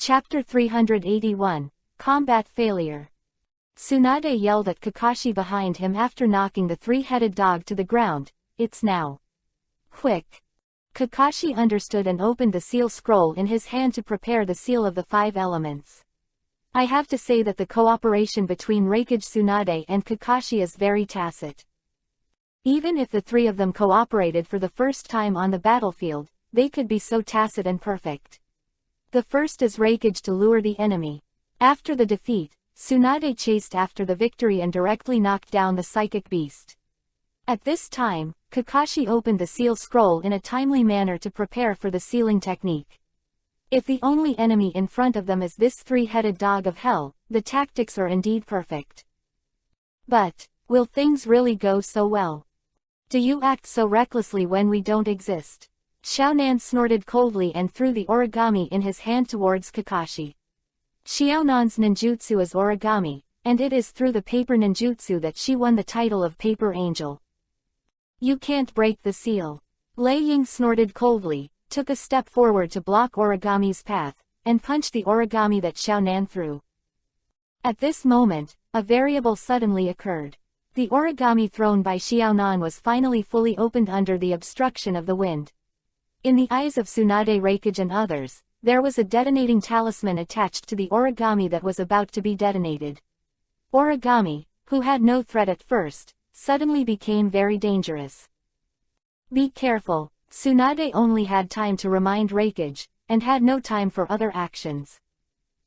Chapter 381, Combat Failure. Tsunade yelled at Kakashi behind him after knocking the three-headed dog to the ground. It's now. Quick. Kakashi understood and opened the seal scroll in his hand to prepare the seal of the 5 elements. I have to say that the cooperation between Reikage Tsunade and Kakashi is very tacit. Even if the 3 of them cooperated for the first time on the battlefield, they could be so tacit and perfect. The first is Reikage to lure the enemy. After the defeat, Tsunade chased after the victory and directly knocked down the psychic beast. At this time, Kakashi opened the seal scroll in a timely manner to prepare for the sealing technique. If the only enemy in front of them is this 3-headed dog of hell, the tactics are indeed perfect. But, will things really go so well? Do you act so recklessly when we don't exist? Xiaonan snorted coldly and threw the origami in his hand towards Kakashi. Xiaonan's ninjutsu is origami, and it is through the paper ninjutsu that she won the title of Paper Angel. You can't break the seal. Lei Ying snorted coldly, took a step forward to block origami's path, and punched the origami that Xiaonan threw. At this moment, a variable suddenly occurred. The origami thrown by Xiaonan was finally fully opened under the obstruction of the wind. In the eyes of Tsunade, Reikage and others, there was a detonating talisman attached to the origami that was about to be detonated. Origami, who had no threat at first, suddenly became very dangerous. Be careful. Tsunade only had time to remind Reikage, and had no time for other actions.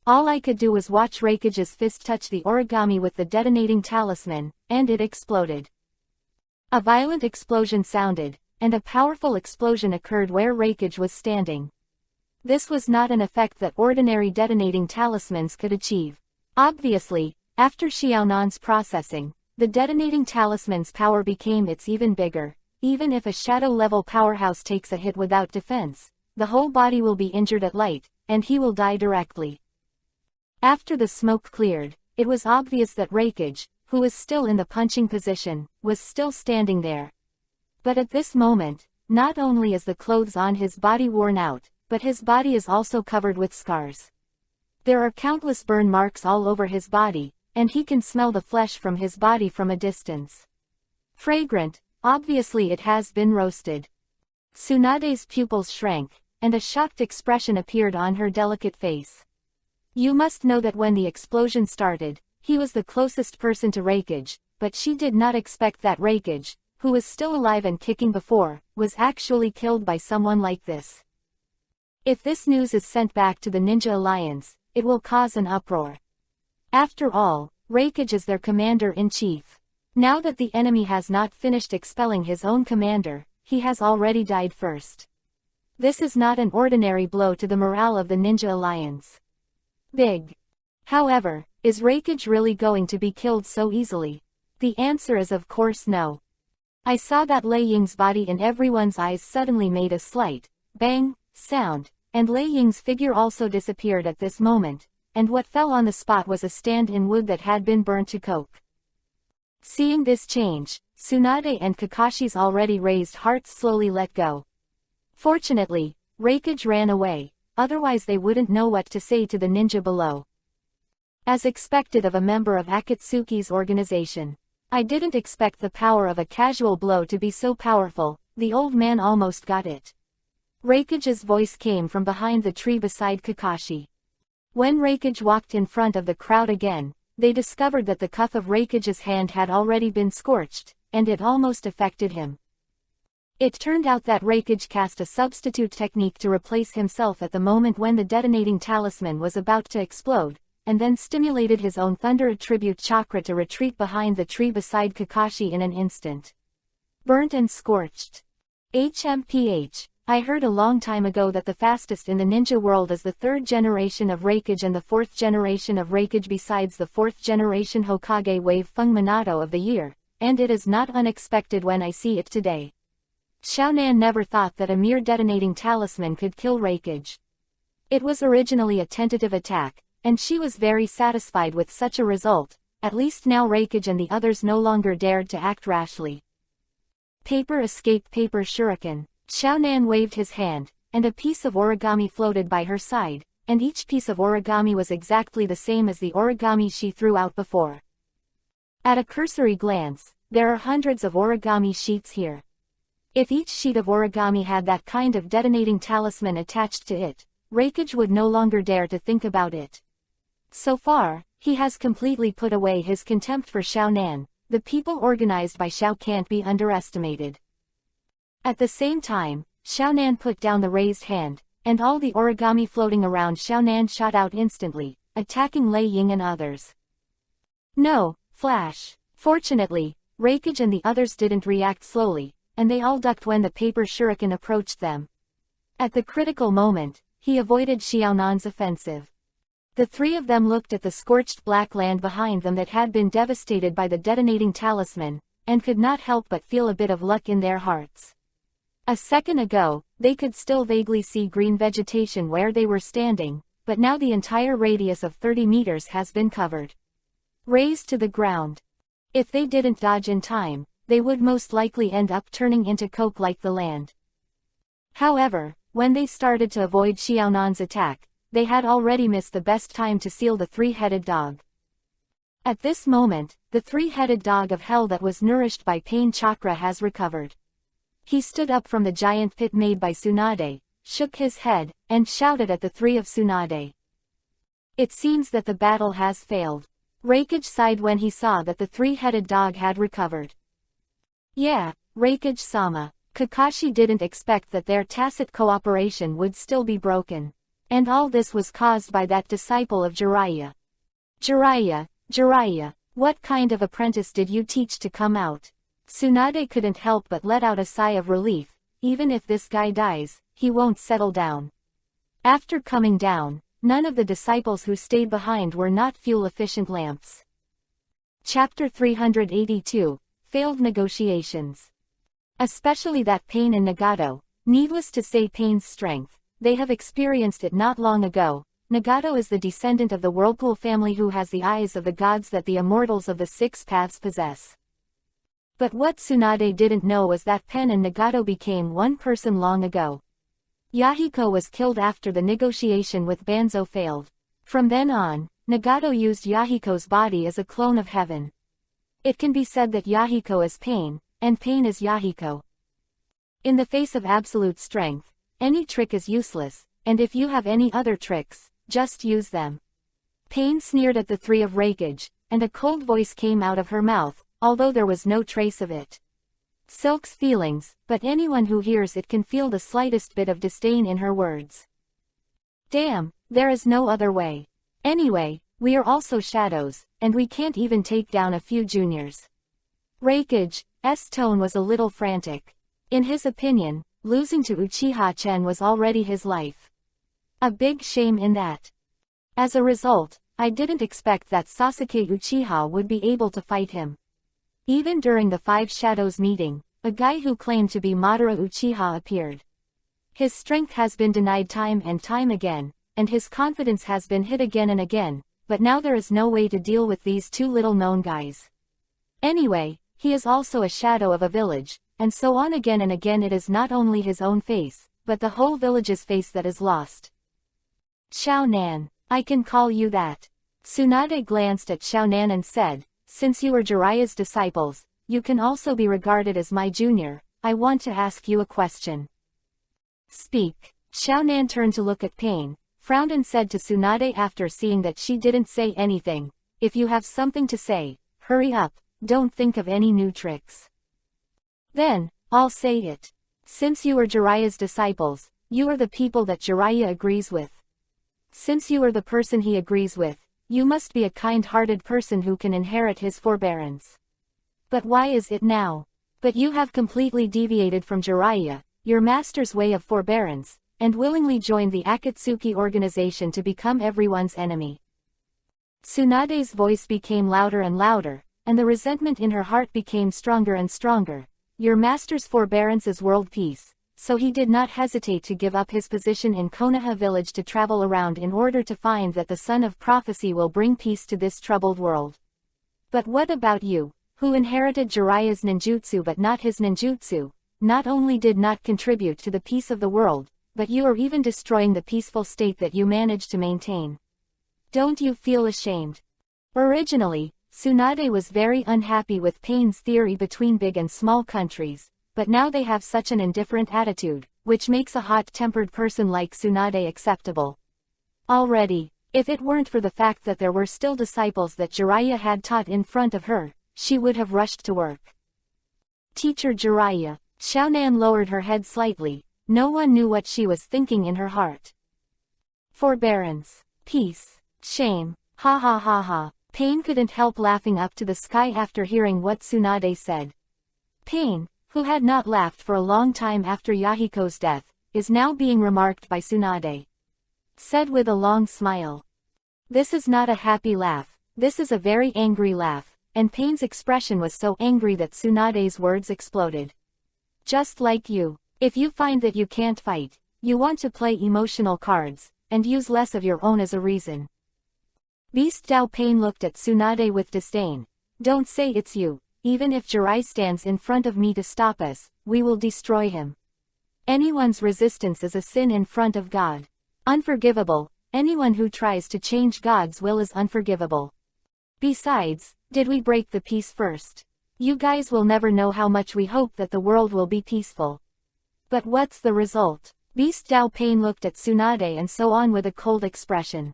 All I could do was watch Reikage's fist touch the origami with the detonating talisman, and it exploded. A violent explosion sounded, and a powerful explosion occurred where Reikage was standing. This was not an effect that ordinary detonating talismans could achieve. Obviously, after Xiaonan's processing, the detonating talisman's power became even bigger. Even if a shadow-level powerhouse takes a hit without defense, the whole body will be injured at light, and he will die directly. After the smoke cleared, it was obvious that Reikage, who was still in the punching position, was still standing there. But at this moment, not only is the clothes on his body worn out, but his body is also covered with scars. There are countless burn marks all over his body, and he can smell the flesh from his body from a distance. Fragrant, obviously it has been roasted. Tsunade's pupils shrank, and a shocked expression appeared on her delicate face. You must know that when the explosion started, he was the closest person to Reikage, but she did not expect that Reikage, who was still alive and kicking before, was actually killed by someone like this. If this news is sent back to the Ninja Alliance, it will cause an uproar. After all, Reikage is their commander-in-chief. Now that the enemy has not finished expelling his own commander, he has already died first. This is not an ordinary blow to the morale of the Ninja Alliance. Big. However, is Reikage really going to be killed so easily? The answer is of course no. I saw that Lei Ying's body and everyone's eyes suddenly made a slight bang sound, and Lei Ying's figure also disappeared at this moment, and what fell on the spot was a stand-in wood that had been burnt to coke. Seeing this change, Tsunade and Kakashi's already raised hearts slowly let go. Fortunately, Reikage ran away, otherwise they wouldn't know what to say to the ninja below. As expected of a member of Akatsuki's organization, I didn't expect the power of a casual blow to be so powerful. The old man almost got it. Reikage's voice came from behind the tree beside Kakashi. When Reikage walked in front of the crowd again, they discovered that the cuff of Reikage's hand had already been scorched, and it almost affected him. It turned out that Reikage cast a substitute technique to replace himself at the moment when the detonating talisman was about to explode, and then stimulated his own thunder attribute chakra to retreat behind the tree beside Kakashi in an instant. Burnt and scorched. HMPH. I heard a long time ago that the fastest in the ninja world is the 3rd generation of Reikage and the 4th generation of Reikage besides the 4th generation Hokage Wave Feng Minato of the year, and it is not unexpected when I see it today. Xiaonan never thought that a mere detonating talisman could kill Reikage. It was originally a tentative attack, and she was very satisfied with such a result. At least now Reikage and the others no longer dared to act rashly. Paper escape paper shuriken. Xiaonan waved his hand, and a piece of origami floated by her side, and each piece of origami was exactly the same as the origami she threw out before. At a cursory glance, there are hundreds of origami sheets here. If each sheet of origami had that kind of detonating talisman attached to it, Reikage would no longer dare to think about it. So far, he has completely put away his contempt for Xiaonan. The people organized by Xiao can't be underestimated. At the same time, Xiaonan put down the raised hand, and all the origami floating around Xiaonan shot out instantly, attacking Lei Ying and others. No, flash. Fortunately, Reikage and the others didn't react slowly, and they all ducked when the paper shuriken approached them. At the critical moment, he avoided Xiaonan's offensive. The three of them looked at the scorched black land behind them that had been devastated by the detonating talisman, and could not help but feel a bit of luck in their hearts. A second ago, they could still vaguely see green vegetation where they were standing, but now the entire radius of 30 meters has been covered. Razed to the ground. If they didn't dodge in time, they would most likely end up turning into coke like the land. However, when they started to avoid Xiaonan's attack, they had already missed the best time to seal the three-headed dog. At this moment, the three-headed dog of hell that was nourished by pain chakra has recovered. He stood up from the giant pit made by Tsunade, shook his head, and shouted at the three of Tsunade. It seems that the battle has failed. Reikage sighed when he saw that the three-headed dog had recovered. Yeah, Reikage-sama, Kakashi didn't expect that their tacit cooperation would still be broken. And all this was caused by that disciple of Jiraiya. Jiraiya, what kind of apprentice did you teach to come out? Tsunade couldn't help but let out a sigh of relief. Even if this guy dies, he won't settle down. After coming down, none of the disciples who stayed behind were not fuel-efficient lamps. Chapter 382, Failed Negotiations. Especially that Pain and Nagato, needless to say Pain's strength. They have experienced it not long ago. Nagato is the descendant of the Whirlpool family who has the eyes of the gods that the immortals of the Six Paths possess. But what Tsunade didn't know was that Pen and Nagato became one person long ago. Yahiko was killed after the negotiation with Banzo failed. From then on, Nagato used Yahiko's body as a clone of heaven. It can be said that Yahiko is Pain, and Pain is Yahiko. In the face of absolute strength, any trick is useless, and if you have any other tricks, just use them. Pain sneered at the three of Reikage, and a cold voice came out of her mouth, although there was no trace of it. Silk's feelings, but anyone who hears it can feel the slightest bit of disdain in her words. Damn, there is no other way. Anyway, we are also shadows, and we can't even take down a few juniors. Reikage's tone was a little frantic. In his opinion, losing to Uchiha-chen was already his life. A big shame in that. As a result, I didn't expect that Sasuke Uchiha would be able to fight him. Even during the Five Shadows meeting, a guy who claimed to be Madara Uchiha appeared. His strength has been denied time and time again, and his confidence has been hit again and again, but now there is no way to deal with these two little-known guys. Anyway, he is also a shadow of a village, and so on again and again. It is not only his own face, but the whole village's face that is lost. Xiaonan, I can call you that. Tsunade glanced at Xiaonan and said, since you are Jiraiya's disciples, you can also be regarded as my junior. I want to ask you a question. Speak. Xiaonan turned to look at Pain, frowned and said to Tsunade after seeing that she didn't say anything, if you have something to say, hurry up, don't think of any new tricks. Then, I'll say it. Since you are Jiraiya's disciples, you are the people that Jiraiya agrees with. Since you are the person he agrees with, you must be a kind-hearted person who can inherit his forbearance. But why is it now? But you have completely deviated from Jiraiya, your master's way of forbearance, and willingly joined the Akatsuki organization to become everyone's enemy. Tsunade's voice became louder and louder, and the resentment in her heart became stronger and stronger. Your master's forbearance is world peace, so he did not hesitate to give up his position in Konoha village to travel around in order to find that the Son of Prophecy will bring peace to this troubled world. But what about you, who inherited Jiraiya's ninjutsu but not his ninjutsu, not only did not contribute to the peace of the world, but you are even destroying the peaceful state that you managed to maintain. Don't you feel ashamed? Originally, Tsunade was very unhappy with Pain's theory between big and small countries, but now they have such an indifferent attitude, which makes a hot-tempered person like Tsunade acceptable. Already, if it weren't for the fact that there were still disciples that Jiraiya had taught in front of her, she would have rushed to work. Teacher Jiraiya. Xiaonan lowered her head slightly. No one knew what she was thinking in her heart. Forbearance. Peace. Shame. Ha ha ha ha. Pain couldn't help laughing up to the sky after hearing what Tsunade said. Pain, who had not laughed for a long time after Yahiko's death, is now being remarked by Tsunade. Said with a long smile. This is not a happy laugh, this is a very angry laugh, and Pain's expression was so angry that Tsunade's words exploded. Just like you, if you find that you can't fight, you want to play emotional cards, and use less of your own as a reason. Beast Dao Pain looked at Tsunade with disdain. Don't say it's you, even if Jirai stands in front of me to stop us, we will destroy him. Anyone's resistance is a sin in front of God. Unforgivable, anyone who tries to change God's will is unforgivable. Besides, did we break the peace first? You guys will never know how much we hope that the world will be peaceful. But what's the result? Beast Dao Pain looked at Tsunade and so on with a cold expression.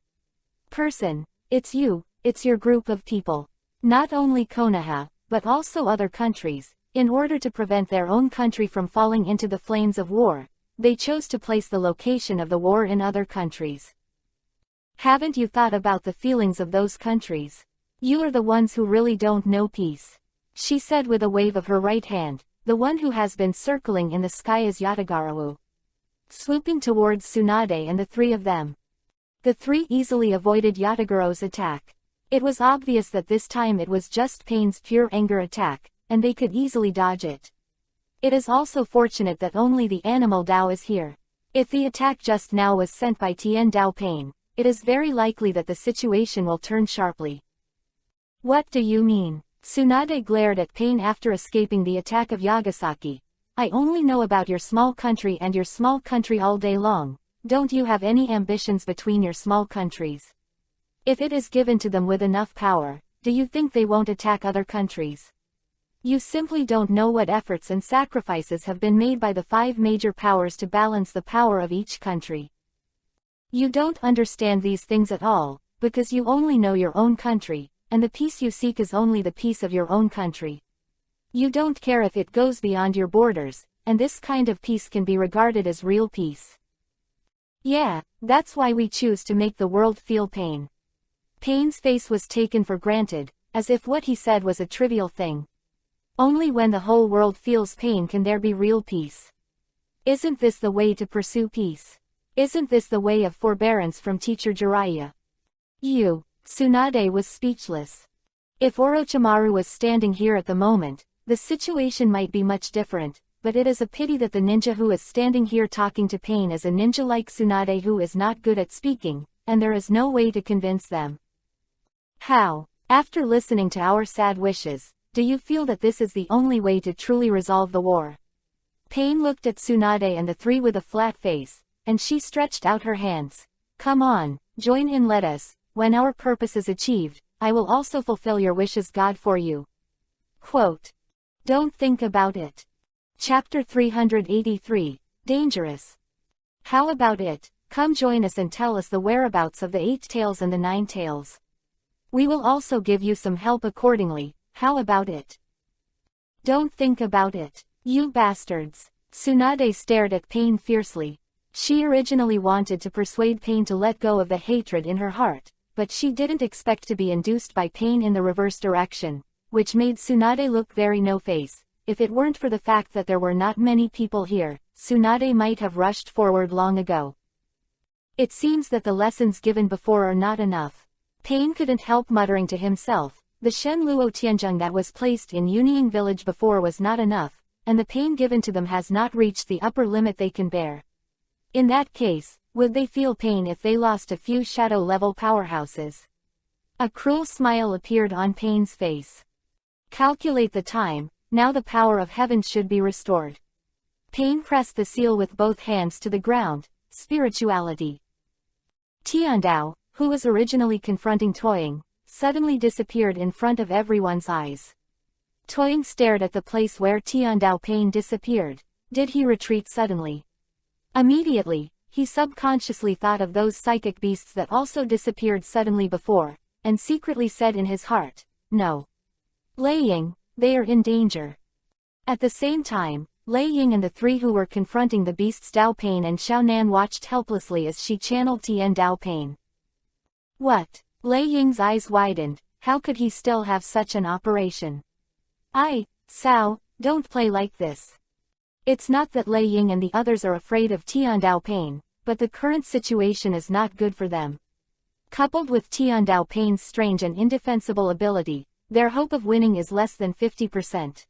Person, it's you, it's your group of people. Not only Konoha, but also other countries, in order to prevent their own country from falling into the flames of war, they chose to place the location of the war in other countries. Haven't you thought about the feelings of those countries? You are the ones who really don't know peace. She said with a wave of her right hand. The one who has been circling in the sky is Yatagarawu. Swooping towards Tsunade and the three of them. The three easily avoided Yatagaro's attack. It was obvious that this time it was just Pain's pure anger attack, and they could easily dodge it. It is also fortunate that only the animal Dao is here. If the attack just now was sent by Tien Dao Pain, it is very likely that the situation will turn sharply. What do you mean? Tsunade glared at Pain after escaping the attack of Yagasaki. I only know about your small country and your small country all day long. Don't you have any ambitions between your small countries? If it is given to them with enough power, do you think they won't attack other countries? You simply don't know what efforts and sacrifices have been made by the 5 major powers to balance the power of each country. You don't understand these things at all, because you only know your own country, and the peace you seek is only the peace of your own country. You don't care if it goes beyond your borders, and this kind of peace can be regarded as real peace. Yeah, that's why we choose to make the world feel pain. Pain's face was taken for granted, as if what he said was a trivial thing. Only when the whole world feels pain can there be real peace. Isn't this the way to pursue peace? Isn't this the way of forbearance from Teacher Jiraiya? Tsunade was speechless. If Orochimaru was standing here at the moment, the situation might be much different, but it is a pity that the ninja who is standing here talking to Pain is a ninja like Tsunade who is not good at speaking, and there is no way to convince them. How, after listening to our sad wishes, do you feel that this is the only way to truly resolve the war? Pain looked at Tsunade and the three with a flat face, and she stretched out her hands. Come on, join in, let us. When our purpose is achieved, I will also fulfill your wishes, God, for you. Quote. Don't think about it. Chapter 383, Dangerous. How about it? Come join us and tell us the whereabouts of the 8 tails and the 9 tails. We will also give you some help accordingly. How about it? Don't think about it. You bastards. Tsunade stared at Pain fiercely. She originally wanted to persuade Pain to let go of the hatred in her heart, but she didn't expect to be induced by Pain in the reverse direction, which made Tsunade look very no-face. If it weren't for the fact that there were not many people here, Tsunade might have rushed forward long ago. It seems that the lessons given before are not enough. Pain couldn't help muttering to himself. The Shen Luo Tianzheng that was placed in Yunying village before was not enough, and the pain given to them has not reached the upper limit they can bear. In that case, would they feel pain if they lost a few shadow-level powerhouses? A cruel smile appeared on Pain's face. Calculate the time, now the power of heaven should be restored. Pain pressed the seal with both hands to the ground, spirituality. Tiandao, who was originally confronting Toying, suddenly disappeared in front of everyone's eyes. Toying stared at the place where Tiandao Pain disappeared. Did he retreat suddenly? Immediately, he subconsciously thought of those psychic beasts that also disappeared suddenly before, and secretly said in his heart, "No. Lei Ying, they are in danger." At the same time, Lei Ying and the three who were confronting the beasts Dao Pain and Xiao Nan watched helplessly as she channeled Tian Dao Pain. What? Lei Ying's eyes widened. How could he still have such an operation? Sao, don't play like this. It's not that Lei Ying and the others are afraid of Tian Dao Pain, but the current situation is not good for them. Coupled with Tian Dao Pain's strange and indefensible ability, their hope of winning is less than 50%.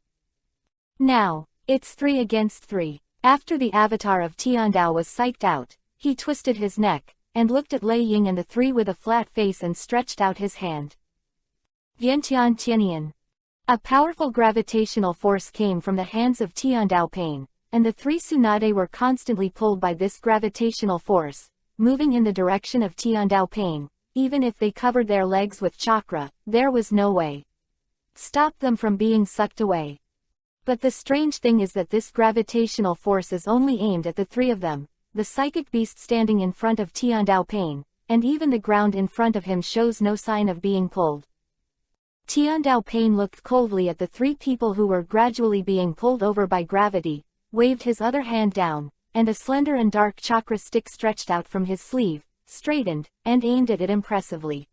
Now, it's 3 against 3. After the avatar of Tian Dao was psyched out, he twisted his neck, and looked at Lei Ying and the three with a flat face and stretched out his hand. Vientian Tianian. A powerful gravitational force came from the hands of Tian Dao Pain, and the three Tsunade were constantly pulled by this gravitational force, moving in the direction of Tian Dao Pain. Even if they covered their legs with chakra, there was no way. Stop them from being sucked away. But the strange thing is that this gravitational force is only aimed at the three of them, the psychic beast standing in front of Tian Dao Pain, and even the ground in front of him shows no sign of being pulled. Tian Dao Pain looked coldly at the three people who were gradually being pulled over by gravity, waved his other hand down, and a slender and dark chakra stick stretched out from his sleeve, straightened, and aimed at it impressively.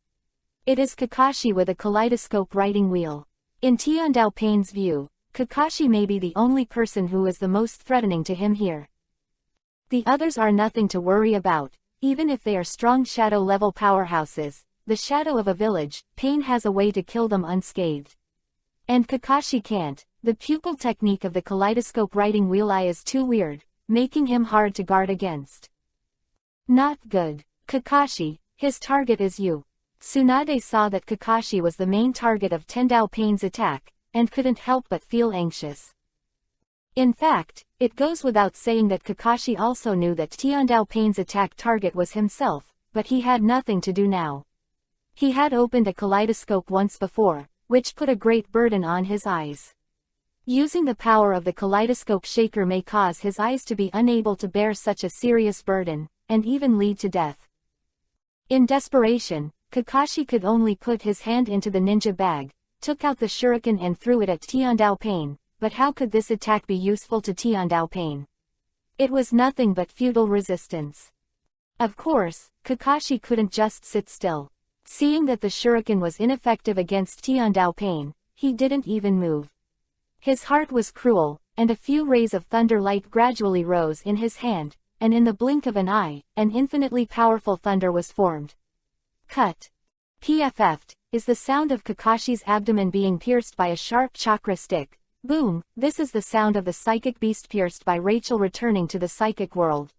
It is Kakashi with a kaleidoscope writing wheel. In Tian Dao Pain's view, Kakashi may be the only person who is the most threatening to him here. The others are nothing to worry about, even if they are strong shadow-level powerhouses. The shadow of a village, Pain has a way to kill them unscathed. And Kakashi can't. The pupil technique of the kaleidoscope writing wheel eye is too weird, making him hard to guard against. Not good. Kakashi, his target is you. Tsunade saw that Kakashi was the main target of Tendao Pain's attack, and couldn't help but feel anxious. In fact, it goes without saying that Kakashi also knew that Tiandao Pain's attack target was himself, but he had nothing to do now. He had opened a kaleidoscope once before, which put a great burden on his eyes. Using the power of the kaleidoscope shaker may cause his eyes to be unable to bear such a serious burden, and even lead to death. In desperation, Kakashi could only put his hand into the ninja bag, took out the shuriken and threw it at Tiandao Pain, but how could this attack be useful to Tiandao Pain? It was nothing but futile resistance. Of course, Kakashi couldn't just sit still. Seeing that the shuriken was ineffective against Tiandao Pain, he didn't even move. His heart was cruel, and a few rays of thunder light gradually rose in his hand, and in the blink of an eye, an infinitely powerful thunder was formed. Cut. PFF'd, is the sound of Kakashi's abdomen being pierced by a sharp chakra stick. Boom, this is the sound of the psychic beast pierced by Rachel returning to the psychic world.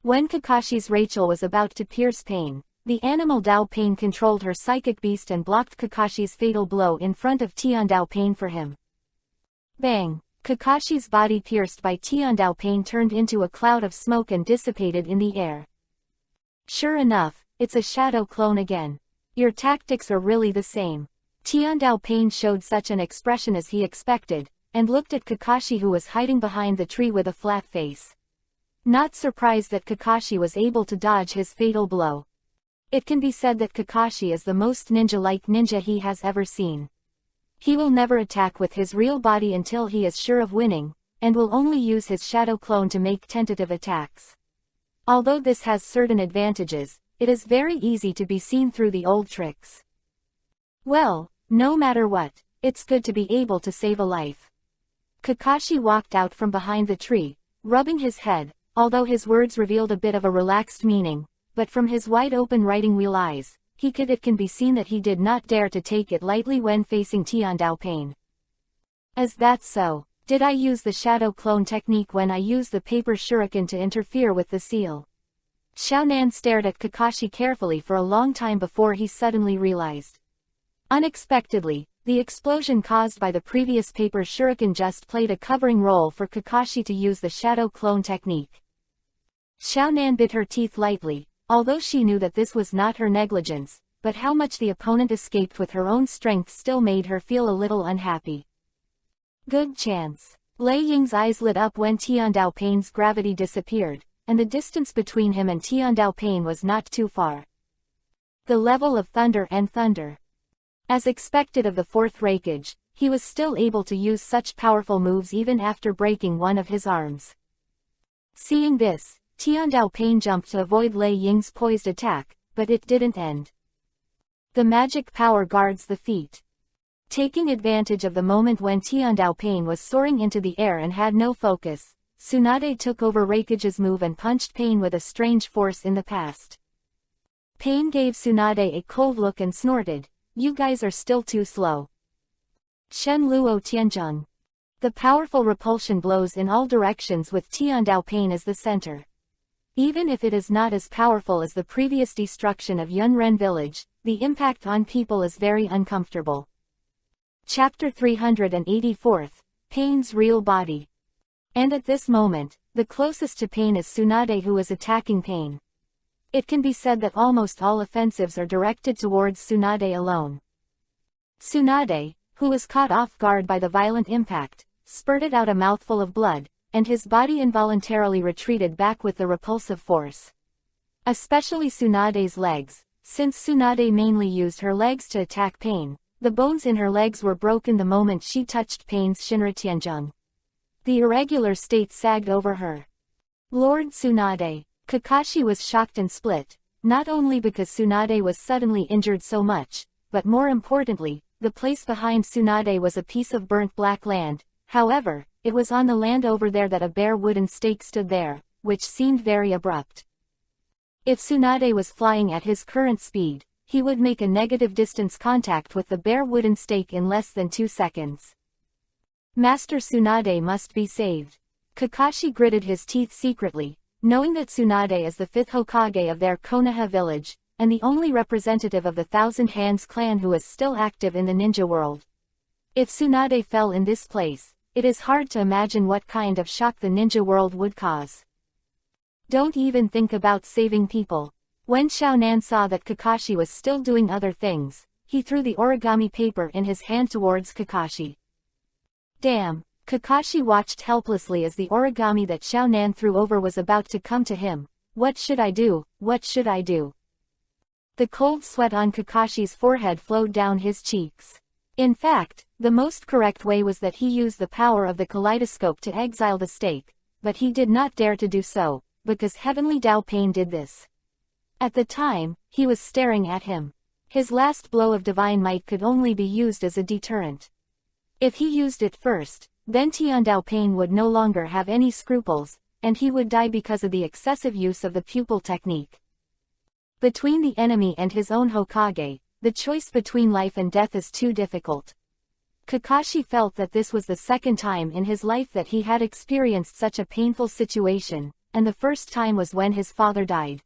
When Kakashi's Rachel was about to pierce Pain, the animal Dao Pain controlled her psychic beast and blocked Kakashi's fatal blow in front of Tian Dao Pain for him. Bang! Kakashi's body pierced by Tian Dao Pain turned into a cloud of smoke and dissipated in the air. Sure enough, it's a shadow clone again. Your tactics are really the same. Tian Dao Pain showed such an expression as he expected, and looked at Kakashi who was hiding behind the tree with a flat face. Not surprised that Kakashi was able to dodge his fatal blow. It can be said that Kakashi is the most ninja-like ninja he has ever seen. He will never attack with his real body until he is sure of winning, and will only use his shadow clone to make tentative attacks. Although this has certain advantages, it is very easy to be seen through the old tricks. Well, no matter what, it's good to be able to save a life. Kakashi walked out from behind the tree, rubbing his head, although his words revealed a bit of a relaxed meaning. But from his wide-open writing wheel eyes, it can be seen that he did not dare to take it lightly when facing Tian Dao Pain. Is that so? Did I use the shadow clone technique when I used the paper shuriken to interfere with the seal? Xiao Nan stared at Kakashi carefully for a long time before he suddenly realized. Unexpectedly, the explosion caused by the previous paper shuriken just played a covering role for Kakashi to use the shadow clone technique. Xiaonan bit her teeth lightly, although she knew that this was not her negligence, but how much the opponent escaped with her own strength still made her feel a little unhappy. Good chance. Lei Ying's eyes lit up when Tiandao Pain's gravity disappeared, and the distance between him and Tiandao Pain was not too far. The level of thunder and thunder. As expected of the fourth Reikage, he was still able to use such powerful moves even after breaking one of his arms. Seeing this, Tiandao Pain jumped to avoid Lei Ying's poised attack, but it didn't end. The magic power guards the feet. Taking advantage of the moment when Tiandao Pain was soaring into the air and had no focus, Tsunade took over Reikage's move and punched Pain with a strange force in the past. Pain gave Tsunade a cold look and snorted, "You guys are still too slow." Shen Luo Tianzheng. The powerful repulsion blows in all directions with Tiandao Pain as the center. Even if it is not as powerful as the previous destruction of Yunren village, the impact on people is very uncomfortable. Chapter 384, Pain's Real Body. And at this moment, the closest to Pain is Tsunade, who is attacking Pain. It can be said that almost all offensives are directed towards Tsunade alone. Tsunade, who was caught off guard by the violent impact, spurted out a mouthful of blood, and his body involuntarily retreated back with the repulsive force. Especially Tsunade's legs, since Tsunade mainly used her legs to attack Pain. The bones in her legs were broken the moment she touched Pain's Shinra Tianzheng. The irregular state sagged over her. Lord Tsunade. Kakashi was shocked and split, not only because Tsunade was suddenly injured so much, but more importantly, the place behind Tsunade was a piece of burnt black land. However, it was on the land over there that a bare wooden stake stood there, which seemed very abrupt. If Tsunade was flying at his current speed, he would make a negative distance contact with the bare wooden stake in less than 2 seconds. Master Tsunade must be saved. Kakashi gritted his teeth secretly, knowing that Tsunade is the 5th Hokage of their Konoha village, and the only representative of the Thousand Hands clan who is still active in the ninja world. If Tsunade fell in this place, it is hard to imagine what kind of shock the ninja world would cause. Don't even think about saving people. When Xiaonan saw that Kakashi was still doing other things, he threw the origami paper in his hand towards Kakashi. Damn! Kakashi watched helplessly as the origami that Xiaonan threw over was about to come to him. What should I do? What should I do? The cold sweat on Kakashi's forehead flowed down his cheeks. In fact, the most correct way was that he use the power of the kaleidoscope to exile the stake, but he did not dare to do so, because Heavenly Dao Pain did this. At the time, he was staring at him. His last blow of divine might could only be used as a deterrent. If he used it first, then Tiandao Pain would no longer have any scruples, and he would die because of the excessive use of the pupil technique. Between the enemy and his own Hokage, the choice between life and death is too difficult. Kakashi felt that this was the second time in his life that he had experienced such a painful situation, and the first time was when his father died.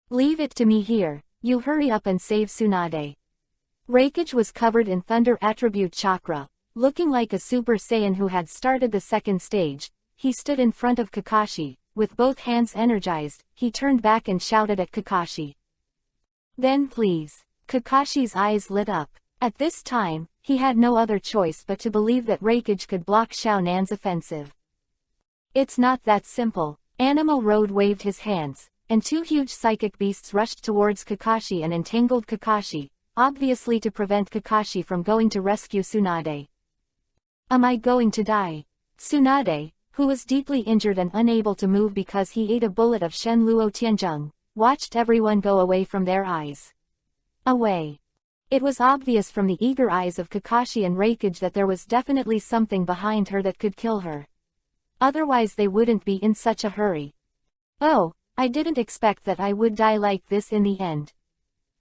Leave it to me here, you hurry up and save Tsunade. Reikage was covered in thunder attribute chakra, looking like a Super Saiyan who had started the second stage. He stood in front of Kakashi, with both hands energized. He turned back and shouted at Kakashi. Then please. Kakashi's eyes lit up. At this time, he had no other choice but to believe that Reikage could block Xiaonan's offensive. It's not that simple. Animal Road waved his hands, and 2 huge psychic beasts rushed towards Kakashi and entangled Kakashi, obviously to prevent Kakashi from going to rescue Tsunade. Am I going to die? Tsunade, who was deeply injured and unable to move because he ate a bullet of Shen Luo Tianzheng, watched everyone go away from their eyes. Away. It was obvious from the eager eyes of Kakashi and Reikage that there was definitely something behind her that could kill her. Otherwise they wouldn't be in such a hurry. Oh, I didn't expect that I would die like this in the end.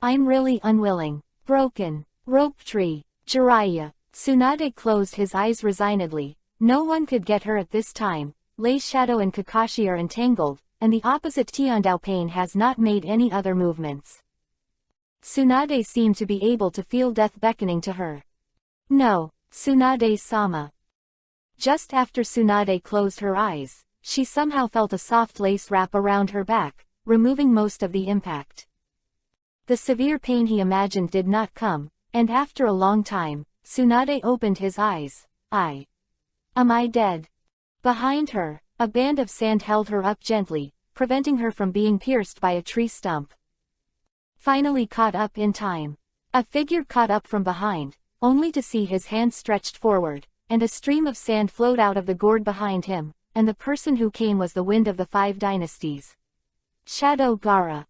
I'm really unwilling. Broken. Rope tree. Jiraiya. Tsunade closed his eyes resignedly. No one could get her at this time. Lei Shadow and Kakashi are entangled, and the opposite Tiandao Pain has not made any other movements. Tsunade seemed to be able to feel death beckoning to her. No, Tsunade-sama. Just after Tsunade closed her eyes, she somehow felt a soft lace wrap around her back, removing most of the impact. The severe pain he imagined did not come, and after a long time, Tsunade opened his eyes. Am I dead? Behind her, a band of sand held her up gently, preventing her from being pierced by a tree stump. Finally caught up in time. A figure caught up from behind, only to see his hand stretched forward, and a stream of sand flowed out of the gourd behind him, and the person who came was the wind of the 5 dynasties. Shadow Gaara.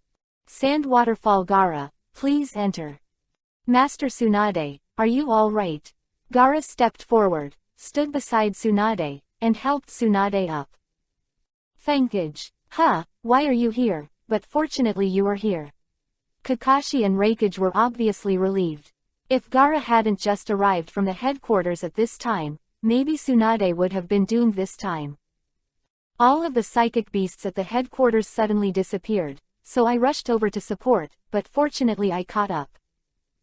Sand Waterfall Gaara, please enter. Master Tsunade, are you all right? Gaara stepped forward, stood beside Tsunade, and helped Tsunade up. Thankage. Why are you here? But fortunately you are here. Kakashi and Reikage were obviously relieved. If Gaara hadn't just arrived from the headquarters at this time, maybe Tsunade would have been doomed this time. All of the psychic beasts at the headquarters suddenly disappeared, so I rushed over to support, but fortunately I caught up.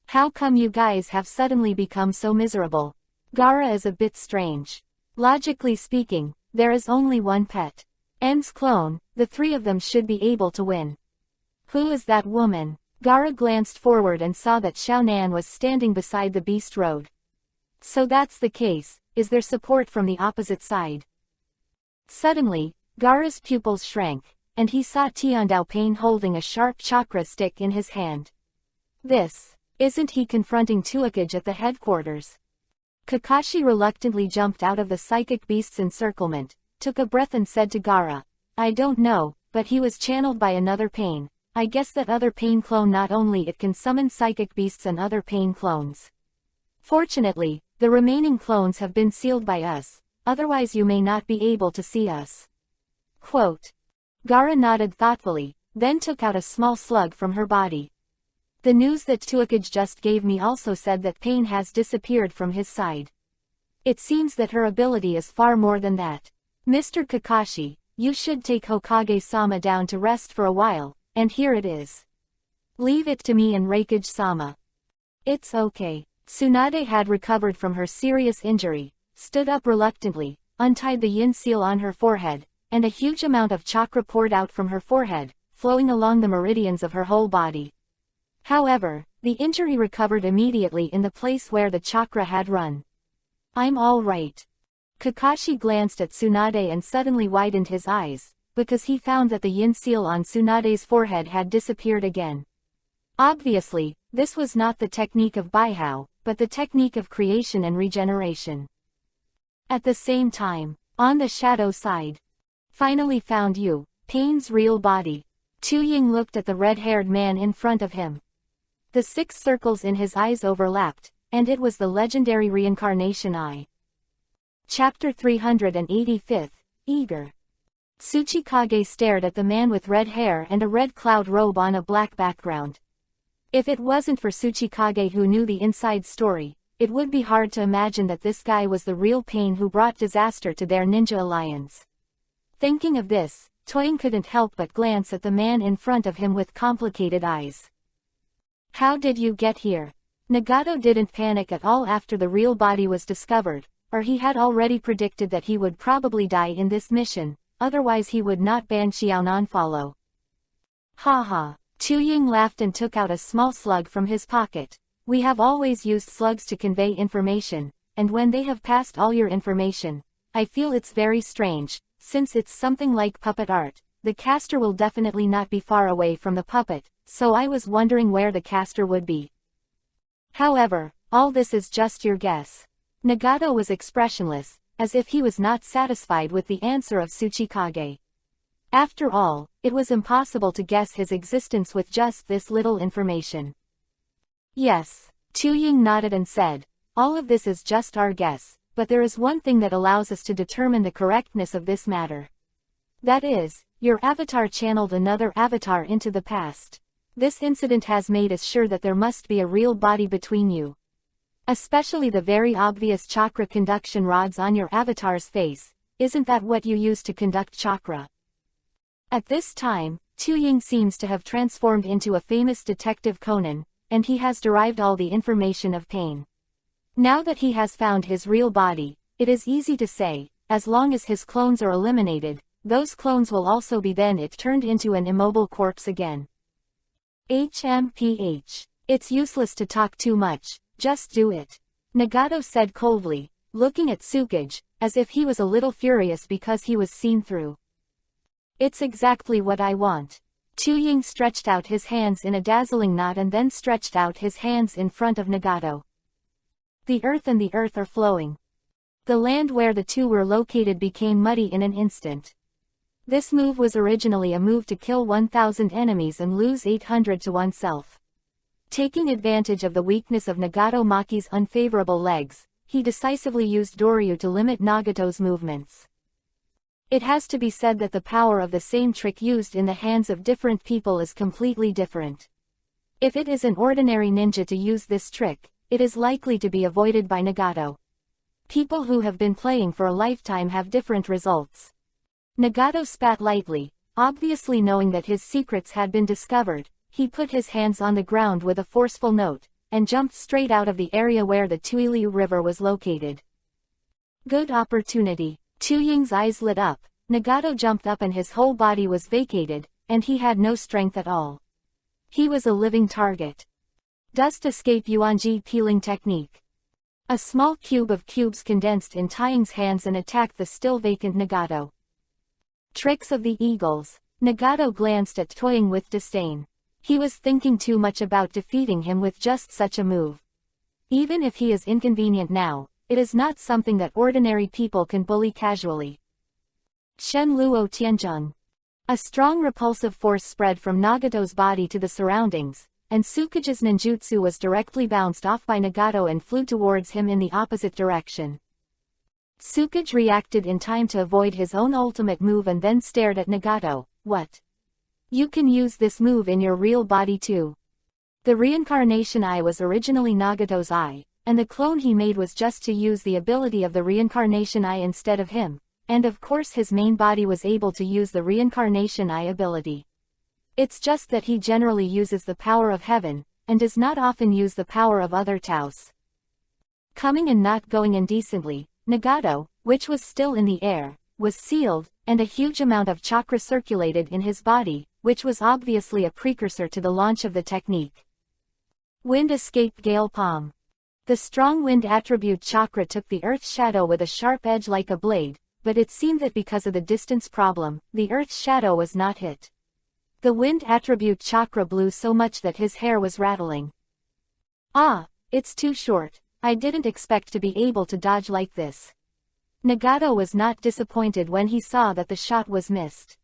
How come you guys have suddenly become so miserable? Gaara is a bit strange. Logically speaking, there is only one pet. En's clone, the 3 of them should be able to win. Who is that woman? Gaara glanced forward and saw that Xiaonan was standing beside the beast road. So that's the case, is there support from the opposite side? Suddenly, Gaara's pupils shrank, and he saw Tiandao Pain holding a sharp chakra stick in his hand. Isn't he confronting Tuakage at the headquarters? Kakashi reluctantly jumped out of the psychic beast's encirclement, took a breath and said to Gaara, I don't know, but he was channeled by another pain. I guess that other pain clone not only it can summon psychic beasts and other pain clones. Fortunately, the remaining clones have been sealed by us, otherwise you may not be able to see us. Quote. Gaara nodded thoughtfully, then took out a small slug from her body. The news that Tuakage just gave me also said that pain has disappeared from his side. It seems that her ability is far more than that. Mr. Kakashi, you should take Hokage-sama down to rest for a while. And here it is. Leave it to me and Reikage-sama. It's okay. Tsunade had recovered from her serious injury, stood up reluctantly, untied the yin seal on her forehead, and a huge amount of chakra poured out from her forehead, flowing along the meridians of her whole body. However, the injury recovered immediately in the place where the chakra had run. I'm all right. Kakashi glanced at Tsunade and suddenly widened his eyes, because he found that the yin seal on Tsunade's forehead had disappeared again. Obviously, this was not the technique of Baihao, but the technique of creation and regeneration. At the same time, on the shadow side. Finally found you, Pain's real body. Tu Ying looked at the red-haired man in front of him. The 6 circles in his eyes overlapped, and it was the legendary reincarnation eye. Chapter 385, Eager. Tsuchikage stared at the man with red hair and a red cloud robe on a black background. If it wasn't for Tsuchikage who knew the inside story, it would be hard to imagine that this guy was the real Pain who brought disaster to their ninja alliance. Thinking of this, Toyin couldn't help but glance at the man in front of him with complicated eyes. How did you get here? Nagato didn't panic at all after the real body was discovered, or he had already predicted that he would probably die in this mission. Otherwise he would not ban Xiaonan follow. Haha. Tu Ying laughed and took out a small slug from his pocket. We have always used slugs to convey information, and when they have passed all your information, I feel it's very strange, since it's something like puppet art, the caster will definitely not be far away from the puppet, so I was wondering where the caster would be. However, all this is just your guess. Nagato was expressionless, as if he was not satisfied with the answer of Tsuchikage. After all, it was impossible to guess his existence with just this little information. Yes, Tu Ying nodded and said, all of this is just our guess, but there is one thing that allows us to determine the correctness of this matter. That is, your avatar channeled another avatar into the past. This incident has made us sure that there must be a real body between you. Especially the very obvious chakra conduction rods on your avatar's face. Isn't that what you use to conduct chakra? At this time, Tu Ying seems to have transformed into a famous detective Conan, and he has derived all the information of Pain. Now that he has found his real body, it is easy to say, as long as his clones are eliminated, those clones will also be. Then it turned into an immobile corpse again. HMPH. It's useless to talk too much, just do it. Nagato said coldly, looking at Tsukage, as if he was a little furious because he was seen through. It's exactly what I want. Tuying stretched out his hands in a dazzling knot and then stretched out his hands in front of Nagato. The earth and the earth are flowing. The land where the two were located became muddy in an instant. This move was originally a move to kill 1,000 enemies and lose 800 to oneself. Taking advantage of the weakness of Nagato Maki's unfavorable legs, he decisively used Doryu to limit Nagato's movements. It has to be said that the power of the same trick used in the hands of different people is completely different. If it is an ordinary ninja to use this trick, it is likely to be avoided by Nagato. People who have been playing for a lifetime have different results. Nagato spat lightly, obviously knowing that his secrets had been discovered. He put his hands on the ground with a forceful note, and jumped straight out of the area where the Tuiliu River was located. Good opportunity. Tuying's eyes lit up. Nagato jumped up and his whole body was vacated, and he had no strength at all. He was a living target. Dust escape Yuanji peeling technique. A small cube of cubes condensed in Tuying's hands and attacked the still vacant Nagato. Tricks of the Eagles. Nagato glanced at Tuying with disdain. He was thinking too much about defeating him with just such a move. Even if he is inconvenient now, it is not something that ordinary people can bully casually. Shenluo Tianzheng. A strong repulsive force spread from Nagato's body to the surroundings, and Tsukage's ninjutsu was directly bounced off by Nagato and flew towards him in the opposite direction. Tsukage reacted in time to avoid his own ultimate move and then stared at Nagato. What? You can use this move in your real body too. The reincarnation eye was originally Nagato's eye, and the clone he made was just to use the ability of the reincarnation eye instead of him, and of course his main body was able to use the reincarnation eye ability. It's just that he generally uses the power of heaven, and does not often use the power of other Taos. Coming and not going indecently, Nagato, which was still in the air, was sealed, and a huge amount of chakra circulated in his body, which was obviously a precursor to the launch of the technique. Wind escape gale palm. The strong wind attribute chakra took the earth's shadow with a sharp edge like a blade, but it seemed that because of the distance problem, the earth's shadow was not hit. The wind attribute chakra blew so much that his hair was rattling. Ah, it's too short. I didn't expect to be able to dodge like this. Nagato was not disappointed when he saw that the shot was missed.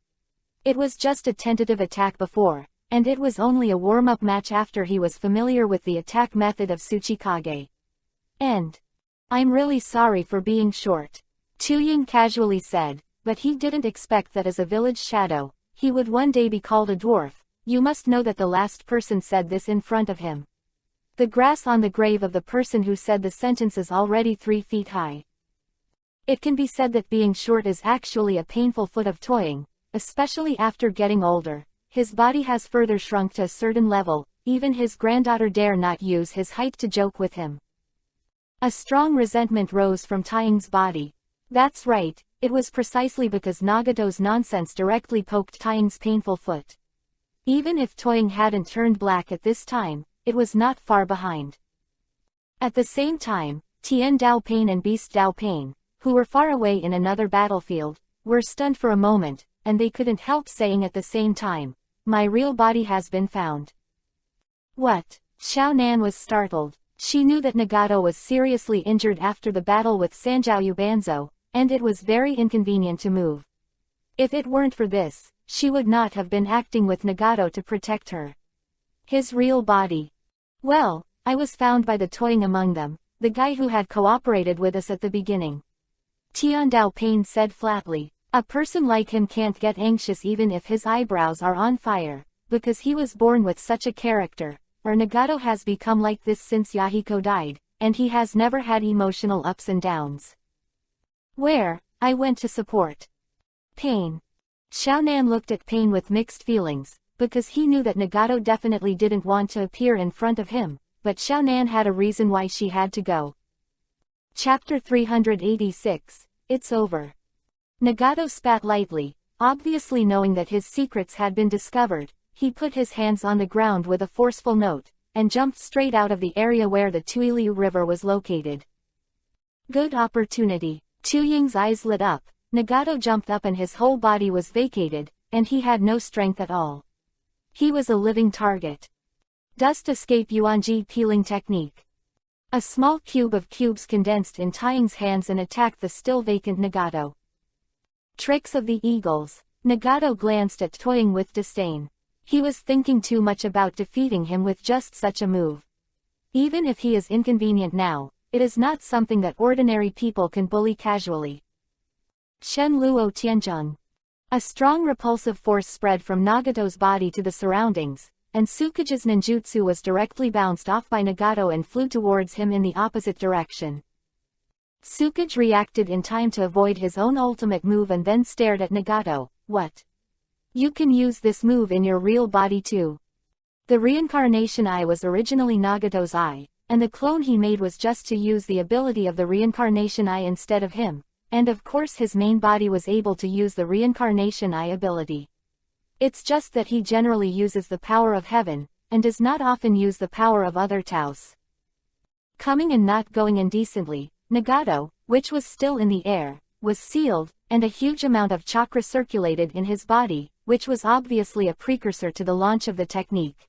It was just a tentative attack before, and it was only a warm-up match after he was familiar with the attack method of Tsuchikage. And I'm really sorry for being short, Tuying casually said, but he didn't expect that as a village shadow, he would one day be called a dwarf. You must know that the last person said this in front of him. The grass on the grave of the person who said the sentence is already 3 feet high. It can be said that being short is actually a painful foot of toying, especially after getting older. His body has further shrunk to a certain level, even his granddaughter dare not use his height to joke with him. A strong resentment rose from Tuying's body. That's right, it was precisely because Nagato's nonsense directly poked Tuying's painful foot. Even if Tuying hadn't turned black at this time, it was not far behind. At the same time, Tien Dao Pain and Beast Dao Pain, who were far away in another battlefield, were stunned for a moment, and they couldn't help saying at the same time, "My real body has been found." What? Xiao Nan was startled. She knew that Nagato was seriously injured after the battle with Sanjiao Banzo, and it was very inconvenient to move. If it weren't for this, she would not have been acting with Nagato to protect her. His real body. Well, I was found by the Toying among them, the guy who had cooperated with us at the beginning. Tian Dao Pain said flatly. A person like him can't get anxious even if his eyebrows are on fire, because he was born with such a character, or Nagato has become like this since Yahiko died, and he has never had emotional ups and downs. Where? I went to support Pain. Xiaonan looked at Pain with mixed feelings, because he knew that Nagato definitely didn't want to appear in front of him, but Xiaonan had a reason why she had to go. Chapter 386, It's Over. Nagato spat lightly, Obviously knowing that his secrets had been discovered, he put his hands on the ground with a forceful note, and jumped straight out of the area where the Tuiliu River was located. Good opportunity. Tuying's eyes lit up. Nagato jumped up and his whole body was vacated, and he had no strength at all. He was a living target. Dust escape Yuanji peeling technique. A small cube of cubes condensed in Tuying's hands and attacked the still vacant Nagato. Tricks of the Eagles. Nagato glanced at Tuying with disdain. He was thinking too much about defeating him with just such a move. Even if he is inconvenient now, it is not something that ordinary people can bully casually. Shen Luo Tianzheng. A strong repulsive force spread from Nagato's body to the surroundings, and Tsukuge's ninjutsu was directly bounced off by Nagato and flew towards him in the opposite direction. Tsukuge reacted in time to avoid his own ultimate move and then stared at Nagato. What? You can use this move in your real body too. The reincarnation eye was originally Nagato's eye, and the clone he made was just to use the ability of the reincarnation eye instead of him, and of course his main body was able to use the reincarnation eye ability. It's just that he generally uses the power of heaven, and does not often use the power of other Taos. Coming and not going indecently, Nagato, which was still in the air, was sealed, and a huge amount of chakra circulated in his body, which was obviously a precursor to the launch of the technique.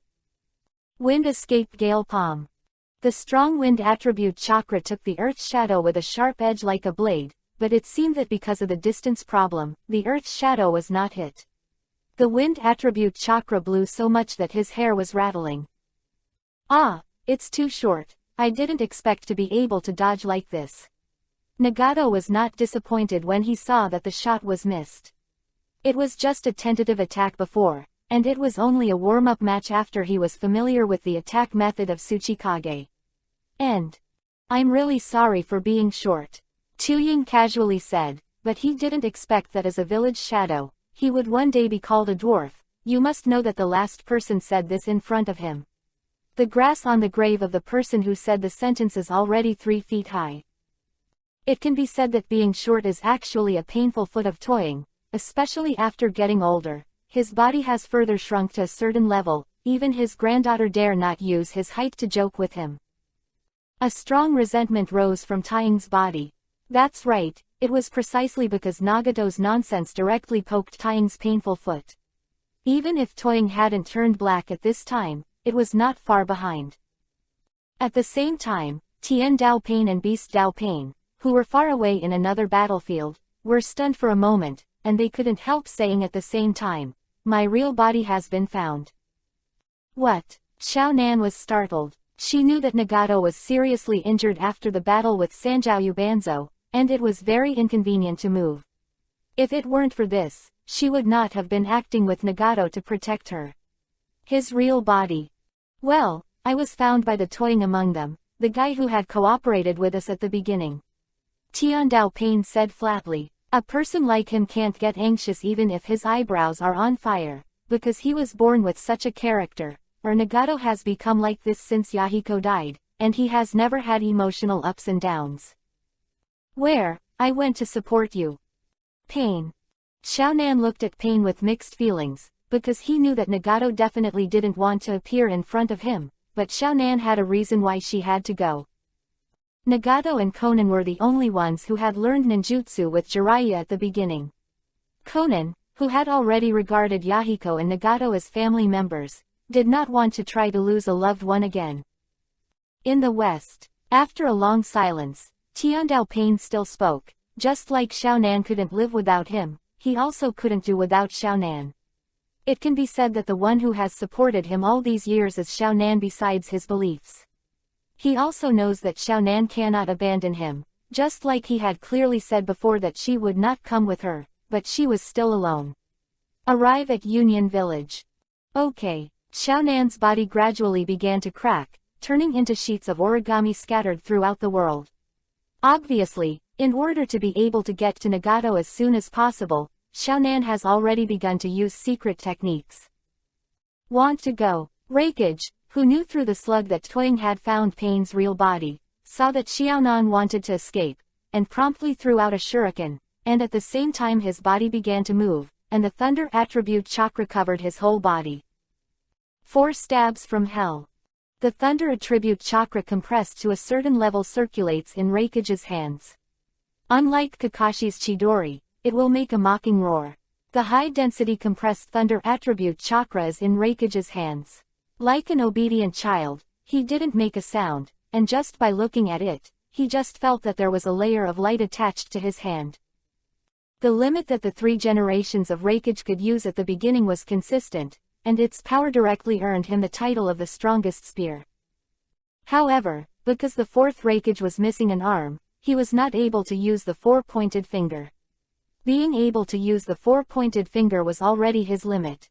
Wind escape Gale Palm. The strong wind attribute chakra took the Earth's shadow with a sharp edge like a blade, but it seemed that because of the distance problem, the Earth's shadow was not hit. The wind attribute chakra blew so much that his hair was rattling. Ah, it's too short. I didn't expect to be able to dodge like this. Nagato was not disappointed when he saw that the shot was missed. It was just a tentative attack before, and it was only a warm-up match after he was familiar with the attack method of Tsuchikage. And I'm really sorry for being short, Tuying casually said, but he didn't expect that as a village shadow, he would one day be called a dwarf. You must know that the last person said this in front of him. The grass on the grave of the person who said the sentence is already 3 feet high. It can be said that being short is actually a painful foot of Tuying, especially after getting older. His body has further shrunk to a certain level, even his granddaughter dare not use his height to joke with him. A strong resentment rose from Tuying's body. That's right, it was precisely because Nagato's nonsense directly poked Tuying's painful foot. Even if Tuying hadn't turned black at this time, it was not far behind. At the same time, Tien Dao Pain and Beast Dao Pain, who were far away in another battlefield, were stunned for a moment, and they couldn't help saying at the same time, "My real body has been found." What? Xiao Nan was startled. She knew that Nagato was seriously injured after the battle with Sanjiao Banzo, and it was very inconvenient to move. If it weren't for this, she would not have been acting with Nagato to protect her. His real body. Well, I was found by the Tuying among them, the guy who had cooperated with us at the beginning. Tian Dao Pain said flatly. A person like him can't get anxious even if his eyebrows are on fire, because he was born with such a character, or Nagato has become like this since Yahiko died, and he has never had emotional ups and downs. Where? I went to support you. Pain. Xiaonan looked at Pain with mixed feelings, because he knew that Nagato definitely didn't want to appear in front of him, but Xiaonan had a reason why she had to go. Nagato and Conan were the only ones who had learned ninjutsu with Jiraiya at the beginning. Conan, who had already regarded Yahiko and Nagato as family members, did not want to try to lose a loved one again. In the West, after a long silence, Tiandao Pain still spoke. Just like Xiaonan couldn't live without him, he also couldn't do without Xiaonan. It can be said that the one who has supported him all these years is Xiaonan besides his beliefs. He also knows that Xiaonan cannot abandon him, just like he had clearly said before that she would not come with her, but she was still alone. Arrive at Union Village. Okay. Xiaonan's body gradually began to crack, turning into sheets of origami scattered throughout the world. Obviously, in order to be able to get to Nagato as soon as possible, Xiaonan has already begun to use secret techniques. Want to go? Reikage, who knew through the slug that Tuying had found Pain's real body, saw that Xiaonan wanted to escape, and promptly threw out a shuriken, and at the same time his body began to move, and the thunder attribute chakra covered his whole body. 4 stabs from hell. The thunder attribute chakra compressed to a certain level circulates in Reikage's hands. Unlike Kakashi's Chidori, it will make a mocking roar. The high-density compressed thunder attribute chakra is in Reikage's hands. Like an obedient child, he didn't make a sound, and just by looking at it, he just felt that there was a layer of light attached to his hand. The limit that the 3 generations of Reikage could use at the beginning was consistent, and its power directly earned him the title of the strongest spear. However, because the 4th Reikage was missing an arm, he was not able to use the 4-pointed finger. Being able to use the 4-pointed finger was already his limit.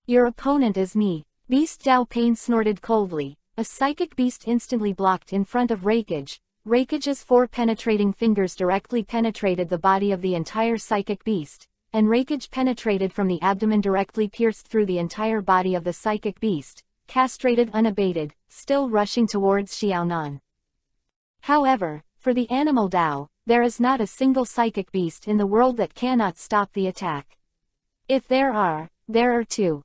Your opponent is me. Beast Dao Pain snorted coldly. A psychic beast instantly blocked in front of Reikage. Reikage's 4 penetrating fingers directly penetrated the body of the entire psychic beast, and Reikage penetrated from the abdomen directly pierced through the entire body of the psychic beast, castrated unabated, still rushing towards Xiaonan. However, for the animal Dao, there is not a single psychic beast in the world that cannot stop the attack. If there are 2.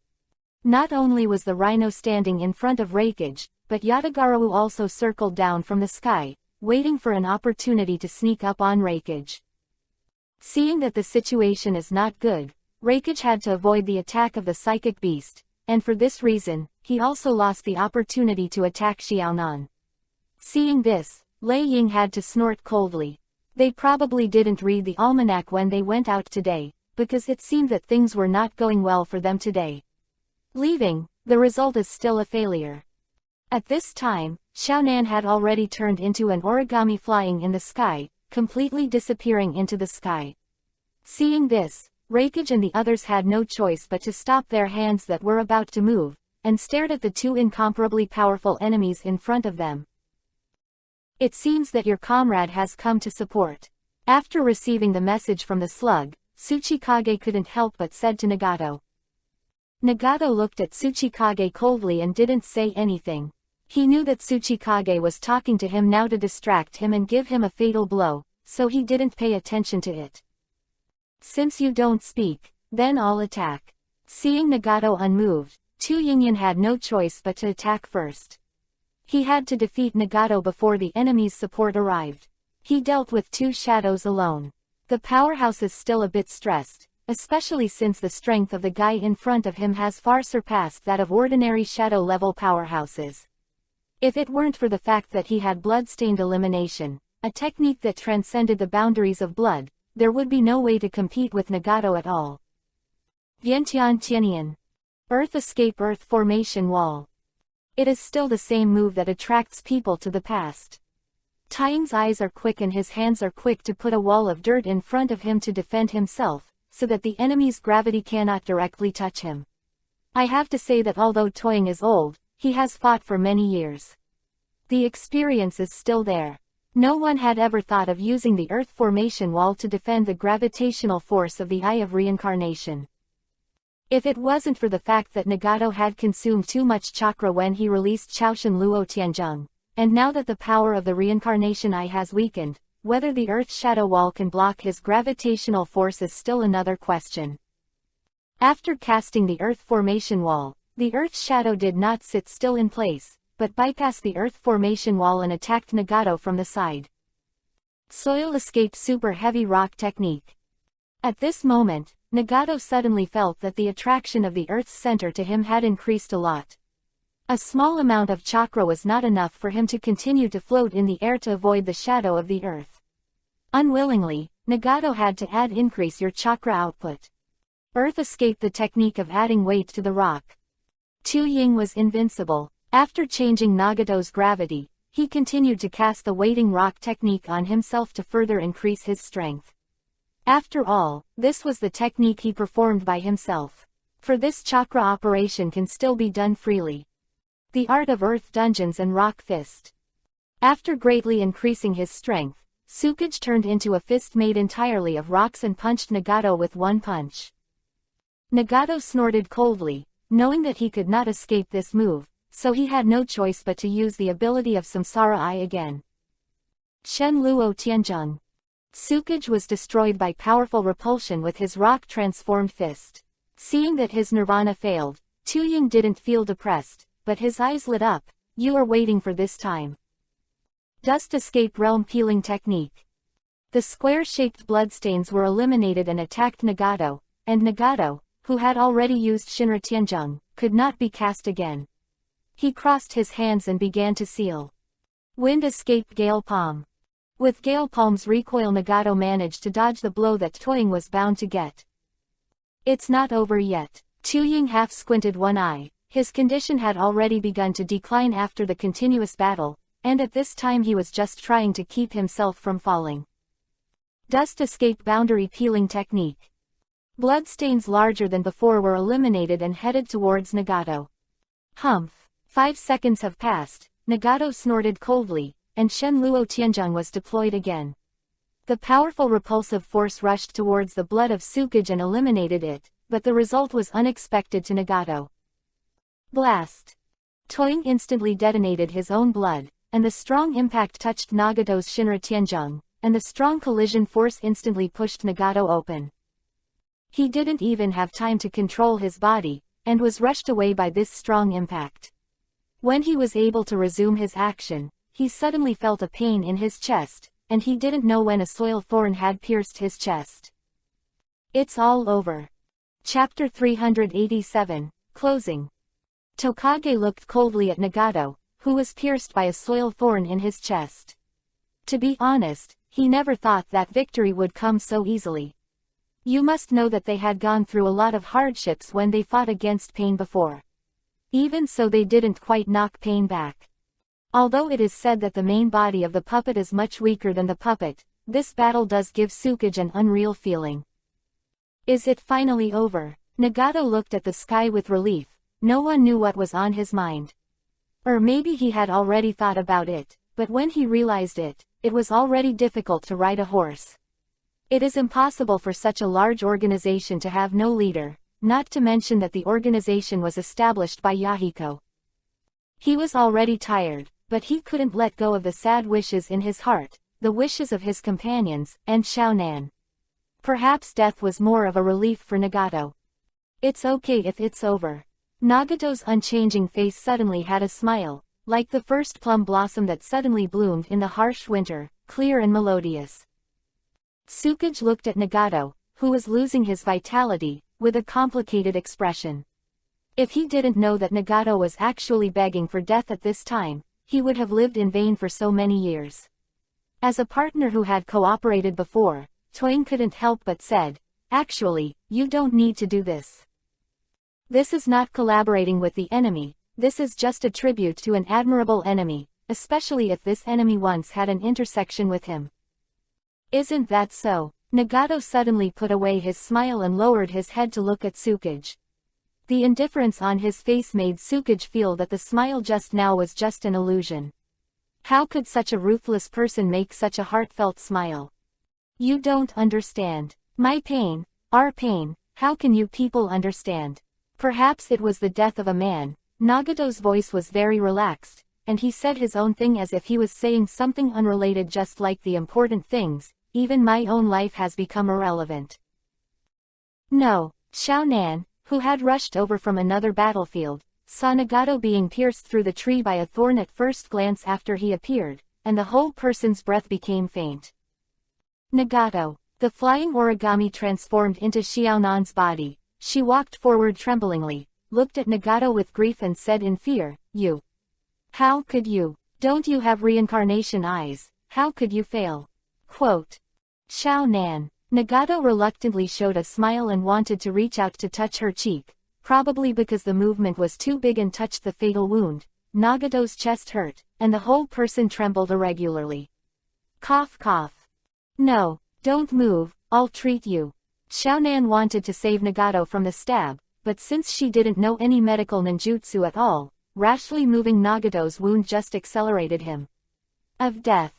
Not only was the rhino standing in front of Reikage, but Yatagarawu also circled down from the sky, waiting for an opportunity to sneak up on Reikage. Seeing that the situation is not good, Reikage had to avoid the attack of the psychic beast, and for this reason, he also lost the opportunity to attack Xiaonan. Seeing this, Lei Ying had to snort coldly. They probably didn't read the almanac when they went out today, because it seemed that things were not going well for them today. Leaving, the result is still a failure. At this time, Xiaonan had already turned into an origami flying in the sky, completely disappearing into the sky. Seeing this, Reikage and the others had no choice but to stop their hands that were about to move, and stared at the 2 incomparably powerful enemies in front of them. It seems that your comrade has come to support. After receiving the message from the slug, Tsuchikage couldn't help but said to Nagato. Nagato looked at Tsuchikage coldly and didn't say anything. He knew that Tsuchikage was talking to him now to distract him and give him a fatal blow, so he didn't pay attention to it. Since you don't speak, then I'll attack. Seeing Nagato unmoved, Tu Yingyan had no choice but to attack first. He had to defeat Nagato before the enemy's support arrived. He dealt with 2 shadows alone. The powerhouse is still a bit stressed, especially since the strength of the guy in front of him has far surpassed that of ordinary shadow-level powerhouses. If it weren't for the fact that he had blood-stained elimination, a technique that transcended the boundaries of blood, there would be no way to compete with Nagato at all. Vientian Tianian. Earth Escape Earth Formation Wall. It is still the same move that attracts people to the past. Taiying's eyes are quick and his hands are quick to put a wall of dirt in front of him to defend himself, so that the enemy's gravity cannot directly touch him. I have to say that although Taiying is old, he has fought for many years. The experience is still there. No one had ever thought of using the Earth Formation Wall to defend the gravitational force of the Eye of Reincarnation. If it wasn't for the fact that Nagato had consumed too much chakra when he released Chaoshan Luo Tianzheng, and now that the power of the Reincarnation Eye has weakened, whether the Earth Shadow Wall can block his gravitational force is still another question. After casting the Earth Formation Wall, the Earth Shadow did not sit still in place, but bypassed the Earth Formation Wall and attacked Nagato from the side. Soil Escape Super Heavy Rock Technique. At this moment, Nagato suddenly felt that the attraction of the Earth's center to him had increased a lot. A small amount of chakra was not enough for him to continue to float in the air to avoid the shadow of the Earth. Unwillingly, Nagato had to increase your chakra output. Earth Escape, the technique of adding weight to the rock. Tu Ying was invincible. After changing Nagato's gravity, he continued to cast the weighting rock technique on himself to further increase his strength. After all, this was the technique he performed by himself. For this chakra operation can still be done freely. The Art of Earth Dungeons and Rock Fist. After greatly increasing his strength, Tsukage turned into a fist made entirely of rocks and punched Nagato with one punch. Nagato snorted coldly, knowing that he could not escape this move, so he had no choice but to use the ability of Samsara Eye again. Shen Luo Tianzheng. Tsukage was destroyed by powerful repulsion with his rock-transformed fist. Seeing that his nirvana failed, Tuying didn't feel depressed, but his eyes lit up. You are waiting for this time. Dust Escape Realm Peeling Technique. The square-shaped bloodstains were eliminated and attacked Nagato, and Nagato, who had already used Shinra Tianjung, could not be cast again. He crossed his hands and began to seal. Wind Escape Gale Palm. With Gale Palm's recoil, Nagato managed to dodge the blow that Toying was bound to get. It's not over yet. Tuying half squinted one eye. His condition had already begun to decline after the continuous battle, and at this time he was just trying to keep himself from falling. Dust Escape Boundary Peeling Technique. Bloodstains larger than before were eliminated and headed towards Nagato. Humph. 5 seconds have passed. Nagato snorted coldly, and Shenluo Tianjung was deployed again. The powerful repulsive force rushed towards the blood of Tsukage and eliminated it, but the result was unexpected to Nagato. Blast. Toying instantly detonated his own blood, and the strong impact touched Nagato's Shinra Tianjung, and the strong collision force instantly pushed Nagato open. He didn't even have time to control his body, and was rushed away by this strong impact. When he was able to resume his action, he suddenly felt a pain in his chest, and he didn't know when a soil thorn had pierced his chest. It's all over. Chapter 387, Closing. Tokage looked coldly at Nagato, who was pierced by a soil thorn in his chest. To be honest, he never thought that victory would come so easily. You must know that they had gone through a lot of hardships when they fought against Pain before. Even so, they didn't quite knock Pain back. Although it is said that the main body of the puppet is much weaker than the puppet, this battle does give Tsukage an unreal feeling. Is it finally over? Nagato looked at the sky with relief. No one knew what was on his mind. Or maybe he had already thought about it, but when he realized it, it was already difficult to ride a horse. It is impossible for such a large organization to have no leader, not to mention that the organization was established by Yahiko. He was already tired, but he couldn't let go of the sad wishes in his heart, the wishes of his companions, and Xiaonan. Perhaps death was more of a relief for Nagato. It's okay if it's over. Nagato's unchanging face suddenly had a smile, like the first plum blossom that suddenly bloomed in the harsh winter, clear and melodious. Tsukage looked at Nagato, who was losing his vitality, with a complicated expression. If he didn't know that Nagato was actually begging for death at this time, he would have lived in vain for so many years. As a partner who had cooperated before, Toying couldn't help but said, "Actually, you don't need to do this. This is not collaborating with the enemy, this is just a tribute to an admirable enemy, especially if this enemy once had an intersection with him." Isn't that so? Nagato suddenly put away his smile and lowered his head to look at Tsukage. The indifference on his face made Tsukage feel that the smile just now was just an illusion. How could such a ruthless person make such a heartfelt smile? You don't understand. My pain, our pain, how can you people understand? Perhaps it was the death of a man. Nagato's voice was very relaxed, and he said his own thing as if he was saying something unrelated, just like the important things. Even my own life has become irrelevant. No. Xiaonan, who had rushed over from another battlefield, saw Nagato being pierced through the tree by a thorn at first glance after he appeared, and the whole person's breath became faint. Nagato. The flying origami transformed into Xiaonan's body. She walked forward tremblingly, looked at Nagato with grief and said in fear, "You. How could you? Don't you have reincarnation eyes? How could you fail?" Quote. Xiaonan. Nagato reluctantly showed a smile and wanted to reach out to touch her cheek, probably because the movement was too big and touched the fatal wound. Nagato's chest hurt, and the whole person trembled irregularly. Cough cough. No, don't move, I'll treat you. Xiaonan wanted to save Nagato from the stab, but since she didn't know any medical ninjutsu at all, rashly moving Nagato's wound just accelerated him. Of death.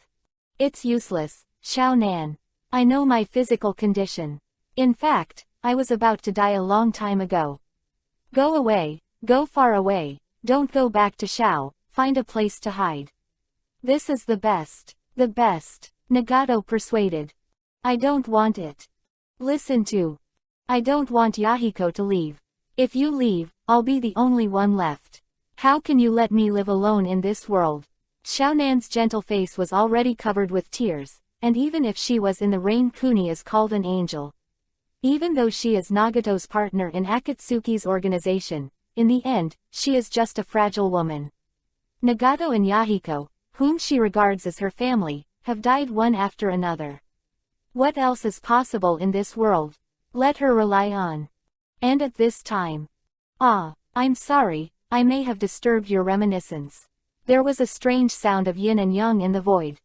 It's useless, Xiaonan. I know my physical condition. In fact, I was about to die a long time ago. Go away, go far away, don't go back to Xiao, find a place to hide. This is the best, Nagato persuaded. I don't want it. Listen to. I don't want Yahiko to leave. If you leave, I'll be the only one left. How can you let me live alone in this world? Xiaonan's gentle face was already covered with tears, and even if she was in the rain, Kuni is called an angel. Even though she is Nagato's partner in Akatsuki's organization, in the end, she is just a fragile woman. Nagato and Yahiko, whom she regards as her family, have died one after another. What else is possible in this world? Let her rely on. And at this time. I'm sorry, I may have disturbed your reminiscence. There was a strange sound of yin and yang in the void.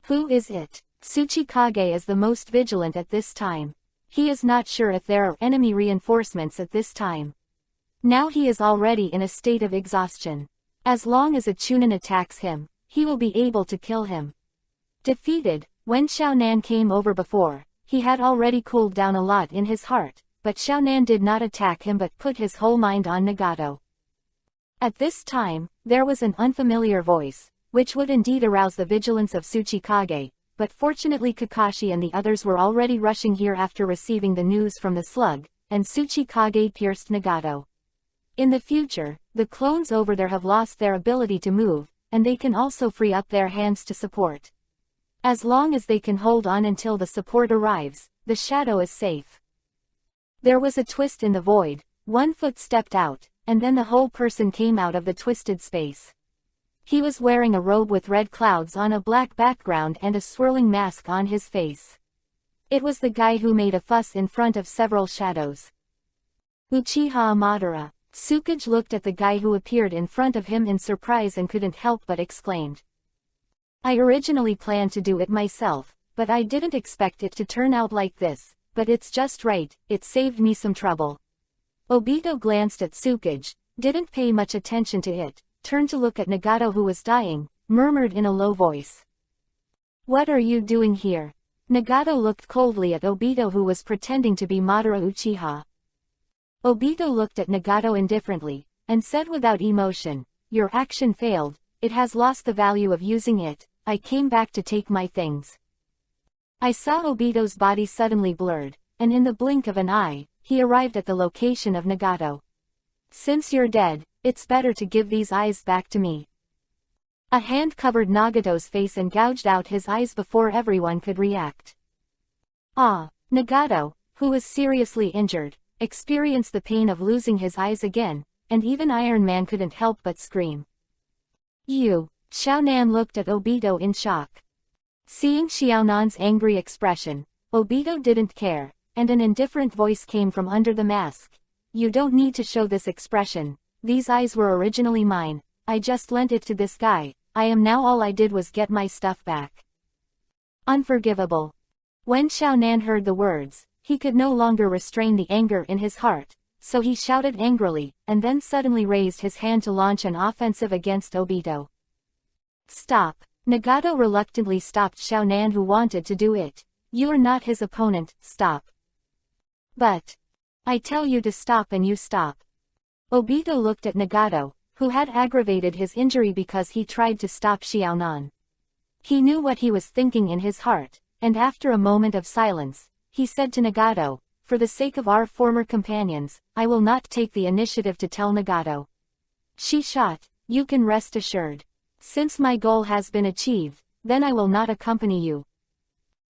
Who is it? Tsuchikage is the most vigilant at this time. He is not sure if there are enemy reinforcements at this time. Now he is already in a state of exhaustion. As long as a Chunin attacks him, he will be able to kill him. Defeated, when Xiaonan came over before, he had already cooled down a lot in his heart, but Xiaonan did not attack him but put his whole mind on Nagato. At this time, there was an unfamiliar voice, which would indeed arouse the vigilance of Tsuchikage, but fortunately Kakashi and the others were already rushing here after receiving the news from the slug, and Tsuchikage pierced Nagato. In the future, the clones over there have lost their ability to move, and they can also free up their hands to support. As long as they can hold on until the support arrives, the shadow is safe. There was a twist in the void, one foot stepped out, and then the whole person came out of the twisted space. He was wearing a robe with red clouds on a black background and a swirling mask on his face. It was the guy who made a fuss in front of several shadows. Uchiha Madara. Tsukage looked at the guy who appeared in front of him in surprise and couldn't help but exclaimed. I originally planned to do it myself, but I didn't expect it to turn out like this, but it's just right, it saved me some trouble. Obito glanced at Tsukage, didn't pay much attention to it, turned to look at Nagato who was dying, murmured in a low voice. What are you doing here? Nagato looked coldly at Obito who was pretending to be Madara Uchiha. Obito looked at Nagato indifferently, and said without emotion, your action failed, it has lost the value of using it, I came back to take my things. I saw Obito's body suddenly blurred, and in the blink of an eye, he arrived at the location of Nagato. Since you're dead, it's better to give these eyes back to me. A hand covered Nagato's face and gouged out his eyes before everyone could react. Nagato, who was seriously injured, experienced the pain of losing his eyes again, and even Iron Man couldn't help but scream. You! Xiaonan looked at Obito in shock. Seeing Xiaonan's angry expression, Obito didn't care, and an indifferent voice came from under the mask. You don't need to show this expression, these eyes were originally mine, I just lent it to this guy, all I did was get my stuff back. Unforgivable. When Xiaonan heard the words, he could no longer restrain the anger in his heart, so he shouted angrily, and then suddenly raised his hand to launch an offensive against Obito. Stop. Nagato reluctantly stopped Xiaonan who wanted to do it. You are not his opponent, stop. But. I tell you to stop and you stop. Obito looked at Nagato, who had aggravated his injury because he tried to stop Xiaonan. He knew what he was thinking in his heart, and after a moment of silence, he said to Nagato, for the sake of our former companions, I will not take the initiative to tell Nagato. She shot, you can rest assured. Since my goal has been achieved, then I will not accompany you.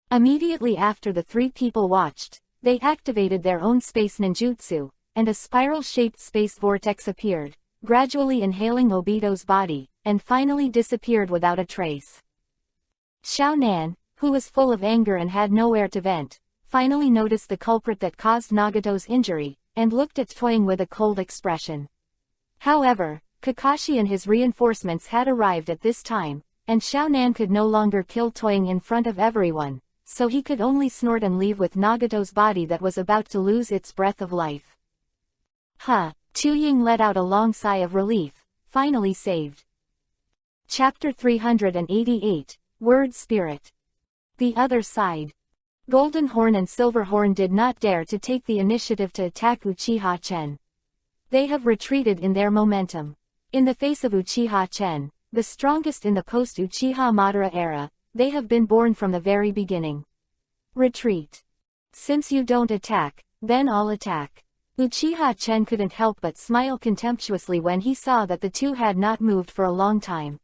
Immediately after the three people watched, they activated their own space ninjutsu, and a spiral-shaped space vortex appeared, gradually inhaling Obito's body, and finally disappeared without a trace. Xiaonan, who was full of anger and had nowhere to vent, finally noticed the culprit that caused Nagato's injury, and looked at Toying with a cold expression. However, Kakashi and his reinforcements had arrived at this time, and Xiaonan could no longer kill Toying in front of everyone, so he could only snort and leave with Nagato's body that was about to lose its breath of life. Tuying let out a long sigh of relief, finally saved. Chapter 388, Word Spirit. The other side. Golden Horn and Silver Horn did not dare to take the initiative to attack Uchiha Chen. They have retreated in their momentum. In the face of Uchiha Chen, the strongest in the post-Uchiha Madara era, they have been born from the very beginning. Retreat. Since you don't attack, then I'll attack. Uchiha Chen couldn't help but smile contemptuously when he saw that the two had not moved for a long time.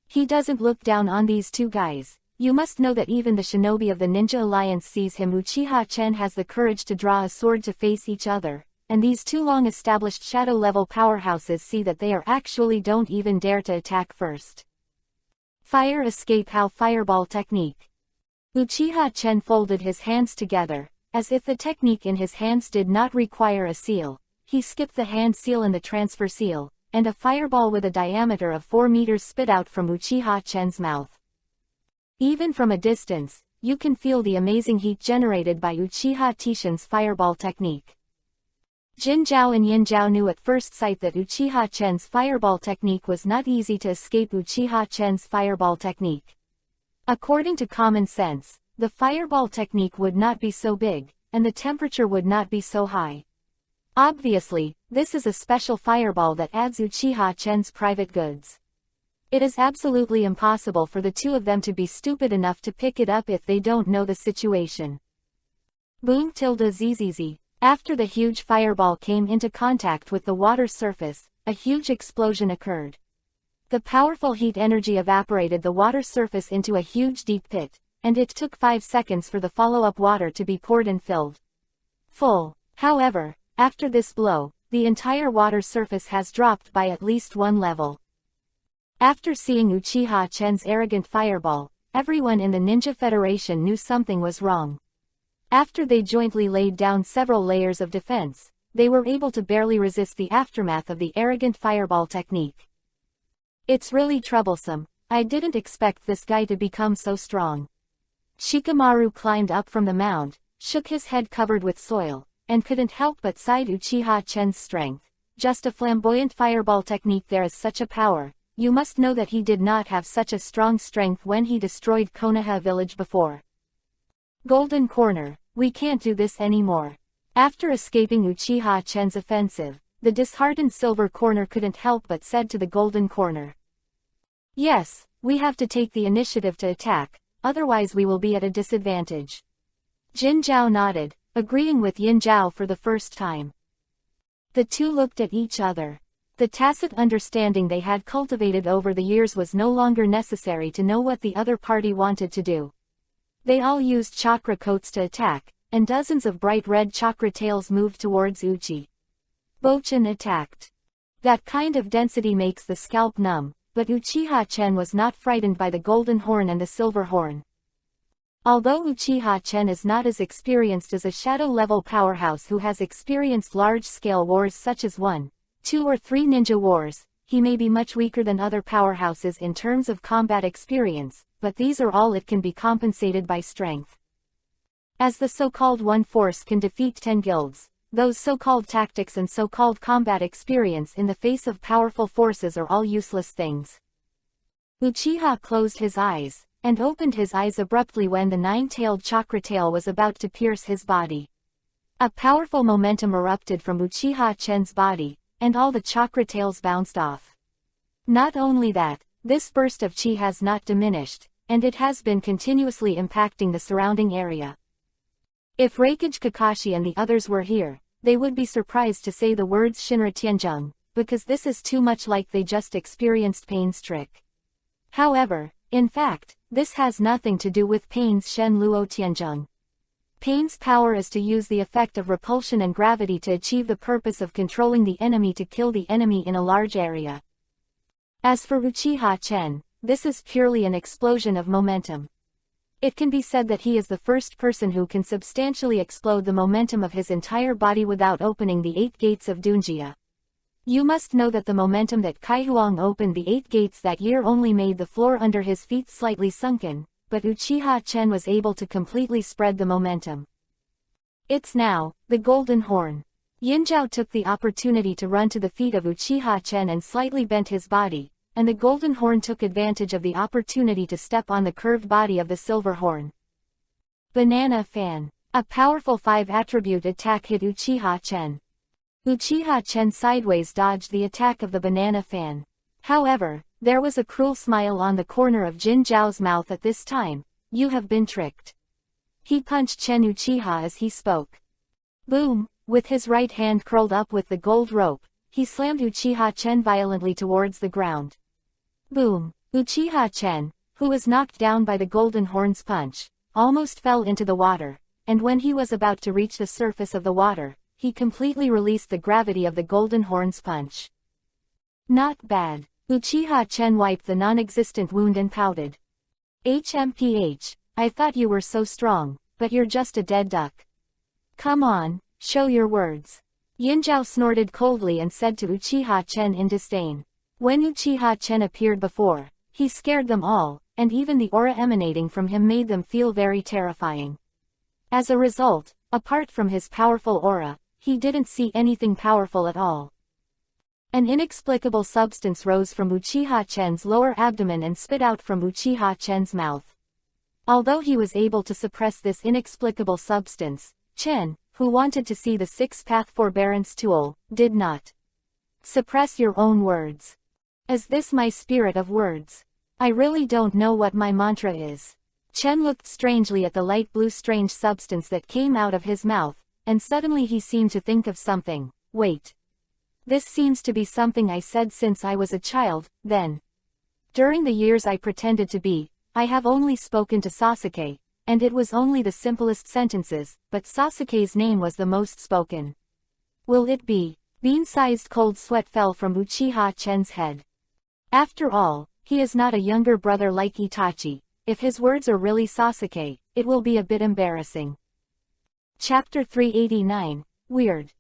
He doesn't look down on these two guys. You must know that even the shinobi of the Ninja Alliance sees him. Uchiha Chen has the courage to draw a sword to face each other, and these two long-established shadow-level powerhouses see that they are actually don't even dare to attack first. Fire escape. How fireball technique. Uchiha Chen folded his hands together, as if the technique in his hands did not require a seal. He skipped the hand seal and the transfer seal, and a fireball with a diameter of 4 meters spit out from Uchiha Chen's mouth. Even from a distance, you can feel the amazing heat generated by Uchiha Tishin's fireball technique. Jin Zhao and Yin Zhao knew at first sight that Uchiha Chen's fireball technique was not easy to escape. Uchiha Chen's fireball technique. According to common sense, the fireball technique would not be so big, and the temperature would not be so high. Obviously, this is a special fireball that adds Uchiha Chen's private goods. It is absolutely impossible for the two of them to be stupid enough to pick it up if they don't know the situation. Boom. Zzz. After the huge fireball came into contact with the water surface, a huge explosion occurred. The powerful heat energy evaporated the water surface into a huge deep pit, and it took 5 seconds for the follow-up water to be poured and filled full. However, after this blow, the entire water surface has dropped by at least 1 level. After seeing Uchiha Chen's arrogant fireball, everyone in the Ninja Federation knew something was wrong. After they jointly laid down several layers of defense, they were able to barely resist the aftermath of the arrogant fireball technique. It's really troublesome. I didn't expect this guy to become so strong. Shikamaru climbed up from the mound, shook his head covered with soil, and couldn't help but sigh. Uchiha Chen's strength. Just a flamboyant fireball technique. There is such a power. You must know that he did not have such a strong strength when he destroyed Konoha village before. Golden Corner. We can't do this anymore. After escaping Uchiha Chen's offensive, the disheartened Silver Corner couldn't help but said to the Golden Corner. Yes, we have to take the initiative to attack, otherwise we will be at a disadvantage. Jin Zhao nodded, agreeing with Yin Zhao for the first time. The two looked at each other. The tacit understanding they had cultivated over the years was no longer necessary to know what the other party wanted to do. They all used chakra coats to attack, and dozens of bright red chakra tails moved towards Uchi. Bochan attacked. That kind of density makes the scalp numb, but Uchiha Chen was not frightened by the golden horn and the silver horn. Although Uchiha Chen is not as experienced as a shadow-level powerhouse who has experienced large-scale wars such as 1, 2 or 3 ninja wars, he may be much weaker than other powerhouses in terms of combat experience, but these are all it can be compensated by strength. As the so-called one force can defeat 10 guilds, those so-called tactics and so-called combat experience in the face of powerful forces are all useless things. Uchiha closed his eyes, and opened his eyes abruptly when the 9-tailed chakra tail was about to pierce his body. A powerful momentum erupted from Uchiha Chen's body, and all the chakra tails bounced off. Not only that, this burst of chi has not diminished, and it has been continuously impacting the surrounding area. If Reikage Kakashi and the others were here, they would be surprised to say the words Shinra Tianzheng, because this is too much like they just experienced Pain's trick. However, in fact, this has nothing to do with Pain's Shen Luo Tianzheng. Pain's power is to use the effect of repulsion and gravity to achieve the purpose of controlling the enemy to kill the enemy in a large area. As for Uchiha Chen, this is purely an explosion of momentum. It can be said that he is the first person who can substantially explode the momentum of his entire body without opening the 8 gates of Dunjia. You must know that the momentum that Kaihuang opened the 8 gates that year only made the floor under his feet slightly sunken, but Uchiha Chen was able to completely spread the momentum. It's now, the Golden Horn. Yin Zhao took the opportunity to run to the feet of Uchiha Chen and slightly bent his body, and the Golden Horn took advantage of the opportunity to step on the curved body of the Silver Horn. Banana Fan. A powerful 5-attribute attack hit Uchiha Chen. Uchiha Chen sideways dodged the attack of the Banana Fan. However, there was a cruel smile on the corner of Jin Zhao's mouth at this time. You have been tricked. He punched Chen Uchiha as he spoke. Boom! With his right hand curled up with the gold rope, he slammed Uchiha Chen violently towards the ground. Boom! Uchiha Chen, who was knocked down by the golden horn's punch, almost fell into the water, and when he was about to reach the surface of the water, he completely released the gravity of the golden horn's punch. Not bad. Uchiha Chen wiped the non-existent wound and pouted. HMPH, I thought you were so strong, but you're just a dead duck. Come on, show your words. Yinzhao snorted coldly and said to Uchiha Chen in disdain. When Uchiha Chen appeared before, he scared them all, and even the aura emanating from him made them feel very terrifying. As a result, apart from his powerful aura, he didn't see anything powerful at all. An inexplicable substance rose from Uchiha Chen's lower abdomen and spit out from Uchiha Chen's mouth. Although he was able to suppress this inexplicable substance, Chen, who wanted to see the six-path forbearance tool, did not. Suppress your own words. Is this my spirit of words? I really don't know what my mantra is. Chen looked strangely at the light blue strange substance that came out of his mouth, and suddenly he seemed to think of something. Wait. This seems to be something I said since I was a child, then. During the years I pretended to be, I have only spoken to Sasuke, and it was only the simplest sentences, but Sasuke's name was the most spoken. Will it be? Bean-sized cold sweat fell from Uchiha Chen's head. After all, he is not a younger brother like Itachi. If his words are really Sasuke, it will be a bit embarrassing. Chapter 389, Weird.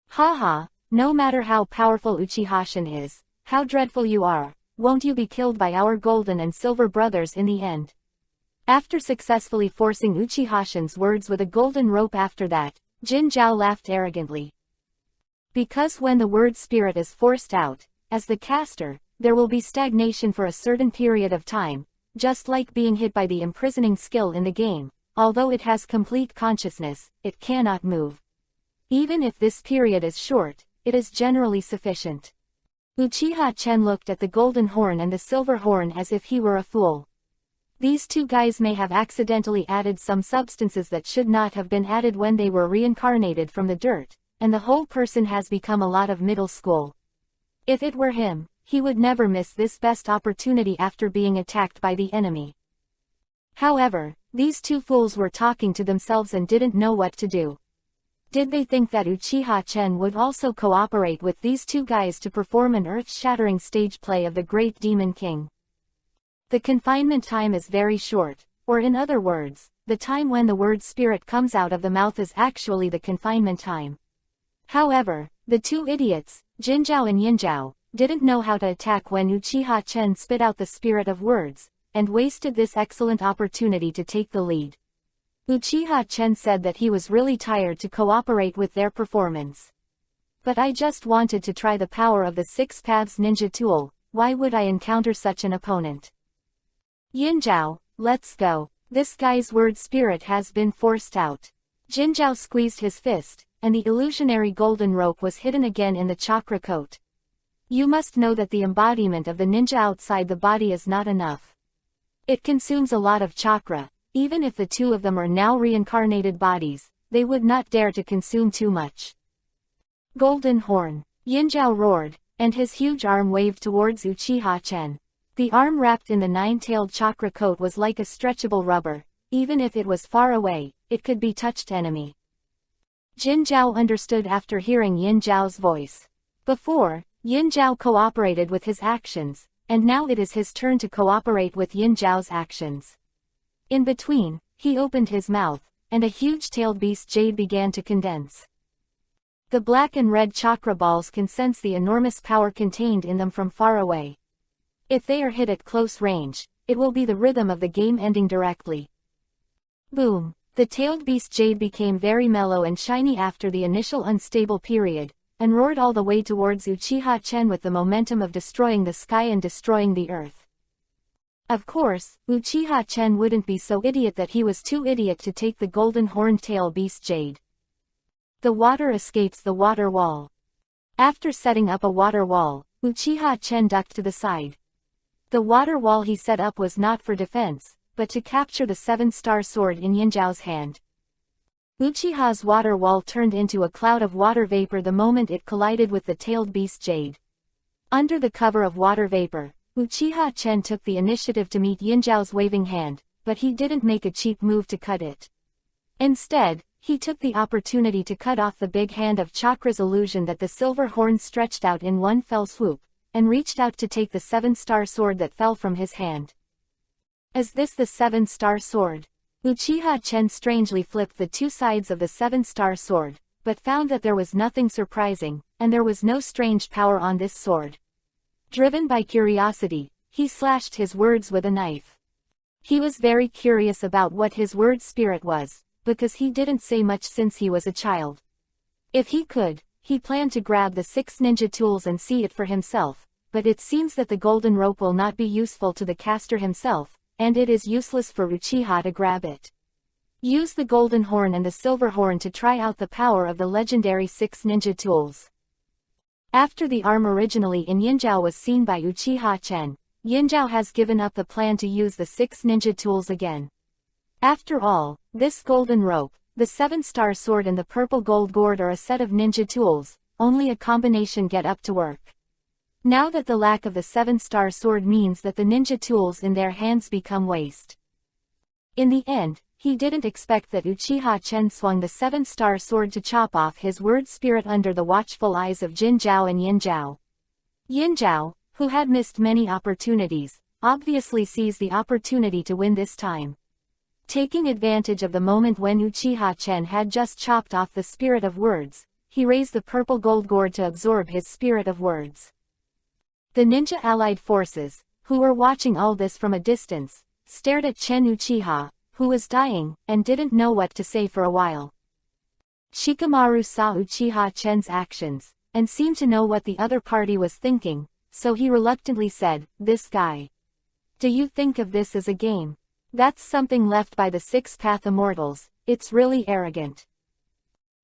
Haha, no matter how powerful Uchiha-shin is, how dreadful you are, won't you be killed by our golden and silver brothers in the end? After successfully forcing Uchiha-shin's words with a golden rope after that, Jin Zhao laughed arrogantly. Because when the word spirit is forced out, as the caster, there will be stagnation for a certain period of time, just like being hit by the imprisoning skill in the game, although it has complete consciousness, it cannot move. Even if this period is short, it is generally sufficient. Uchiha Chen looked at the golden horn and the silver horn as if he were a fool. These two guys may have accidentally added some substances that should not have been added when they were reincarnated from the dirt, and the whole person has become a lot of middle school. If it were him, he would never miss this best opportunity after being attacked by the enemy. However, these two fools were talking to themselves and didn't know what to do. Did they think that Uchiha Chen would also cooperate with these two guys to perform an earth-shattering stage play of the Great Demon King? The confinement time is very short, or in other words, the time when the word spirit comes out of the mouth is actually the confinement time. However, the two idiots, Jinzhao and Yinzhao, didn't know how to attack when Uchiha Chen spit out the spirit of words, and wasted this excellent opportunity to take the lead. Uchiha Chen said that he was really tired to cooperate with their performance. But I just wanted to try the power of the Six Paths Ninja tool, why would I encounter such an opponent? Yinzhao, let's go. This guy's word spirit has been forced out. Jinzhao squeezed his fist, and the illusionary golden rope was hidden again in the chakra coat. You must know that the embodiment of the ninja outside the body is not enough. It consumes a lot of chakra. Even if the two of them are now reincarnated bodies, they would not dare to consume too much. Golden Horn. Yinzhao roared, and his huge arm waved towards Uchiha Chen. The arm wrapped in the nine-tailed chakra coat was like a stretchable rubber. Even if it was far away, it could be touched enemy. Jin Zhao understood after hearing Yin Zhao's voice. Before, Yin Zhao cooperated with his actions, and now it is his turn to cooperate with Yin Zhao's actions. In between, he opened his mouth, and a huge-tailed beast jade began to condense. The black and red chakra balls can sense the enormous power contained in them from far away. If they are hit at close range, it will be the rhythm of the game ending directly. Boom! The tailed beast jade became very mellow and shiny after the initial unstable period, and roared all the way towards Uchiha Chen with the momentum of destroying the sky and destroying the earth. Of course, Uchiha Chen wouldn't be so idiot that he was too idiot to take the golden horned tail beast jade. The water escapes the water wall. After setting up a water wall, Uchiha Chen ducked to the side. The water wall he set up was not for defense, but to capture the 7-star sword in Yinzhao's hand. Uchiha's water wall turned into a cloud of water vapor the moment it collided with the tailed beast Jade. Under the cover of water vapor, Uchiha Chen took the initiative to meet Yinzhao's waving hand, but he didn't make a cheap move to cut it. Instead, he took the opportunity to cut off the big hand of Chakra's illusion that the silver horn stretched out in one fell swoop, and reached out to take the 7-star sword that fell from his hand. Is this the 7-star sword? Uchiha Chen strangely flipped the two sides of the 7-star sword, but found that there was nothing surprising, and there was no strange power on this sword. Driven by curiosity, he slashed his words with a knife. He was very curious about what his word spirit was, because he didn't say much since he was a child. If he could, he planned to grab the 6 ninja tools and see it for himself, but it seems that the golden rope will not be useful to the caster himself, and it is useless for Uchiha to grab it. Use the golden horn and the silver horn to try out the power of the legendary 6 ninja tools. After the arm originally in Yinzhao was seen by Uchiha Chen, Yinzhao has given up the plan to use the 6 ninja tools again. After all, this golden rope, the 7-star sword and the purple gold gourd are a set of ninja tools, only a combination get up to work. Now that the lack of the 7-star sword means that the ninja tools in their hands become waste. In the end, he didn't expect that Uchiha Chen swung the 7-star sword to chop off his word spirit under the watchful eyes of Jinzhao and Yinzhao. Yinzhao, who had missed many opportunities, obviously seized the opportunity to win this time. Taking advantage of the moment when Uchiha Chen had just chopped off the spirit of words, he raised the purple gold gourd to absorb his spirit of words. The ninja allied forces, who were watching all this from a distance, stared at Chen Uchiha, who was dying, and didn't know what to say for a while. Shikamaru saw Uchiha Chen's actions, and seemed to know what the other party was thinking, so he reluctantly said, "This guy. Do you think of this as a game? That's something left by the 6th immortals, it's really arrogant."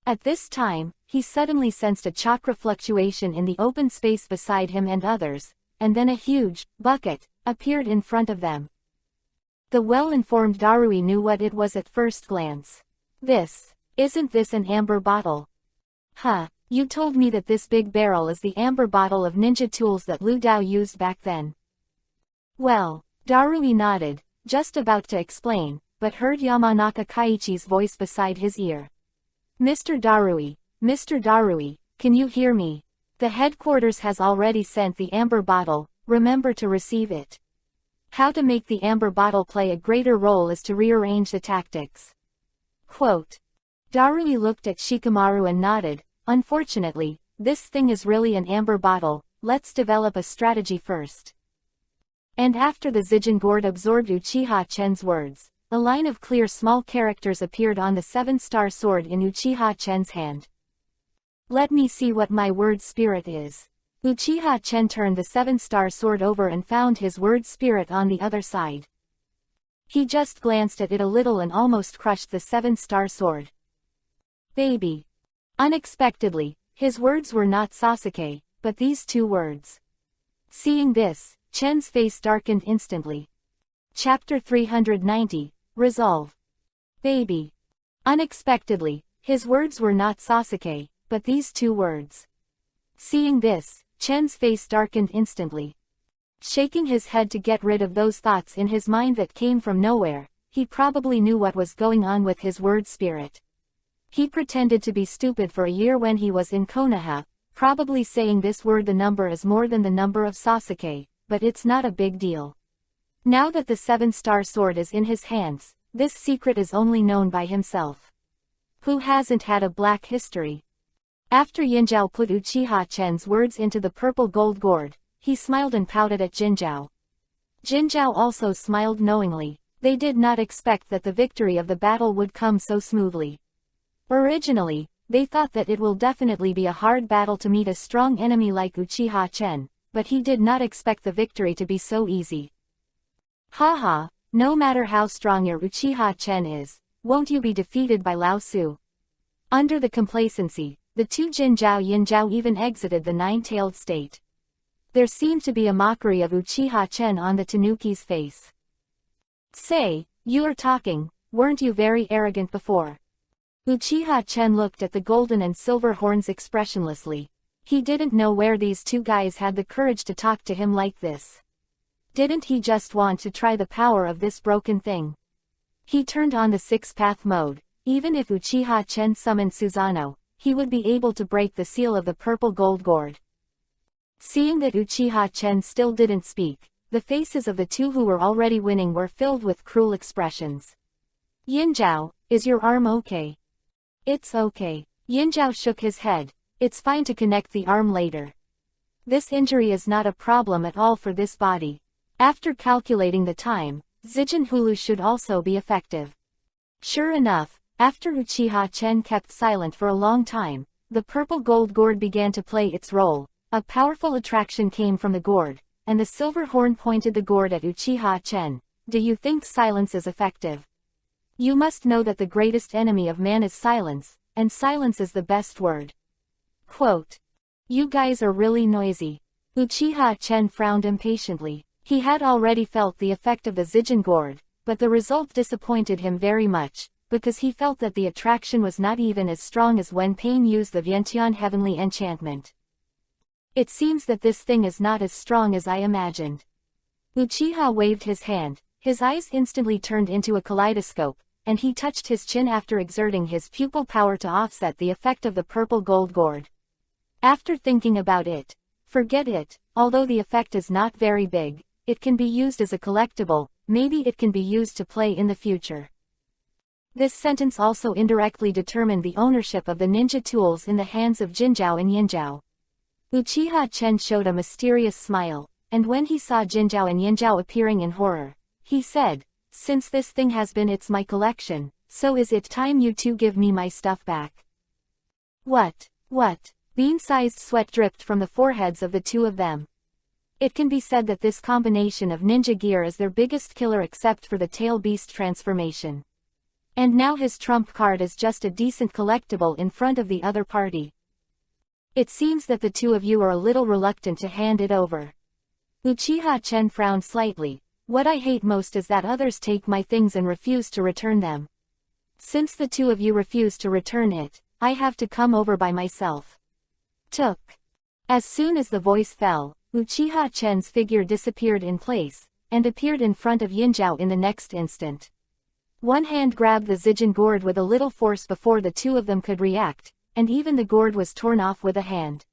At this time, he suddenly sensed a chakra fluctuation in the open space beside him and others, and then a huge bucket appeared in front of them. The well-informed Darui knew what it was at first glance. Isn't this an amber bottle? Huh, you told me that this big barrel is the amber bottle of ninja tools that Lu Dao used back then. Well, Darui nodded, just about to explain, but heard Yamanaka Kaiichi's voice beside his ear. Mr. Darui, can you hear me? The headquarters has already sent the amber bottle, remember to receive it. How to make the amber bottle play a greater role is to rearrange the tactics. Quote. Darui looked at Shikamaru and nodded, unfortunately, this thing is really an amber bottle, let's develop a strategy first. And after the Zijin gourd absorbed Uchiha Chen's words, a line of clear small characters appeared on the 7-star sword in Uchiha Chen's hand. Let me see what my word spirit is. Uchiha Chen turned the 7-star sword over and found his word spirit on the other side. He just glanced at it a little and almost crushed the 7-star sword. Baby. Unexpectedly, his words were not Sasuke, but these 2 words. Seeing this, Chen's face darkened instantly. Chapter 390, Resolve. Baby. Unexpectedly, his words were not Sasuke, but these 2 words. Seeing this, Chen's face darkened instantly. Shaking his head to get rid of those thoughts in his mind that came from nowhere, he probably knew what was going on with his word spirit. He pretended to be stupid for a year when he was in Konoha, probably saying this word the number is more than the number of Sasuke, but it's not a big deal. Now that the 7-star sword is in his hands, this secret is only known by himself. Who hasn't had a black history? After Yinzhao put Uchiha Chen's words into the purple gold gourd, he smiled and pouted at Jinzhao. Jinzhao also smiled knowingly. They did not expect that the victory of the battle would come so smoothly. Originally, they thought that it will definitely be a hard battle to meet a strong enemy like Uchiha Chen, but he did not expect the victory to be so easy. Haha, no matter how strong your Uchiha Chen is, won't you be defeated by Lao Su? Under the complacency, the 2 Yinzhao even exited the 9-tailed state. There seemed to be a mockery of Uchiha Chen on the Tanuki's face. Say, you are talking, weren't you very arrogant before? Uchiha Chen looked at the golden and silver horns expressionlessly. He didn't know where these two guys had the courage to talk to him like this. Didn't he just want to try the power of this broken thing? He turned on the six-path mode. Even if Uchiha Chen summoned Susanoo, he would be able to break the seal of the purple gold gourd. Seeing that Uchiha Chen still didn't speak, the faces of the two who were already winning were filled with cruel expressions. Yinzhao, is your arm okay? It's okay. Yinzhao shook his head. It's fine to connect the arm later. This injury is not a problem at all for this body. After calculating the time, Zijin Hulu should also be effective. Sure enough, after Uchiha Chen kept silent for a long time, the purple gold gourd began to play its role. A powerful attraction came from the gourd, and the silver horn pointed the gourd at Uchiha Chen. Do you think silence is effective? You must know that the greatest enemy of man is silence, and silence is the best word. Quote. You guys are really noisy. Uchiha Chen frowned impatiently. He had already felt the effect of the Zijin gourd, but the result disappointed him very much, because he felt that the attraction was not even as strong as when Pain used the Vientian heavenly enchantment. It seems that this thing is not as strong as I imagined. Uchiha waved his hand. His eyes instantly turned into a kaleidoscope, and he touched his chin after exerting his pupil power to offset the effect of the purple gold gourd. After thinking about it, forget it. Although the effect is not very big, it can be used as a collectible. Maybe it can be used to play in the future. This sentence also indirectly determined the ownership of the ninja tools in the hands of Jinzhao and Yinzhao. Uchiha Chen showed a mysterious smile, and when he saw Jinzhao and Yinzhao appearing in horror, he said, since this thing has been it's my collection, so is it time you two give me my stuff back. What? Bean-sized sweat dripped from the foreheads of the two of them. It can be said that this combination of ninja gear is their biggest killer except for the tail beast transformation. And now his trump card is just a decent collectible in front of the other party. It seems that the two of you are a little reluctant to hand it over. Uchiha Chen frowned slightly. What I hate most is that others take my things and refuse to return them. Since the two of you refuse to return it, I have to come over by myself. Took. As soon as the voice fell, Uchiha Chen's figure disappeared in place, and appeared in front of Yinzhao in the next instant. One hand grabbed the Zijin gourd with a little force before the two of them could react, and even the gourd was torn off with a hand.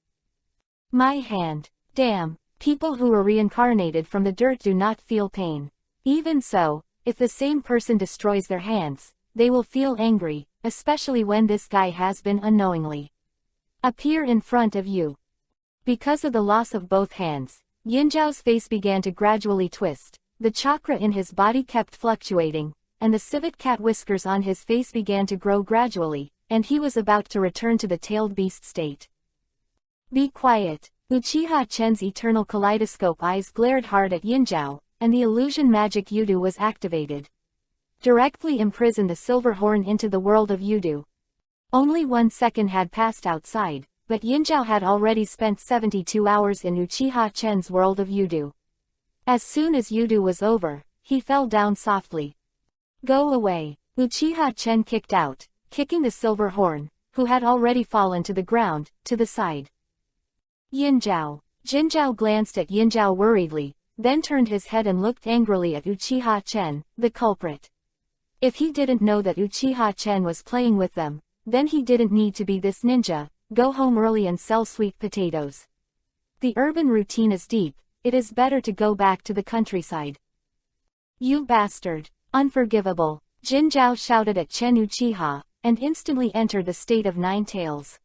My hand. Damn, people who are reincarnated from the dirt do not feel pain. Even so, if the same person destroys their hands, they will feel angry, especially when this guy has been unknowingly appear in front of you. Because of the loss of both hands, Yinzhao's face began to gradually twist, the chakra in his body kept fluctuating, and the civet cat whiskers on his face began to grow gradually, and he was about to return to the tailed beast state. Be quiet. Uchiha Chen's eternal kaleidoscope eyes glared hard at Yinzhao, and the illusion magic Yudu was activated. Directly imprison the silver horn into the world of Yudu. Only 1 second had passed outside, but Yinzhao had already spent 72 hours in Uchiha Chen's world of Yudu. As soon as Yudu was over, he fell down softly. Go away. Uchiha Chen kicked out, kicking the silver horn, who had already fallen to the ground, to the side. Yinzhao. Jinzhao glanced at Yinzhao worriedly, then turned his head and looked angrily at Uchiha Chen, the culprit. If he didn't know that Uchiha Chen was playing with them, then he didn't need to be this ninja. Go home early and sell sweet potatoes. The urban routine is deep, it is better to go back to the countryside. You bastard. Unforgivable. Jinzhao shouted at Chen Uchiha, and instantly entered the state of nine tails.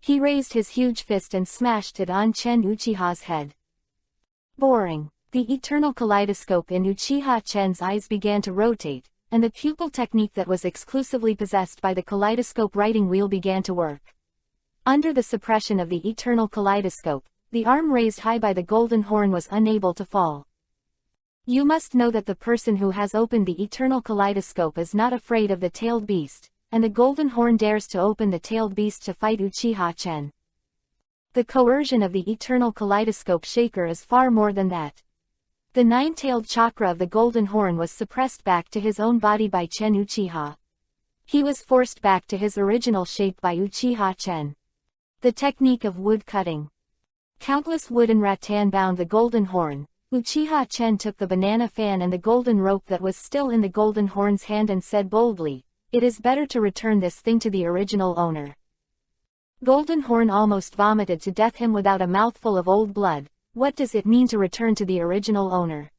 He raised his huge fist and smashed it on Chen Uchiha's head. Boring. The eternal kaleidoscope in Uchiha Chen's eyes began to rotate, and the pupil technique that was exclusively possessed by the kaleidoscope writing wheel began to work. Under the suppression of the eternal kaleidoscope, the arm raised high by the golden horn was unable to fall. You must know that the person who has opened the eternal kaleidoscope is not afraid of the tailed beast, and the golden horn dares to open the tailed beast to fight Uchiha Chen. The coercion of the eternal kaleidoscope shaker is far more than that. The nine-tailed chakra of the golden horn was suppressed back to his own body by Chen Uchiha. He was forced back to his original shape by Uchiha Chen. The technique of wood cutting. Countless wooden rattan bound the golden horn. Uchiha Chen took the banana fan and the golden rope that was still in the golden horn's hand and said boldly, "It is better to return this thing to the original owner." Golden Horn almost vomited to death him without a mouthful of old blood. What does it mean to return to the original owner?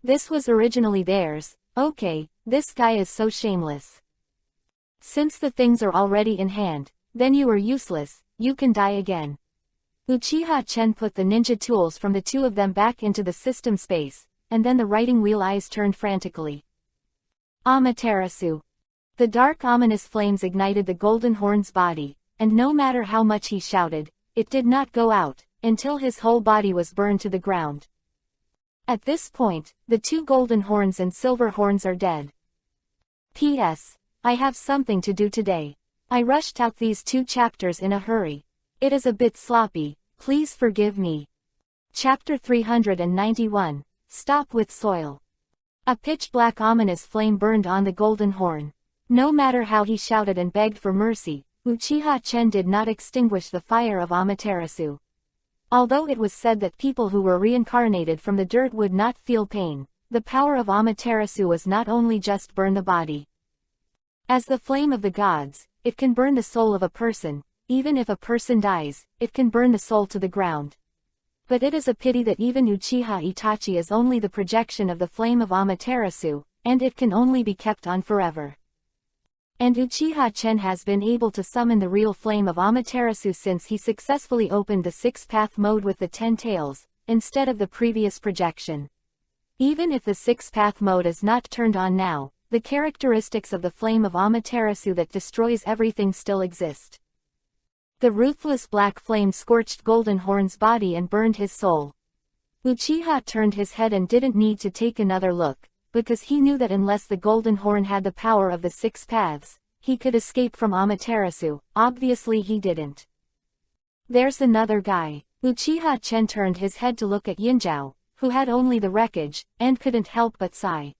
This was originally theirs. Okay, this guy is so shameless. Since the things are already in hand, then you are useless, you can die again. Uchiha Chen put the ninja tools from the two of them back into the system space, and then the writing wheel eyes turned frantically. Amaterasu. The dark ominous flames ignited the golden horn's body, and no matter how much he shouted, it did not go out, until his whole body was burned to the ground. At this point, the two golden horns and silver horns are dead. P.S. I have something to do today. I rushed out these 2 chapters in a hurry. It is a bit sloppy, please forgive me. Chapter 391, Stop with Soil. A pitch-black ominous flame burned on the golden horn. No matter how he shouted and begged for mercy, Uchiha Chen did not extinguish the fire of Amaterasu. Although it was said that people who were reincarnated from the dirt would not feel pain, the power of Amaterasu was not only just burn the body. As the flame of the gods, it can burn the soul of a person. Even if a person dies, it can burn the soul to the ground. But it is a pity that even Uchiha Itachi is only the projection of the flame of Amaterasu, and it can only be kept on forever. And Uchiha Chen has been able to summon the real flame of Amaterasu since he successfully opened the 6-path mode with the 10 tails, instead of the previous projection. Even if the 6-path mode is not turned on now, the characteristics of the flame of Amaterasu that destroys everything still exist. The ruthless black flame scorched Golden Horn's body and burned his soul. Uchiha turned his head and didn't need to take another look, because he knew that unless the Golden Horn had the power of the 6 paths, he could escape from Amaterasu. Obviously he didn't. There's another guy. Uchiha Chen turned his head to look at Yinzhao, who had only the wreckage, and couldn't help but sigh.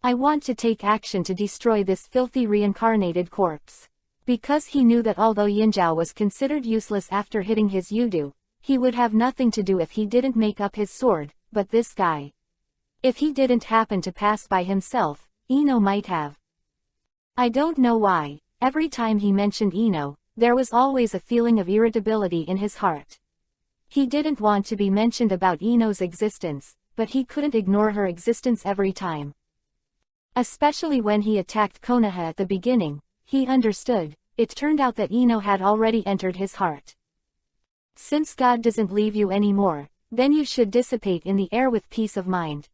I want to take action to destroy this filthy reincarnated corpse. Because he knew that although Yinzhao was considered useless after hitting his Yudu, he would have nothing to do if he didn't make up his sword, but this guy. If he didn't happen to pass by himself, Ino might have. I don't know why, every time he mentioned Ino, there was always a feeling of irritability in his heart. He didn't want to be mentioned about Ino's existence, but he couldn't ignore her existence every time. Especially when he attacked Konoha at the beginning, he understood. It turned out that Ino had already entered his heart. Since God doesn't leave you anymore, then you should dissipate in the air with peace of mind.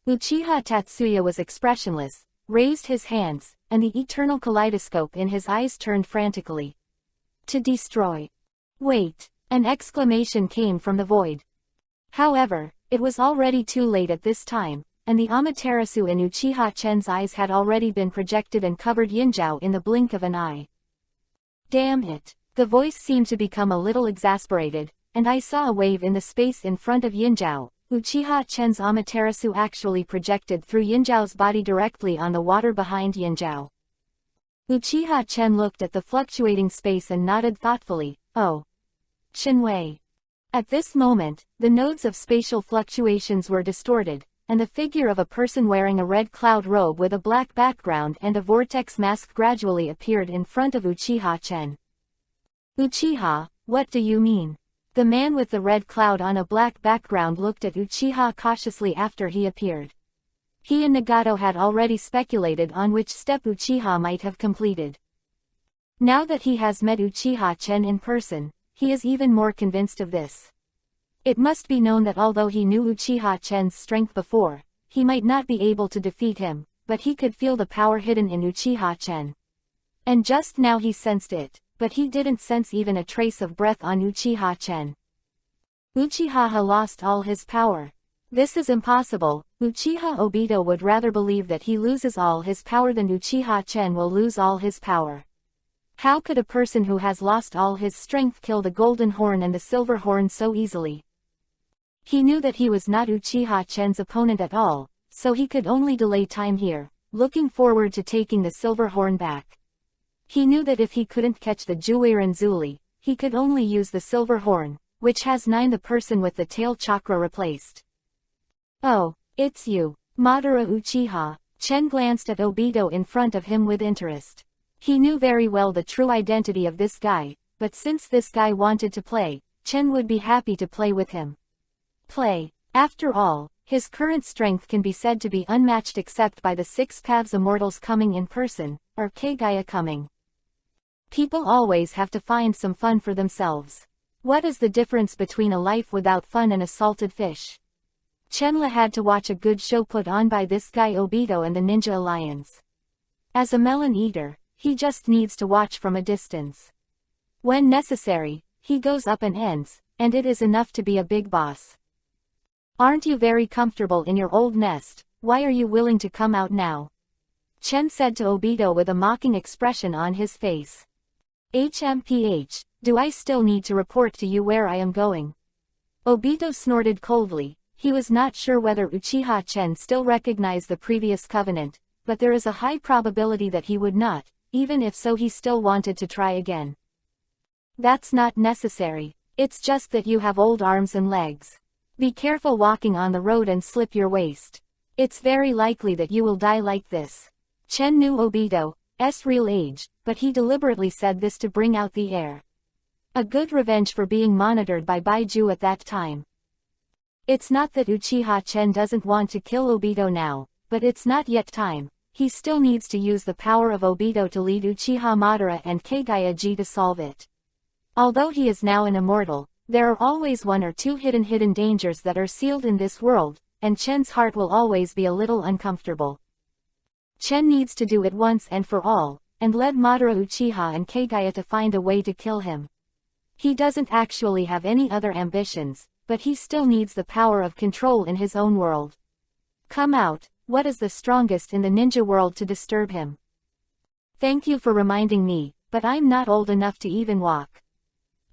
Uchiha Tatsuya was expressionless, raised his hands, and the eternal kaleidoscope in his eyes turned frantically. To destroy. Wait! An exclamation came from the void. However, it was already too late at this time, and the Amaterasu in Uchiha Chen's eyes had already been projected and covered Yinzhao in the blink of an eye. Damn it! The voice seemed to become a little exasperated, and I saw a wave in the space in front of Yinzhao. Uchiha Chen's Amaterasu actually projected through Yinzhao's body directly on the water behind Yinzhao. Uchiha Chen looked at the fluctuating space and nodded thoughtfully. Oh. Shinwei. At this moment, the nodes of spatial fluctuations were distorted, and the figure of a person wearing a red cloud robe with a black background and a vortex mask gradually appeared in front of Uchiha Chen. Uchiha, what do you mean? The man with the red cloud on a black background looked at Uchiha cautiously after he appeared. He and Nagato had already speculated on which step Uchiha might have completed. Now that he has met Uchiha Chen in person, he is even more convinced of this. It must be known that although he knew Uchiha Chen's strength before, he might not be able to defeat him, but he could feel the power hidden in Uchiha Chen. And just now he sensed it, but he didn't sense even a trace of breath on Uchiha Chen. Uchiha lost all his power. This is impossible. Uchiha Obito would rather believe that he loses all his power than Uchiha Chen will lose all his power. How could a person who has lost all his strength kill the golden horn and the silver horn so easily? He knew that he was not Uchiha Chen's opponent at all, so he could only delay time here, looking forward to taking the silver horn back. He knew that if he couldn't catch the Juiran Zuli, he could only use the silver horn, which has 9 the person with the tail chakra replaced. Oh, it's you, Madara Uchiha. Chen glanced at Obito in front of him with interest. He knew very well the true identity of this guy, but since this guy wanted to play, Chen would be happy to play with him. Play. After all, his current strength can be said to be unmatched except by the 6 Paths Immortals coming in person, or Kagaya coming. People always have to find some fun for themselves. What is the difference between a life without fun and a salted fish? Chenla had to watch a good show put on by this guy Obito and the Ninja Alliance. As a melon eater, he just needs to watch from a distance. When necessary, he goes up and ends, and it is enough to be a big boss. Aren't you very comfortable in your old nest? Why are you willing to come out now? Chen said to Obito with a mocking expression on his face. HMPH, do I still need to report to you where I am going? Obito snorted coldly. He was not sure whether Uchiha Chen still recognized the previous covenant, but there is a high probability that he would not, even if so he still wanted to try again. That's not necessary. It's just that you have old arms and legs. Be careful walking on the road and slip your waist. It's very likely that you will die like this. Chen knew Obito's real age, but he deliberately said this to bring out the air. A good revenge for being monitored by Baiju at that time. It's not that Uchiha Chen doesn't want to kill Obito now, but it's not yet time. He still needs to use the power of Obito to lead Uchiha Madara and Kagaya to solve it. Although he is now an immortal, there are always 1 or 2 hidden dangers that are sealed in this world, and Chen's heart will always be a little uncomfortable. Chen needs to do it once and for all, and led Madara Uchiha and Kagaya to find a way to kill him. He doesn't actually have any other ambitions, but he still needs the power of control in his own world. Come out, what is the strongest in the ninja world to disturb him? Thank you for reminding me, but I'm not old enough to even walk.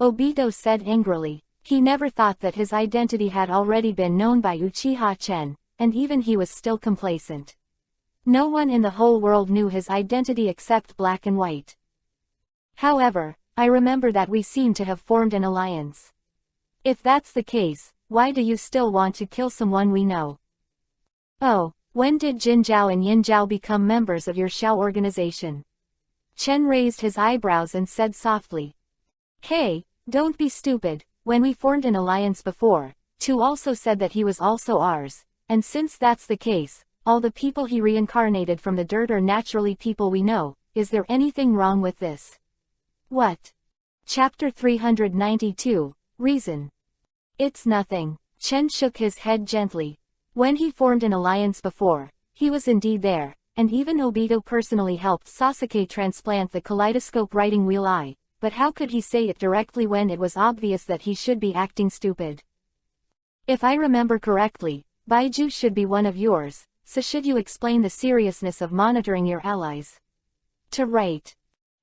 Obito said angrily. He never thought that his identity had already been known by Uchiha Chen, and even he was still complacent. No one in the whole world knew his identity except Black and White. However, I remember that we seem to have formed an alliance. If that's the case, why do you still want to kill someone we know? Oh, when did Jin Zhao and Yin Zhao become members of your Xiao organization? Chen raised his eyebrows and said softly. Hey, don't be stupid, when we formed an alliance before, Tu also said that he was also ours, and since that's the case, all the people he reincarnated from the dirt are naturally people we know. Is there anything wrong with this? What? Chapter 392, Reason. It's nothing. Chen shook his head gently. When he formed an alliance before, he was indeed there, and even Obito personally helped Sasuke transplant the kaleidoscope writing wheel eye, but how could he say it directly when it was obvious that he should be acting stupid? If I remember correctly, Baiju should be one of yours, so should you explain the seriousness of monitoring your allies? To right.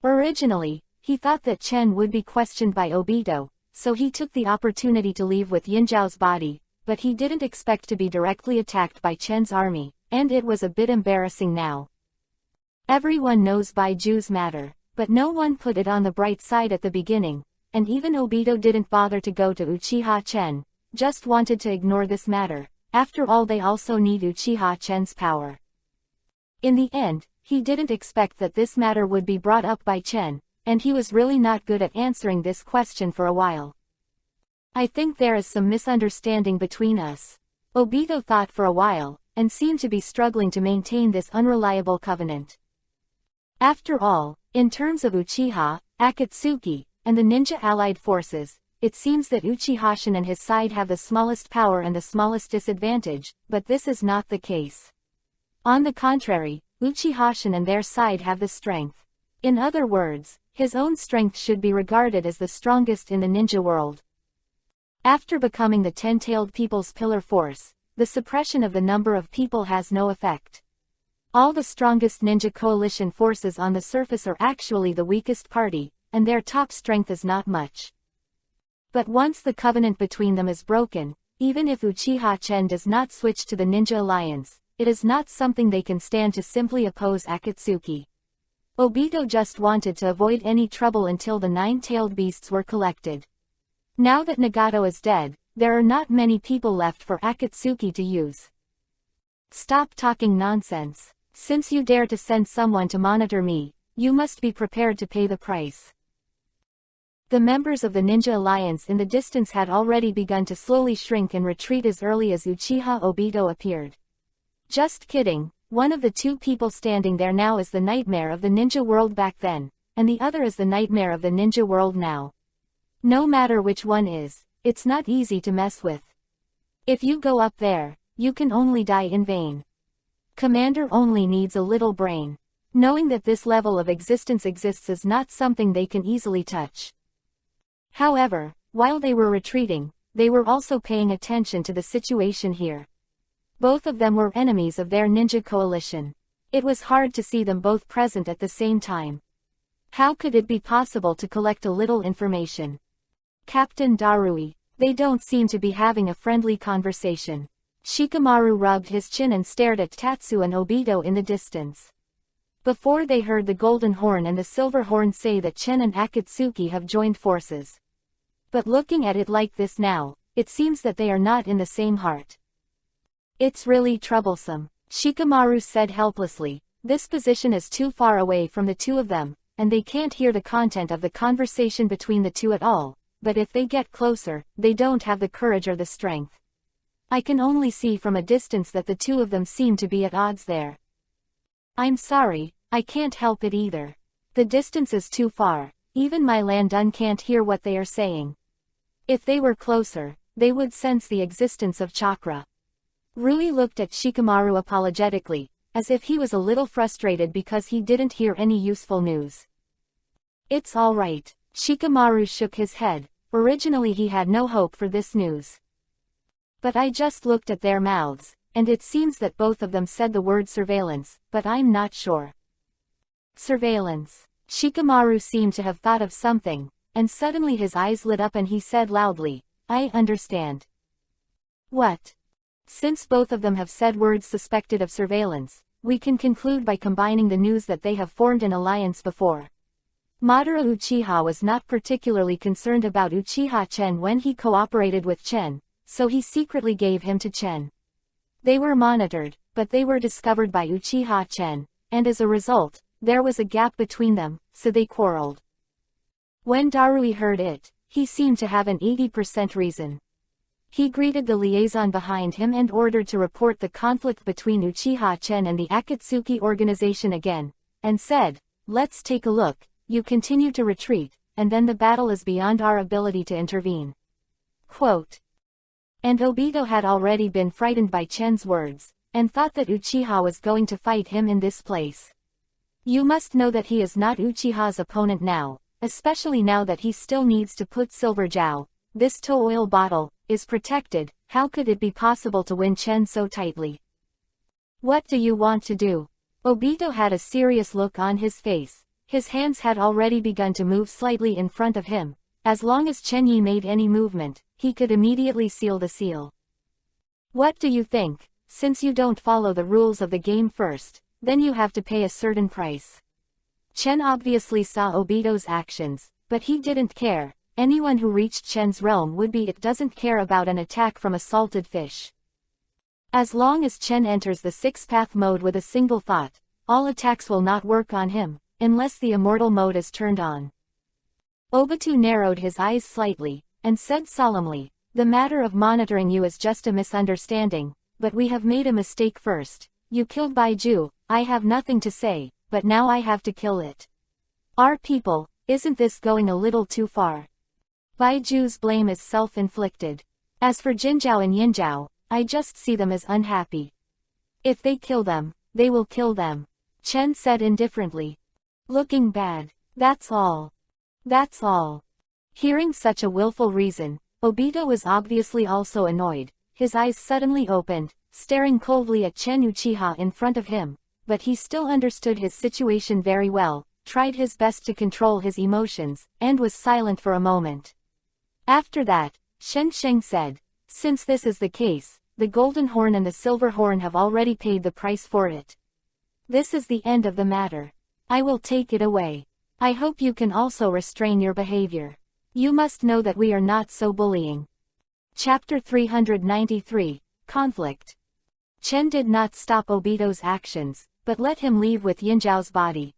Originally, he thought that Chen would be questioned by Obito, so he took the opportunity to leave with Yin Zhao's body, but he didn't expect to be directly attacked by Chen's army, and it was a bit embarrassing now. Everyone knows Baiju's matter, but no one put it on the bright side at the beginning, and even Obito didn't bother to go to Uchiha Chen, just wanted to ignore this matter. After all, they also need Uchiha Chen's power. In the end, he didn't expect that this matter would be brought up by Chen, and he was really not good at answering this question for a while. I think there is some misunderstanding between us. Obito thought for a while, and seemed to be struggling to maintain this unreliable covenant. After all, in terms of Uchiha, Akatsuki, and the ninja allied forces, it seems that Uchiha Shin and his side have the smallest power and the smallest disadvantage, but this is not the case. On the contrary, Uchiha Shin and their side have the strength. In other words, his own strength should be regarded as the strongest in the ninja world. After becoming the 10-tailed people's pillar force, the suppression of the number of people has no effect. All the strongest ninja coalition forces on the surface are actually the weakest party, and their top strength is not much. But once the covenant between them is broken, Even if Uchiha Chen does not switch to the Ninja Alliance, it is not something they can stand to simply oppose Akatsuki. Obito just wanted to avoid any trouble until the nine-tailed beasts were collected. Now that Nagato is dead, there are not many people left for Akatsuki to use. Stop talking nonsense. Since you dare to send someone to monitor me, you must be prepared to pay the price. The members of the Ninja Alliance in the distance had already begun to slowly shrink and retreat as early as Uchiha Obito appeared. Just kidding, one of the two people standing there now is the nightmare of the ninja world back then, and the other is the nightmare of the ninja world now. No matter which one is, it's not easy to mess with. If you go up there, you can only die in vain. Commander only needs a little brain. Knowing that this level of existence exists is not something they can easily touch. However, while they were retreating, they were also paying attention to the situation here. Both of them were enemies of their ninja coalition. It was hard to see them both present at the same time. How could it be possible to collect a little information? Captain Darui, they don't seem to be having a friendly conversation. Shikamaru rubbed his chin and stared at Tatsu and Obito in the distance. Before they heard the Golden Horn and the Silver Horn say that Chen and Akatsuki have joined forces. But looking at it like this now, it seems that they are not in the same heart. It's really troublesome, Shikamaru said helplessly. This position is too far away from the two of them, and they can't hear the content of the conversation between the two at all, but if they get closer, they don't have the courage or the strength. I can only see from a distance that the two of them seem to be at odds there. I'm sorry, I can't help it either. The distance is too far, even my Landun can't hear what they are saying. If they were closer, they would sense the existence of chakra. Rui looked at Shikamaru apologetically, as if he was a little frustrated because he didn't hear any useful news. It's all right, Shikamaru shook his head. Originally he had no hope for this news. But I just looked at their mouths, and it seems that both of them said the word surveillance, but I'm not sure. Surveillance. Shikamaru seemed to have thought of something, and suddenly his eyes lit up and he said loudly, I understand. What? Since both of them have said words suspected of surveillance, we can conclude by combining the news that they have formed an alliance before. Madara Uchiha was not particularly concerned about Uchiha Chen when he cooperated with Chen, so he secretly gave him to Chen. They were monitored, but they were discovered by Uchiha Chen, and as a result, there was a gap between them, so they quarreled. When Darui heard it, he seemed to have an 80% reason. He greeted the liaison behind him and ordered to report the conflict between Uchiha Chen and the Akatsuki organization again, and said, let's take a look, you continue to retreat, and then the battle is beyond our ability to intervene. Quote. And Obito had already been frightened by Chen's words, and thought that Uchiha was going to fight him in this place. You must know that he is not Uchiha's opponent now, especially now that he still needs to put Silver Jiao, this tow oil bottle, is protected. How could it be possible to win Chen so tightly? What do you want to do? Obito had a serious look on his face. His hands had already begun to move slightly in front of him. As long as Chen Yi made any movement, he could immediately seal the seal. What do you think? Since you don't follow the rules of the game first, then you have to pay a certain price. Chen obviously saw Obito's actions, but he didn't care. Anyone who reached Chen's realm would be. It doesn't care about an attack from a salted fish. As long as Chen enters the six-path mode with a single thought, all attacks will not work on him, unless the immortal mode is turned on. Obito narrowed his eyes slightly, and said solemnly, the matter of monitoring you is just a misunderstanding, but we have made a mistake first. You killed Baiju, I have nothing to say, but now I have to kill it. Our people, isn't this going a little too far? Baiju's blame is self-inflicted. As for Jinzhao and Yinzhao, I just see them as unhappy. If they kill them, they will kill them, Chen said indifferently. Looking bad, that's all. That's all. Hearing such a willful reason, Obito was obviously also annoyed. His eyes suddenly opened, staring coldly at Chen Uchiha in front of him, but he still understood his situation very well, tried his best to control his emotions, and was silent for a moment. After that, Shen Sheng said, Since this is the case, the golden horn and the silver horn have already paid the price for it. This is the end of the matter. I will take it away. I hope you can also restrain your behavior. You must know that we are not so bullying. Chapter 393, Conflict. Chen did not stop Obito's actions, but let him leave with Yinzhao's body.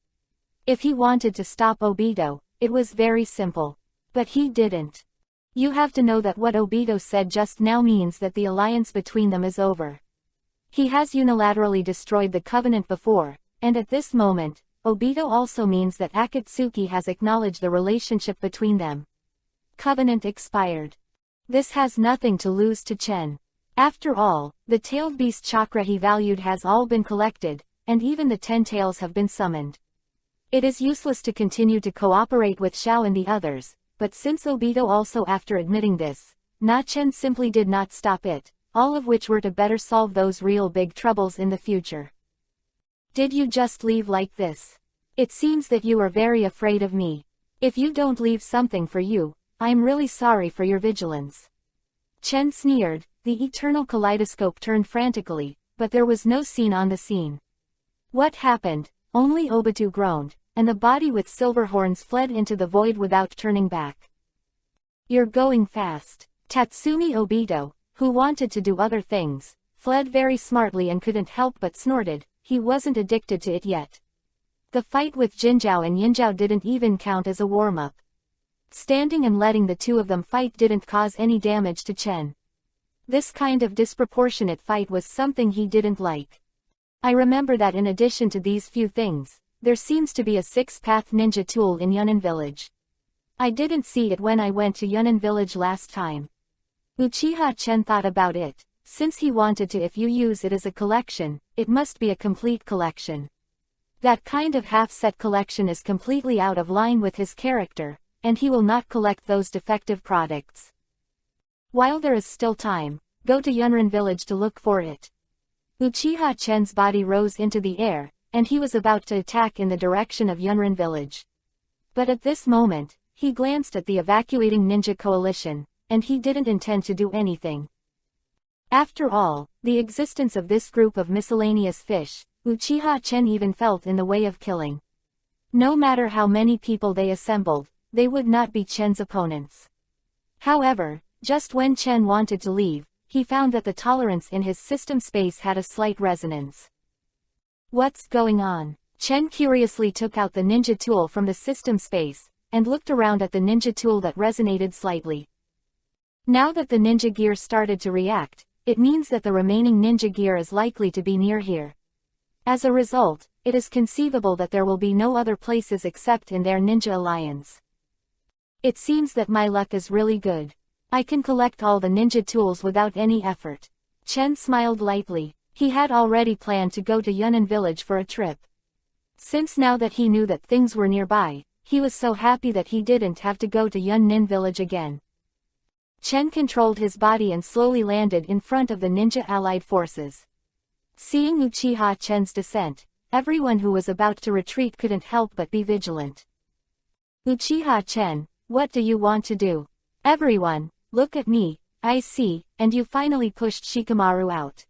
If he wanted to stop Obito, it was very simple. But he didn't. You have to know that what Obito said just now means that the alliance between them is over. He has unilaterally destroyed the covenant before, and at this moment, Obito also means that Akatsuki has acknowledged the relationship between them. Covenant expired. This has nothing to lose to Chen. After all, the tailed beast chakra he valued has all been collected, and even the 10 tails have been summoned. It is useless to continue to cooperate with Xiao and the others, but since Obito also after admitting this, Chen simply did not stop it, all of which were to better solve those real big troubles in the future. Did you just leave like this? It seems that you are very afraid of me. If you don't leave something for you, I'm really sorry for your vigilance. Chen sneered. The eternal kaleidoscope turned frantically, but there was no scene on the scene. What happened? Only Obito groaned, and the body with silver horns fled into the void without turning back. You're going fast. Tatsumi Obito, who wanted to do other things, fled very smartly and couldn't help but snorted. He wasn't addicted to it yet. The fight with Jinzhao and Yinzhao didn't even count as a warm-up. Standing and letting the two of them fight didn't cause any damage to Chen. This kind of disproportionate fight was something he didn't like. I remember that in addition to these few things, there seems to be a 6-path ninja tool in Yunnan Village. I didn't see it when I went to Yunnan Village last time. Uchiha Chen thought about it. Since he wanted to, if you use it as a collection, it must be a complete collection. That kind of half-set collection is completely out of line with his character, and he will not collect those defective products. While there is still time, go to Yunnan Village to look for it. Uchiha Chen's body rose into the air, and he was about to attack in the direction of Yunnan Village. But at this moment, he glanced at the evacuating ninja coalition, and he didn't intend to do anything. After all, the existence of this group of miscellaneous fish, Uchiha Chen even felt in the way of killing. No matter how many people they assembled, they would not be Chen's opponents. However, just when Chen wanted to leave, he found that the tolerance in his system space had a slight resonance. What's going on? Chen curiously took out the ninja tool from the system space, and looked around at the ninja tool that resonated slightly. Now that the ninja gear started to react, it means that the remaining ninja gear is likely to be near here. As a result, it is conceivable that there will be no other places except in their ninja alliance. It seems that my luck is really good. I can collect all the ninja tools without any effort. Chen smiled lightly. He had already planned to go to Yunnan Village for a trip. Since now that he knew that things were nearby, he was so happy that he didn't have to go to Yunnan Village again. Chen controlled his body and slowly landed in front of the ninja allied forces. Seeing Uchiha Chen's descent, everyone who was about to retreat couldn't help but be vigilant. Uchiha Chen, what do you want to do? Everyone, look at me, I see, and you finally pushed Shikamaru out.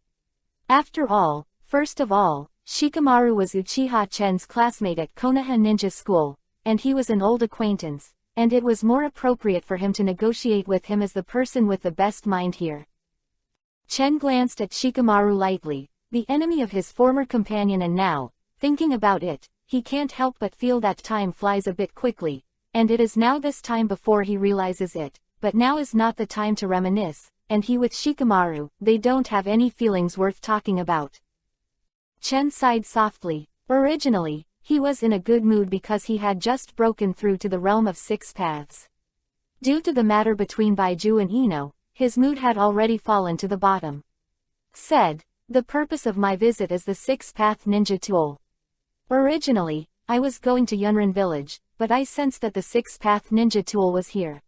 After all, first of all, Shikamaru was Uchiha Chen's classmate at Konoha Ninja School, and he was an old acquaintance, and it was more appropriate for him to negotiate with him as the person with the best mind here. Chen glanced at Shikamaru lightly, the enemy of his former companion, and now, thinking about it, he can't help but feel that time flies a bit quickly, and it is now this time before he realizes it. But now is not the time to reminisce, and he with Shikamaru, they don't have any feelings worth talking about. Chen sighed softly. Originally, he was in a good mood because he had just broken through to the realm of 6 paths. Due to the matter between Baiju and Ino, his mood had already fallen to the bottom. Said, the purpose of my visit is the 6-path ninja tool. Originally, I was going to Yunnan Village, but I sensed that the 6-path ninja tool was here.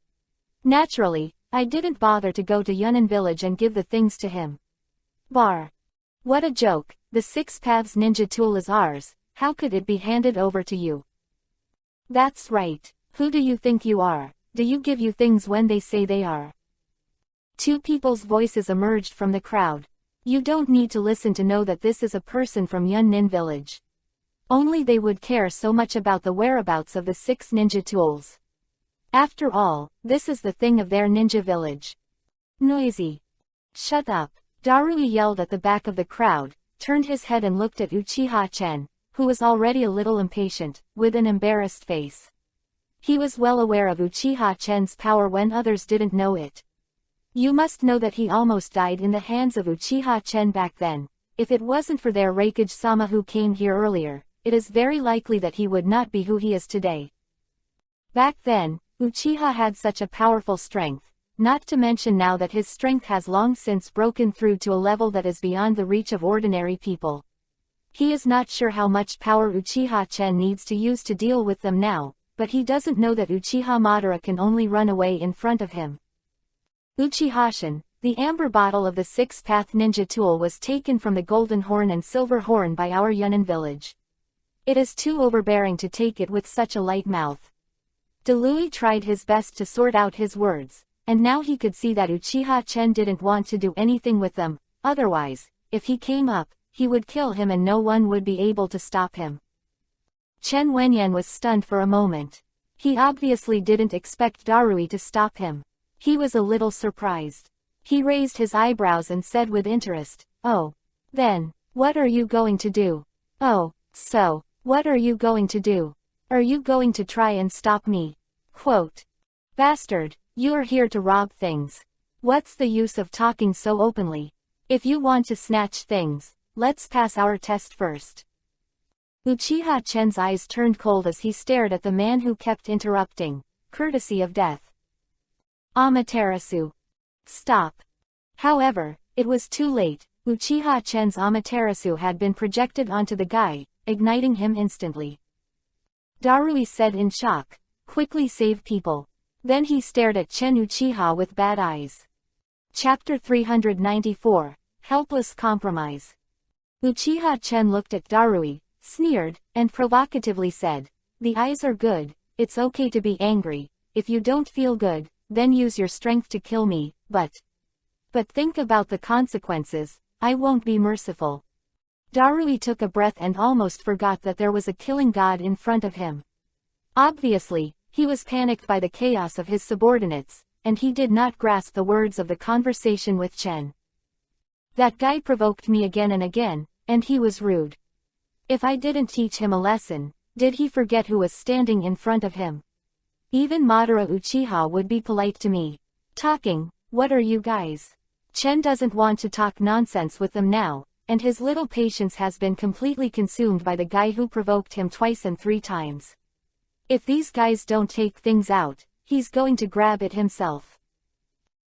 Naturally, I didn't bother to go to Yunnan Village and give the things to him. Bar. What a joke, the 6 paths ninja tool is ours, how could it be handed over to you? That's right, who do you think you are? Do you give you things when they say they are? Two people's voices emerged from the crowd. You don't need to listen to know that this is a person from Yunnin village. Only they would care so much about the whereabouts of the 6 ninja tools. After all, this is the thing of their ninja village. Noisy. Shut up. Darui yelled at the back of the crowd, turned his head and looked at Uchiha Chen, who was already a little impatient, with an embarrassed face. He was well aware of Uchiha Chen's power when others didn't know it. You must know that he almost died in the hands of Uchiha Chen back then. If it wasn't for their Raikage-sama who came here earlier, it is very likely that he would not be who he is today. Back then, Uchiha had such a powerful strength, not to mention now that his strength has long since broken through to a level that is beyond the reach of ordinary people. He is not sure how much power Uchiha Chen needs to use to deal with them now, but he doesn't know that Uchiha Madara can only run away in front of him. Uchiha-shin, the amber bottle of the 6-path ninja tool was taken from the golden horn and silver horn by our Yunnan village. It is too overbearing to take it with such a light mouth. Delui tried his best to sort out his words, and now he could see that Uchiha Chen didn't want to do anything with them, otherwise, if he came up, he would kill him and no one would be able to stop him. Chen Wenyan was stunned for a moment. He obviously didn't expect Darui to stop him. He was a little surprised. He raised his eyebrows and said with interest, "Oh. Then, what are you going to do? Oh, so, what are you going to do? Are you going to try and stop me? Quote. Bastard, you are here to rob things. What's the use of talking so openly? If you want to snatch things, let's pass our test first." Uchiha Chen's eyes turned cold as he stared at the man who kept interrupting, courtesy of death. Amaterasu. Stop. However, it was too late. Uchiha Chen's Amaterasu had been projected onto the guy, igniting him instantly. Darui said in shock, "Quickly save people." Then he stared at Chen Uchiha with bad eyes. Chapter 394, Helpless Compromise. Uchiha Chen looked at Darui, sneered, and provocatively said, "The eyes are good, it's okay to be angry. If you don't feel good, then use your strength to kill me, but think about the consequences. I won't be merciful." Darui took a breath and almost forgot that there was a killing god in front of him. Obviously, he was panicked by the chaos of his subordinates, and he did not grasp the words of the conversation with Chen. "That guy provoked me again and again, and he was rude. If I didn't teach him a lesson, did he forget who was standing in front of him? Even Madara Uchiha would be polite to me. Talking, what are you guys?" Chen doesn't want to talk nonsense with them now, and his little patience has been completely consumed by the guy who provoked him twice and 3 times. If these guys don't take things out, he's going to grab it himself.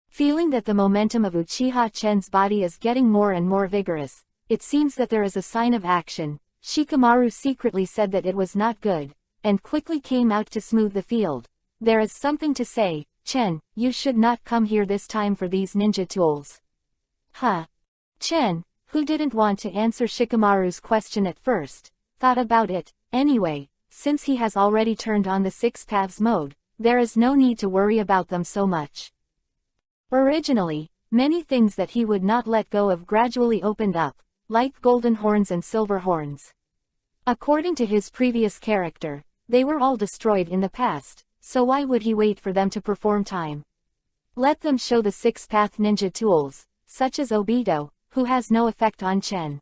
Feeling that the momentum of Uchiha Chen's body is getting more and more vigorous, it seems that there is a sign of action. Shikamaru secretly said that it was not good, and quickly came out to smooth the field. "There is something to say, Chen, you should not come here this time for these ninja tools." Huh. Chen, who didn't want to answer Shikamaru's question at first, thought about it. Anyway, since he has already turned on the 6 paths mode, there is no need to worry about them so much. Originally, many things that he would not let go of gradually opened up, like golden horns and silver horns. According to his previous character, they were all destroyed in the past, so why would he wait for them to perform time? Let them show the 6-path ninja tools, such as Obito, who has no effect on Chen.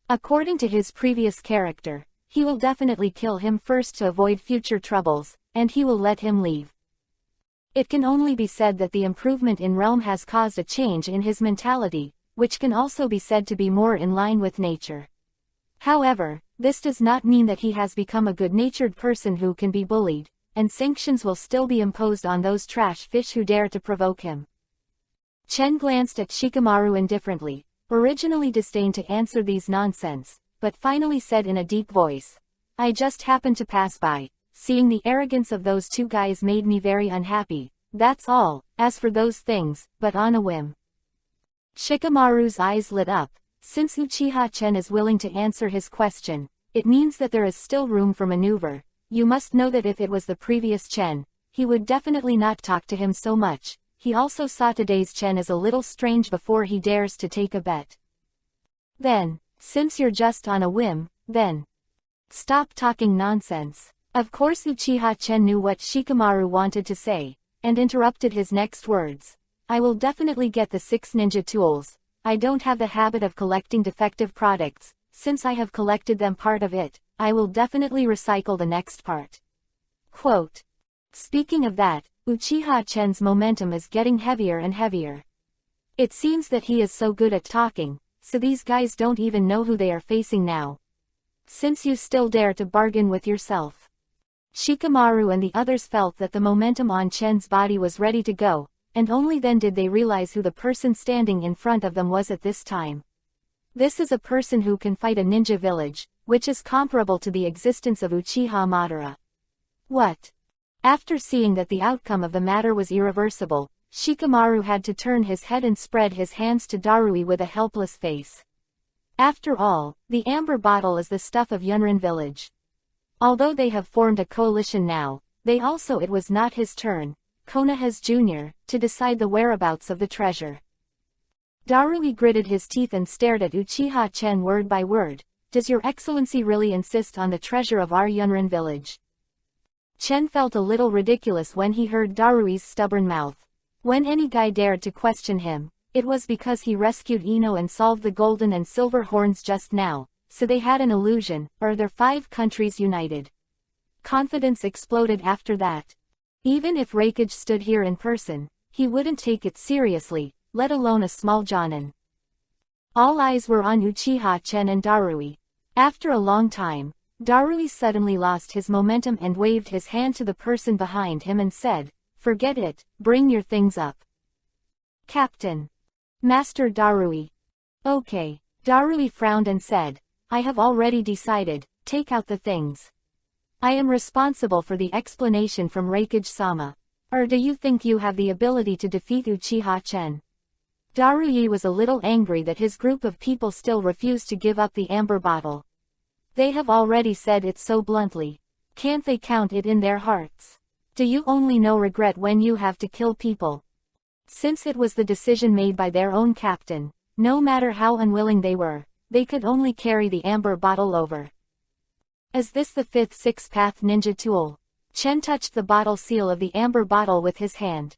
According to his previous character, he will definitely kill him first to avoid future troubles, and he will let him leave. It can only be said that the improvement in realm has caused a change in his mentality, which can also be said to be more in line with nature. However, this does not mean that he has become a good-natured person who can be bullied, and sanctions will still be imposed on those trash fish who dare to provoke him. Chen glanced at Shikamaru indifferently, originally disdained to answer these nonsense, but finally said in a deep voice, "I just happened to pass by. Seeing the arrogance of those 2 guys made me very unhappy, that's all. As for those things, but on a whim." Shikamaru's eyes lit up. Since Uchiha Chen is willing to answer his question, it means that there is still room for maneuver. You must know that if it was the previous Chen, he would definitely not talk to him so much. he also saw today's Chen as a little strange before he dares to take a bet. Then, since you're just on a whim, then stop talking nonsense. Of course Uchiha Chen knew what Shikamaru wanted to say, and interrupted his next words. I will definitely get the 6 ninja tools. I don't have the habit of collecting defective products. Since I have collected them part of it, I will definitely recycle the next part. Quote. Speaking of that, Uchiha Chen's momentum is getting heavier and heavier. It seems that he is so good at talking, so these guys don't even know who they are facing now. Since you still dare to bargain with yourself. Shikamaru and the others felt that the momentum on Chen's body was ready to go, and only then did they realize who the person standing in front of them was at this time. This is a person who can fight a ninja village, which is comparable to the existence of Uchiha Madara. What? After seeing that the outcome of the matter was irreversible, Shikamaru had to turn his head and spread his hands to Darui with a helpless face. After all, the amber bottle is the stuff of Yunrin village. Although they have formed a coalition now, it was not his turn, Konoha's Jr., to decide the whereabouts of the treasure. Darui gritted his teeth and stared at Uchiha Chen word by word. Does your excellency really insist on the treasure of our Yunrin village? Chen felt a little ridiculous when he heard Darui's stubborn mouth. When any guy dared to question him, it was because he rescued Ino and solved the golden and silver horns just now. So they had an illusion, or their 5 countries united. Confidence exploded after that. Even if Reikage stood here in person, he wouldn't take it seriously, let alone a small Jonin. All eyes were on Uchiha Chen and Darui. After a long time, Darui suddenly lost his momentum and waved his hand to the person behind him and said, Forget it, bring your things up. Captain. Master Darui. Okay. Darui frowned and said, I have already decided, take out the things. I am responsible for the explanation from Reikage-sama. Or do you think you have the ability to defeat Uchiha Chen? Darui was a little angry that his group of people still refused to give up the amber bottle. They have already said it so bluntly. Can't they count it in their hearts? Do you only know regret when you have to kill people? Since it was the decision made by their own captain, no matter how unwilling they were, they could only carry the amber bottle over. Is this the 5th six-path ninja tool? Chen touched the bottle seal of the amber bottle with his hand.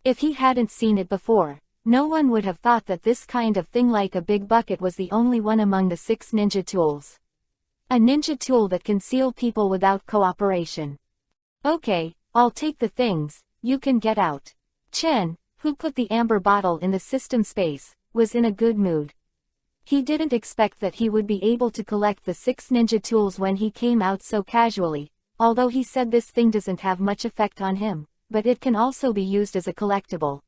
If he hadn't seen it before, no one would have thought that this kind of thing like a big bucket was the only one among the 6 ninja tools. A ninja tool that can seal people without cooperation. Okay, I'll take the things, you can get out. Chen, who put the amber bottle in the system space, was in a good mood. He didn't expect that he would be able to collect the 6 ninja tools when he came out so casually, although he said this thing doesn't have much effect on him, but it can also be used as a collectible.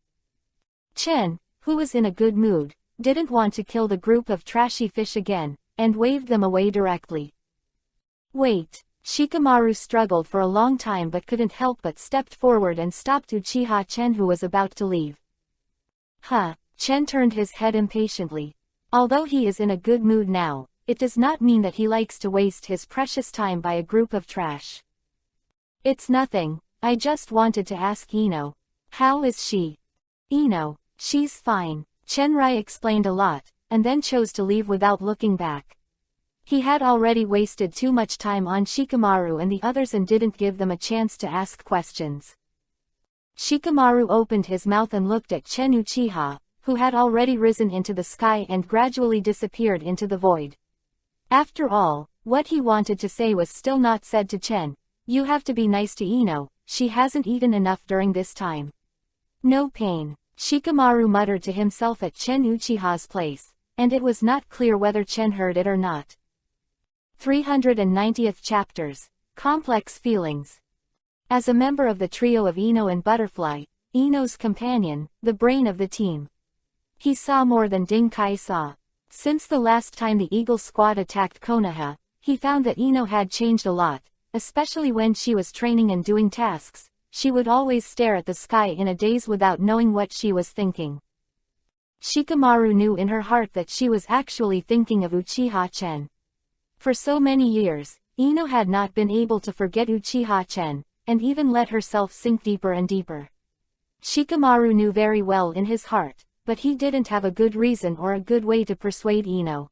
Chen, who was in a good mood, didn't want to kill the group of trashy fish again, and waved them away directly. Wait, Shikamaru struggled for a long time but couldn't help but stepped forward and stopped Uchiha Chen who was about to leave. Huh, Chen turned his head impatiently. Although he is in a good mood now, it does not mean that he likes to waste his precious time by a group of trash. It's nothing, I just wanted to ask Ino. How is she? Ino, she's fine, Chenrai explained a lot, and then chose to leave without looking back. He had already wasted too much time on Shikamaru and the others and didn't give them a chance to ask questions. Shikamaru opened his mouth and looked at Chen Uchiha, who had already risen into the sky and gradually disappeared into the void. After all, what he wanted to say was still not said to Chen. You have to be nice to Ino, she hasn't eaten enough during this time. No pain, Shikamaru muttered to himself at Chen Uchiha's place, and it was not clear whether Chen heard it or not. 390th Chapters, Complex Feelings. As a member of the trio of Ino and Butterfly, Ino's companion, the brain of the team, he saw more than Ding Kai saw. Since the last time the Eagle Squad attacked Konoha, he found that Ino had changed a lot, especially when she was training and doing tasks. She would always stare at the sky in a daze without knowing what she was thinking. Shikamaru knew in her heart that she was actually thinking of Uchiha Chen. For so many years, Ino had not been able to forget Uchiha Chen, and even let herself sink deeper and deeper. Shikamaru knew very well in his heart, but he didn't have a good reason or a good way to persuade Ino.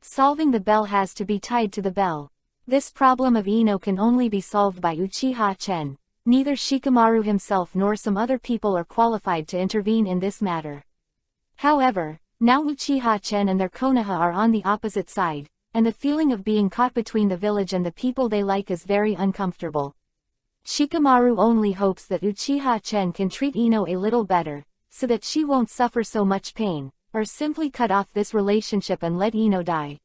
Solving the bell has to be tied to the bell. This problem of Ino can only be solved by Uchiha Chen. Neither Shikamaru himself nor some other people are qualified to intervene in this matter. However, now Uchiha Chen and their Konoha are on the opposite side, and the feeling of being caught between the village and the people they like is very uncomfortable. Shikamaru only hopes that Uchiha Chen can treat Ino a little better, so that she won't suffer so much pain, or simply cut off this relationship and let Ino die.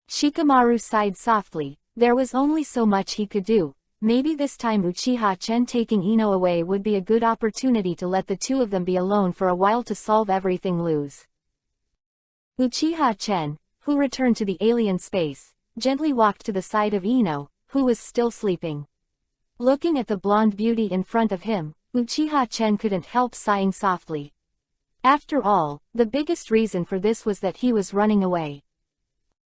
Shikamaru sighed softly. There was only so much he could do. Maybe this time Uchiha Chen taking Ino away would be a good opportunity to let the two of them be alone for a while to solve everything loose. Uchiha Chen, who returned to the alien space, gently walked to the side of Ino, who was still sleeping. Looking at the blonde beauty in front of him, Uchiha Chen couldn't help sighing softly. After all, the biggest reason for this was that he was running away.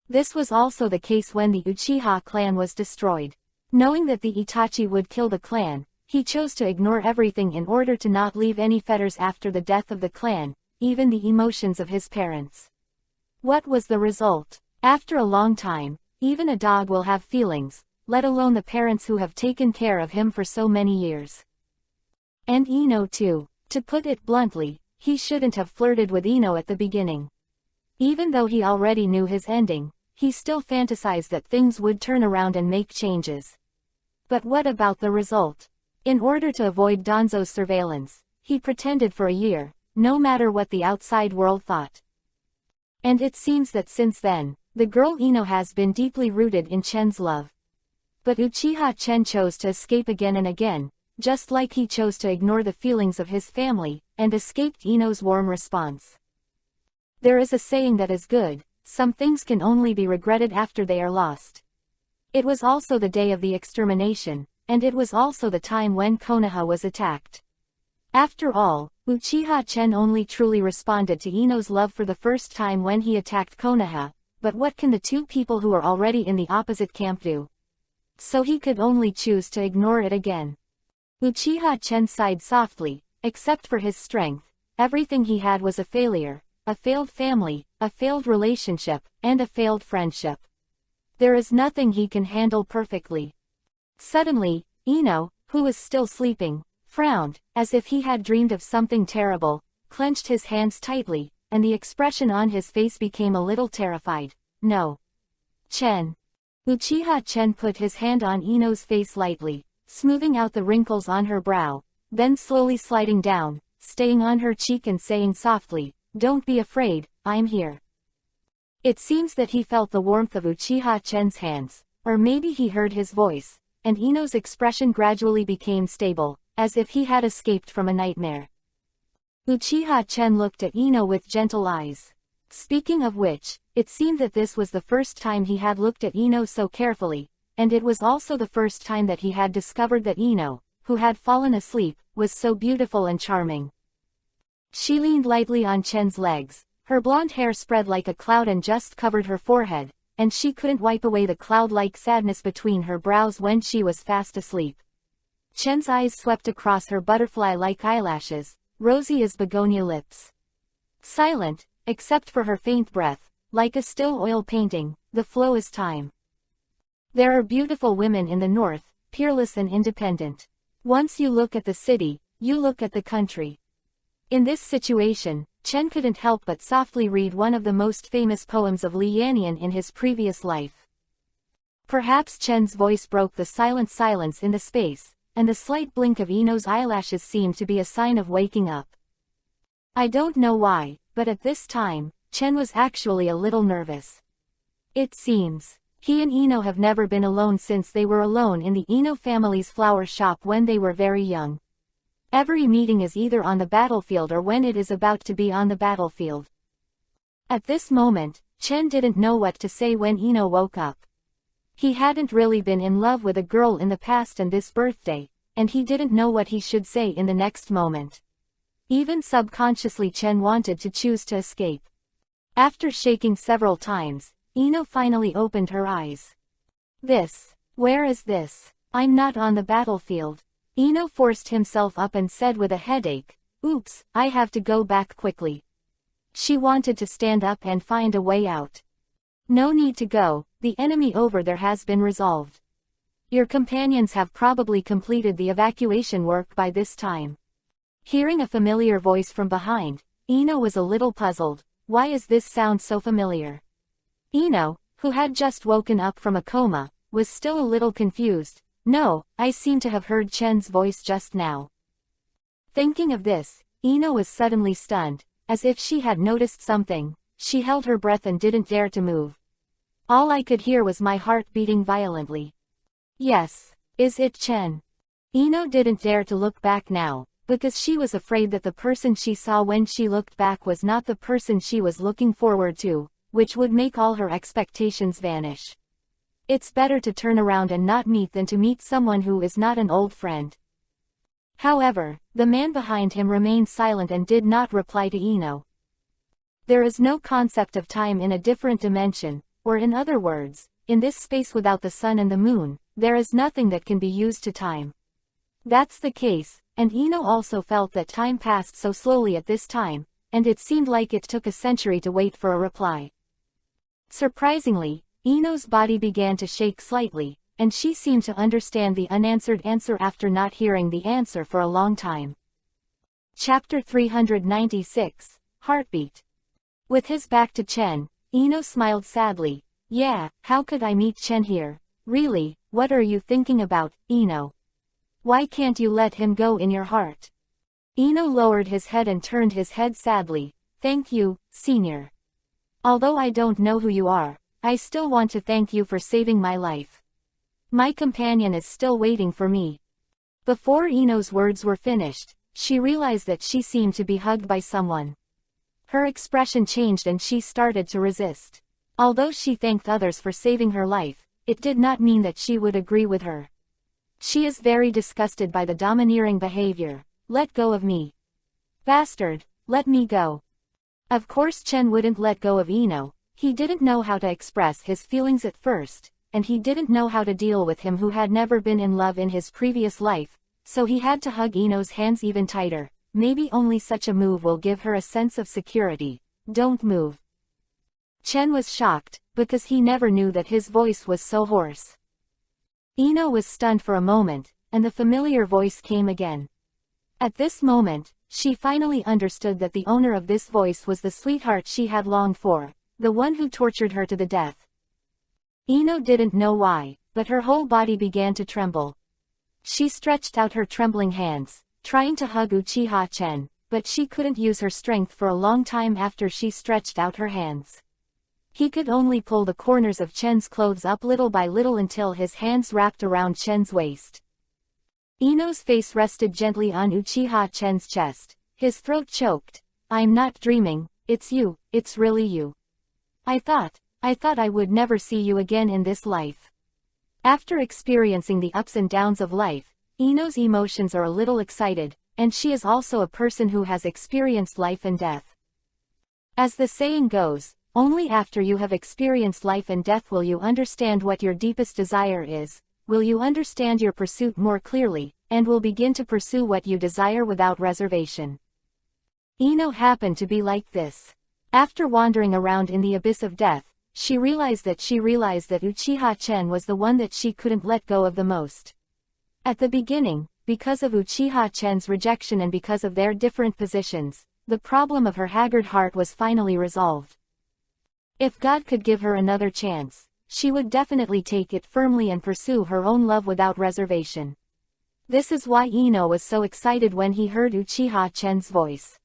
This was also the case when the Uchiha clan was destroyed. Knowing that the Itachi would kill the clan, he chose to ignore everything in order to not leave any fetters after the death of the clan, even the emotions of his parents. What was the result? After a long time, even a dog will have feelings, let alone the parents who have taken care of him for so many years. And Ino too. To put it bluntly, he shouldn't have flirted with Ino at the beginning. Even though he already knew his ending, he still fantasized that things would turn around and make changes. But what about the result? In order to avoid Danzo's surveillance, he pretended for a year, no matter what the outside world thought. And it seems that since then, the girl Ino has been deeply rooted in Chen's love. But Uchiha Chen chose to escape again and again, just like he chose to ignore the feelings of his family, and escaped Ino's warm response. There is a saying that is good: some things can only be regretted after they are lost. It was also the day of the extermination, and it was also the time when Konoha was attacked. After all, Uchiha Chen only truly responded to Ino's love for the first time when he attacked Konoha, but what can the two people who are already in the opposite camp do? So he could only choose to ignore it again. Uchiha Chen sighed softly. Except for his strength, everything he had was a failure: a failed family, a failed relationship, and a failed friendship. There is nothing he can handle perfectly. Suddenly, Ino, who was still sleeping, frowned, as if he had dreamed of something terrible, clenched his hands tightly, and the expression on his face became a little terrified. No. Chen. Uchiha Chen put his hand on Ino's face lightly, smoothing out the wrinkles on her brow, then slowly sliding down, staying on her cheek and saying softly, "Don't be afraid, I'm here." It seems that he felt the warmth of Uchiha Chen's hands, or maybe he heard his voice, and Ino's expression gradually became stable, as if he had escaped from a nightmare. Uchiha Chen looked at Ino with gentle eyes. Speaking of which, it seemed that this was the first time he had looked at Ino so carefully, and it was also the first time that he had discovered that Ino, who had fallen asleep, was so beautiful and charming. She leaned lightly on Chen's legs. Her blonde hair spread like a cloud and just covered her forehead, and she couldn't wipe away the cloud-like sadness between her brows when she was fast asleep. Chen's eyes swept across her butterfly-like eyelashes, rosy as begonia lips. Silent, except for her faint breath, like a still oil painting, the flow is time. There are beautiful women in the north, peerless and independent. Once you look at the city, you look at the country. In this situation, Chen couldn't help but softly read one of the most famous poems of Li Yannian in his previous life. Perhaps Chen's voice broke the silent silence in the space, and the slight blink of Ino's eyelashes seemed to be a sign of waking up. I don't know why, but at this time, Chen was actually a little nervous. It seems, he and Ino have never been alone since they were alone in the Ino family's flower shop when they were very young. Every meeting is either on the battlefield or when it is about to be on the battlefield. At this moment, Chen didn't know what to say when Ino woke up. He hadn't really been in love with a girl in the past and this birthday, and he didn't know what he should say in the next moment. Even subconsciously Chen wanted to choose to escape. After shaking several times, Ino finally opened her eyes. Where is this? I'm not on the battlefield. Ino forced himself up and said with a headache, "Oops, I have to go back quickly." She wanted to stand up and find a way out. "No need to go, the enemy over there has been resolved. Your companions have probably completed the evacuation work by this time." Hearing a familiar voice from behind, Ino was a little puzzled. Why is this sound so familiar? Ino, who had just woken up from a coma, was still a little confused. "No, I seem to have heard Chen's voice just now." Thinking of this, Ino was suddenly stunned, as if she had noticed something. She held her breath and didn't dare to move. All I could hear was my heart beating violently. Yes, is it Chen? Ino didn't dare to look back now, because she was afraid that the person she saw when she looked back was not the person she was looking forward to, which would make all her expectations vanish. It's better to turn around and not meet than to meet someone who is not an old friend. However, the man behind him remained silent and did not reply to Ino. There is no concept of time in a different dimension, or in other words, in this space without the sun and the moon, there is nothing that can be used to time. That's the case, and Ino also felt that time passed so slowly at this time, and it seemed like it took a century to wait for a reply. Surprisingly, Ino's body began to shake slightly, and she seemed to understand the unanswered answer after not hearing the answer for a long time. Chapter 396, Heartbeat. With his back to Chen, Ino smiled sadly. "Yeah, how could I meet Chen here? Really, what are you thinking about, Ino? Why can't you let him go in your heart?" Ino lowered his head and turned his head sadly. "Thank you, Senior. Although I don't know who you are, I still want to thank you for saving my life. My companion is still waiting for me." Before Ino's words were finished, she realized that she seemed to be hugged by someone. Her expression changed and she started to resist. Although she thanked others for saving her life, it did not mean that she would agree with her. She is very disgusted by the domineering behavior. "Let go of me. Bastard, let me go." Of course Chen wouldn't let go of Ino. He didn't know how to express his feelings at first, and he didn't know how to deal with him who had never been in love in his previous life, so he had to hug Ino's hands even tighter. Maybe only such a move will give her a sense of security. "Don't move." Chen was shocked, because he never knew that his voice was so hoarse. Ino was stunned for a moment, and the familiar voice came again. At this moment, she finally understood that the owner of this voice was the sweetheart she had longed for, the one who tortured her to the death. Ino didn't know why, but her whole body began to tremble. She stretched out her trembling hands, trying to hug Uchiha Chen, but she couldn't use her strength for a long time after she stretched out her hands. He could only pull the corners of Chen's clothes up little by little until his hands wrapped around Chen's waist. Ino's face rested gently on Uchiha Chen's chest. His throat choked. "I'm not dreaming, it's you, it's really you. I thought I would never see you again in this life." After experiencing the ups and downs of life, Ino's emotions are a little excited, and she is also a person who has experienced life and death. As the saying goes, only after you have experienced life and death will you understand what your deepest desire is, will you understand your pursuit more clearly, and will begin to pursue what you desire without reservation. Ino happened to be like this. After wandering around in the abyss of death, she realized that Uchiha Chen was the one that she couldn't let go of the most. At the beginning, because of Uchiha Chen's rejection and because of their different positions, the problem of her haggard heart was finally resolved. If God could give her another chance, she would definitely take it firmly and pursue her own love without reservation. This is why Ino was so excited when he heard Uchiha Chen's voice.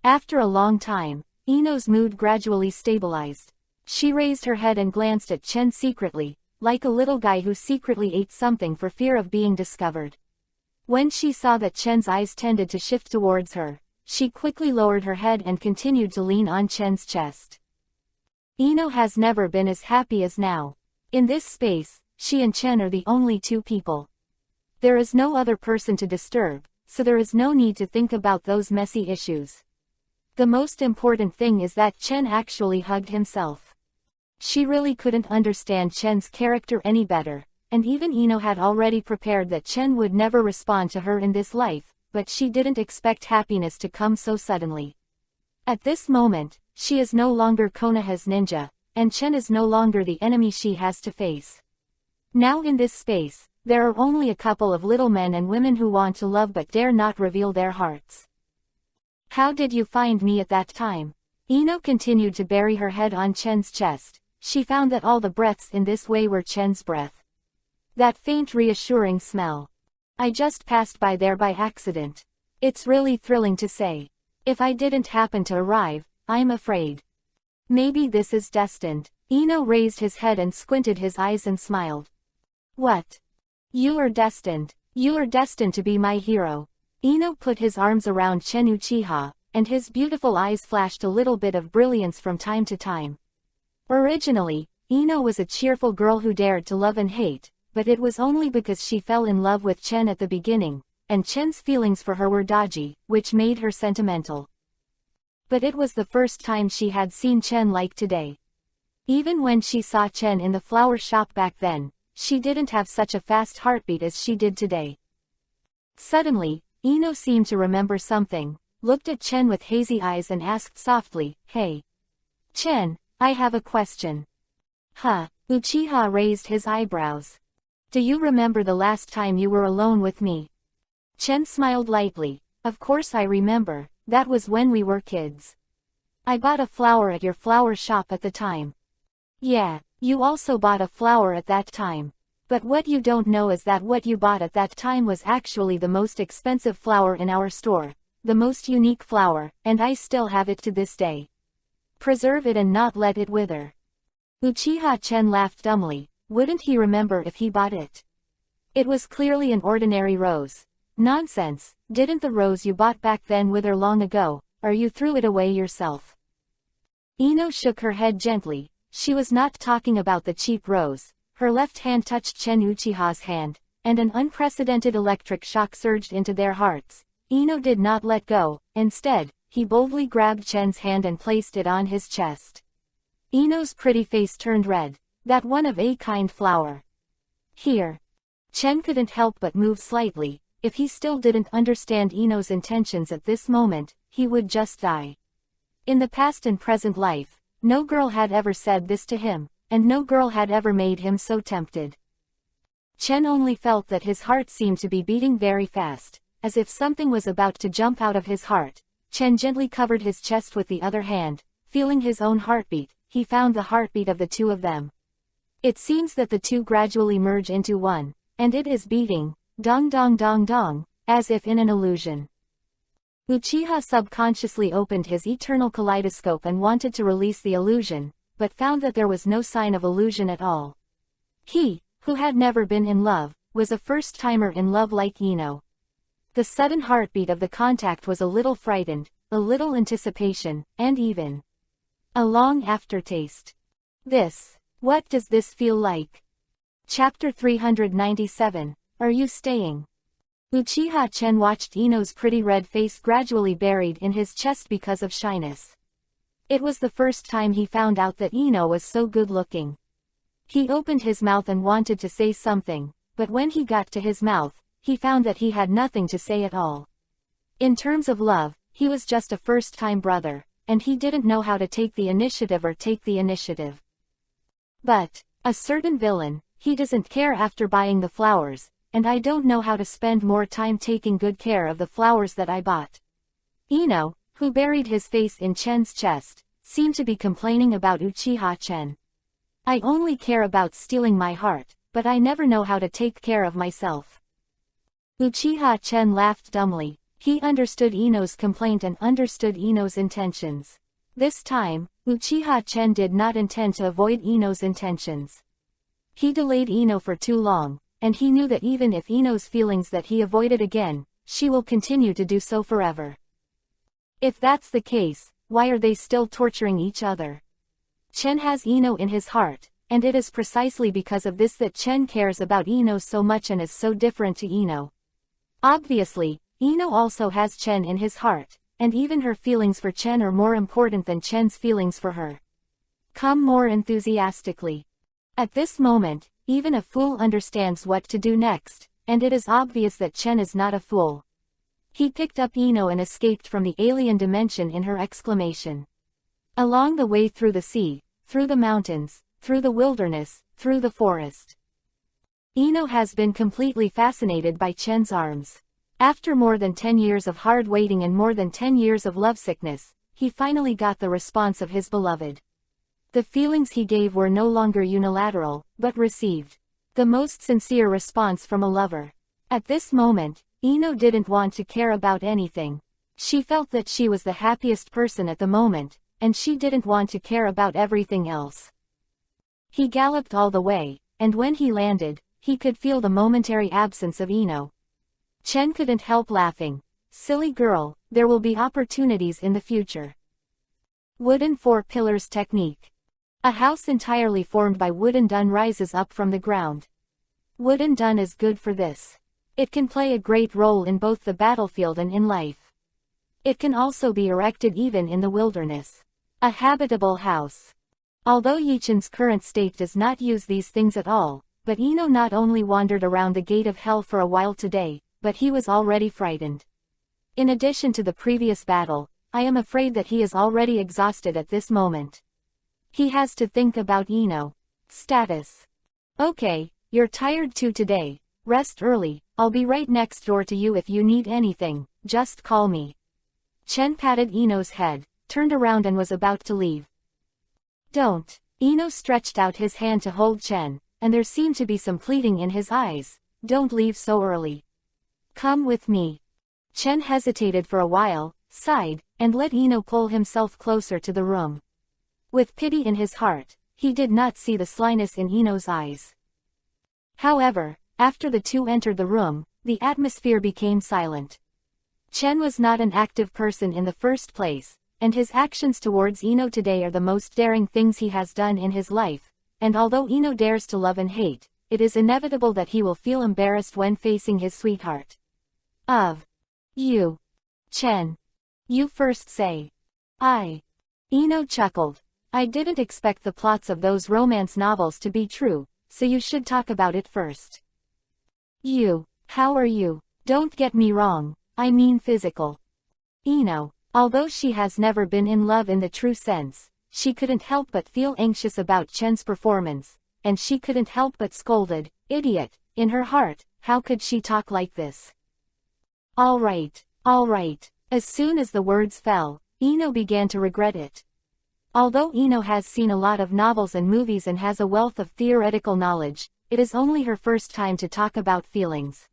After a long time, Ino's mood gradually stabilized. She raised her head and glanced at Chen secretly, like a little guy who secretly ate something for fear of being discovered. When she saw that Chen's eyes tended to shift towards her, she quickly lowered her head and continued to lean on Chen's chest. Ino has never been as happy as now. In this space, she and Chen are the only two people. There is no other person to disturb, so there is no need to think about those messy issues. The most important thing is that Chen actually hugged himself. She really couldn't understand Chen's character any better. and even Ino had already prepared that Chen would never respond to her in this life, but she didn't expect happiness to come so suddenly. At this moment, she is no longer Konoha's ninja, and Chen is no longer the enemy she has to face. Now in this space, there are only a couple of little men and women who want to love but dare not reveal their hearts. How did you find me at that time? Ino continued to bury her head on Chen's chest. She found that all the breaths in this way were Chen's breath. That faint reassuring smell. I just passed by there by accident. It's really thrilling to say. If I didn't happen to arrive, I'm afraid. Maybe this is destined. Ino raised his head and squinted his eyes and smiled. What? You are destined. You are destined to be my hero. Ino put his arms around Chen Uchiha, and his beautiful eyes flashed a little bit of brilliance from time to time. Originally, Ino was a cheerful girl who dared to love and hate, but it was only because she fell in love with Chen at the beginning, and Chen's feelings for her were dodgy, which made her sentimental. But it was the first time she had seen Chen like today. Even when she saw Chen in the flower shop back then, she didn't have such a fast heartbeat as she did today. Suddenly, Ino seemed to remember something, looked at Chen with hazy eyes and asked softly, "Hey. Chen, I have a question." Huh? Uchiha raised his eyebrows. Do you remember the last time you were alone with me? Chen smiled lightly. Of course I remember, that was when we were kids. I bought a flower at your flower shop at the time. Yeah, you also bought a flower at that time. But what you don't know is that what you bought at that time was actually the most expensive flower in our store, the most unique flower, and I still have it to this day. Preserve it and not let it wither. Uchiha Chen laughed dumbly. Wouldn't he remember if he bought it? It was clearly an ordinary rose. Nonsense, didn't the rose you bought back then wither long ago, or you threw it away yourself? Ino shook her head gently. She was not talking about the cheap rose. Her left hand touched Chen Uchiha's hand, and an unprecedented electric shock surged into their hearts. Ino did not let go. Instead, he boldly grabbed Chen's hand and placed it on his chest. Ino's pretty face turned red. That one-of-a-kind flower. Here. Chen couldn't help but move slightly. If he still didn't understand Ino's intentions at this moment, he would just die. In the past and present life, no girl had ever said this to him, and no girl had ever made him so tempted. Chen only felt that his heart seemed to be beating very fast, as if something was about to jump out of his heart. Chen gently covered his chest with the other hand, feeling his own heartbeat. He found the heartbeat of the two of them. It seems that the two gradually merge into one, and it is beating, dong dong dong dong, as if in an illusion. Uchiha subconsciously opened his eternal kaleidoscope and wanted to release the illusion, but found that there was no sign of illusion at all. He, who had never been in love, was a first-timer in love like Ino. The sudden heartbeat of the contact was a little frightened, a little anticipation, and even a long aftertaste. What does this feel like? Chapter 397. Are you staying? Uchiha Chen watched Ino's pretty red face gradually buried in his chest because of shyness. It was the first time he found out that Ino was so good-looking. He opened his mouth and wanted to say something, but when he got to his mouth, he found that he had nothing to say at all. In terms of love, he was just a first-time brother, and he didn't know how to take the initiative or take the initiative. But, a certain villain, he doesn't care after buying the flowers, and I don't know how to spend more time taking good care of the flowers that I bought. Ino, who buried his face in Chen's chest, seemed to be complaining about Uchiha Chen. I only care about stealing my heart, but I never know how to take care of myself. Uchiha Chen laughed dumbly. He understood Ino's complaint and understood Ino's intentions. This time, Uchiha Chen did not intend to avoid Ino's intentions. He delayed Ino for too long, and he knew that even if Ino's feelings that he avoided again, she will continue to do so forever. If that's the case, why are they still torturing each other? Chen has Ino in his heart, and it is precisely because of this that Chen cares about Ino so much and is so different to Ino. Obviously, Ino also has Chen in his heart, and even her feelings for Chen are more important than Chen's feelings for her. Come more enthusiastically. At this moment, Even a fool understands what to do next, and it is obvious that Chen is not a fool. He picked up Ino and escaped from the alien dimension in her exclamation. Along the way through the sea, through the mountains, through the wilderness, through the forest. Ino has been completely fascinated by Chen's arms. After more than 10 years of hard waiting and more than 10 years of lovesickness, he finally got the response of his beloved. The feelings he gave were no longer unilateral, but received. The most sincere response from a lover. At this moment, Ino didn't want to care about anything. She felt that she was the happiest person at the moment, and she didn't want to care about everything else. He galloped all the way, and when he landed, he could feel the momentary absence of Ino. Chen couldn't help laughing. Silly girl, there will be opportunities in the future. Wooden 4 pillars technique. A house entirely formed by wooden dun rises up from the ground. Wooden dun is good for this. It can play a great role in both the battlefield and in life. It can also be erected even in the wilderness. A habitable house. Although Yichen's current state does not use these things at all, but Ino not only wandered around the gate of hell for a while today, but he was already frightened. In addition to the previous battle, I am afraid that he is already exhausted at this moment. He has to think about Ino. Status. Okay, you're tired too today. Rest early, I'll be right next door to you if you need anything, just call me. Chen patted Ino's head, turned around and was about to leave. Don't. Ino stretched out his hand to hold Chen, and there seemed to be some pleading in his eyes. Don't leave so early. Come with me. Chen hesitated for a while, sighed, and let Ino pull himself closer to the room. With pity in his heart, he did not see the slyness in Ino's eyes. However, after the two entered the room, the atmosphere became silent. Chen was not an active person in the first place, and his actions towards Ino today are the most daring things he has done in his life, and although Ino dares to love and hate, it is inevitable that he will feel embarrassed when facing his sweetheart. Of. You. Chen. You first say. I. Ino chuckled. I didn't expect the plots of those romance novels to be true, so you should talk about it first. You. How are you? Don't get me wrong, I mean physical. Ino, although she has never been in love in the true sense, she couldn't help but feel anxious about Chen's performance, and she couldn't help but scolded, idiot, in her heart, how could she talk like this? All right. As soon as the words fell, Ino began to regret it. Although Ino has seen a lot of novels and movies and has a wealth of theoretical knowledge, it is only her first time to talk about feelings.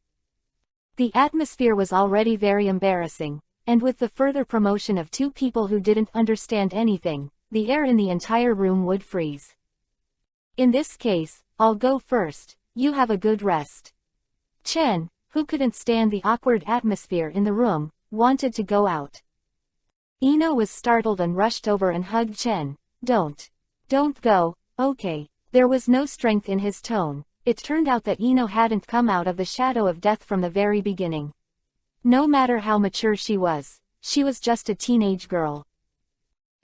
The atmosphere was already very embarrassing, and with the further promotion of two people who didn't understand anything, the air in the entire room would freeze. In this case, I'll go first, you have a good rest. Chen, who couldn't stand the awkward atmosphere in the room, wanted to go out. Ino was startled and rushed over and hugged Chen. Don't go, okay. There was no strength in his tone. It turned out that Ino hadn't come out of the shadow of death from the very beginning. No matter how mature she was just a teenage girl.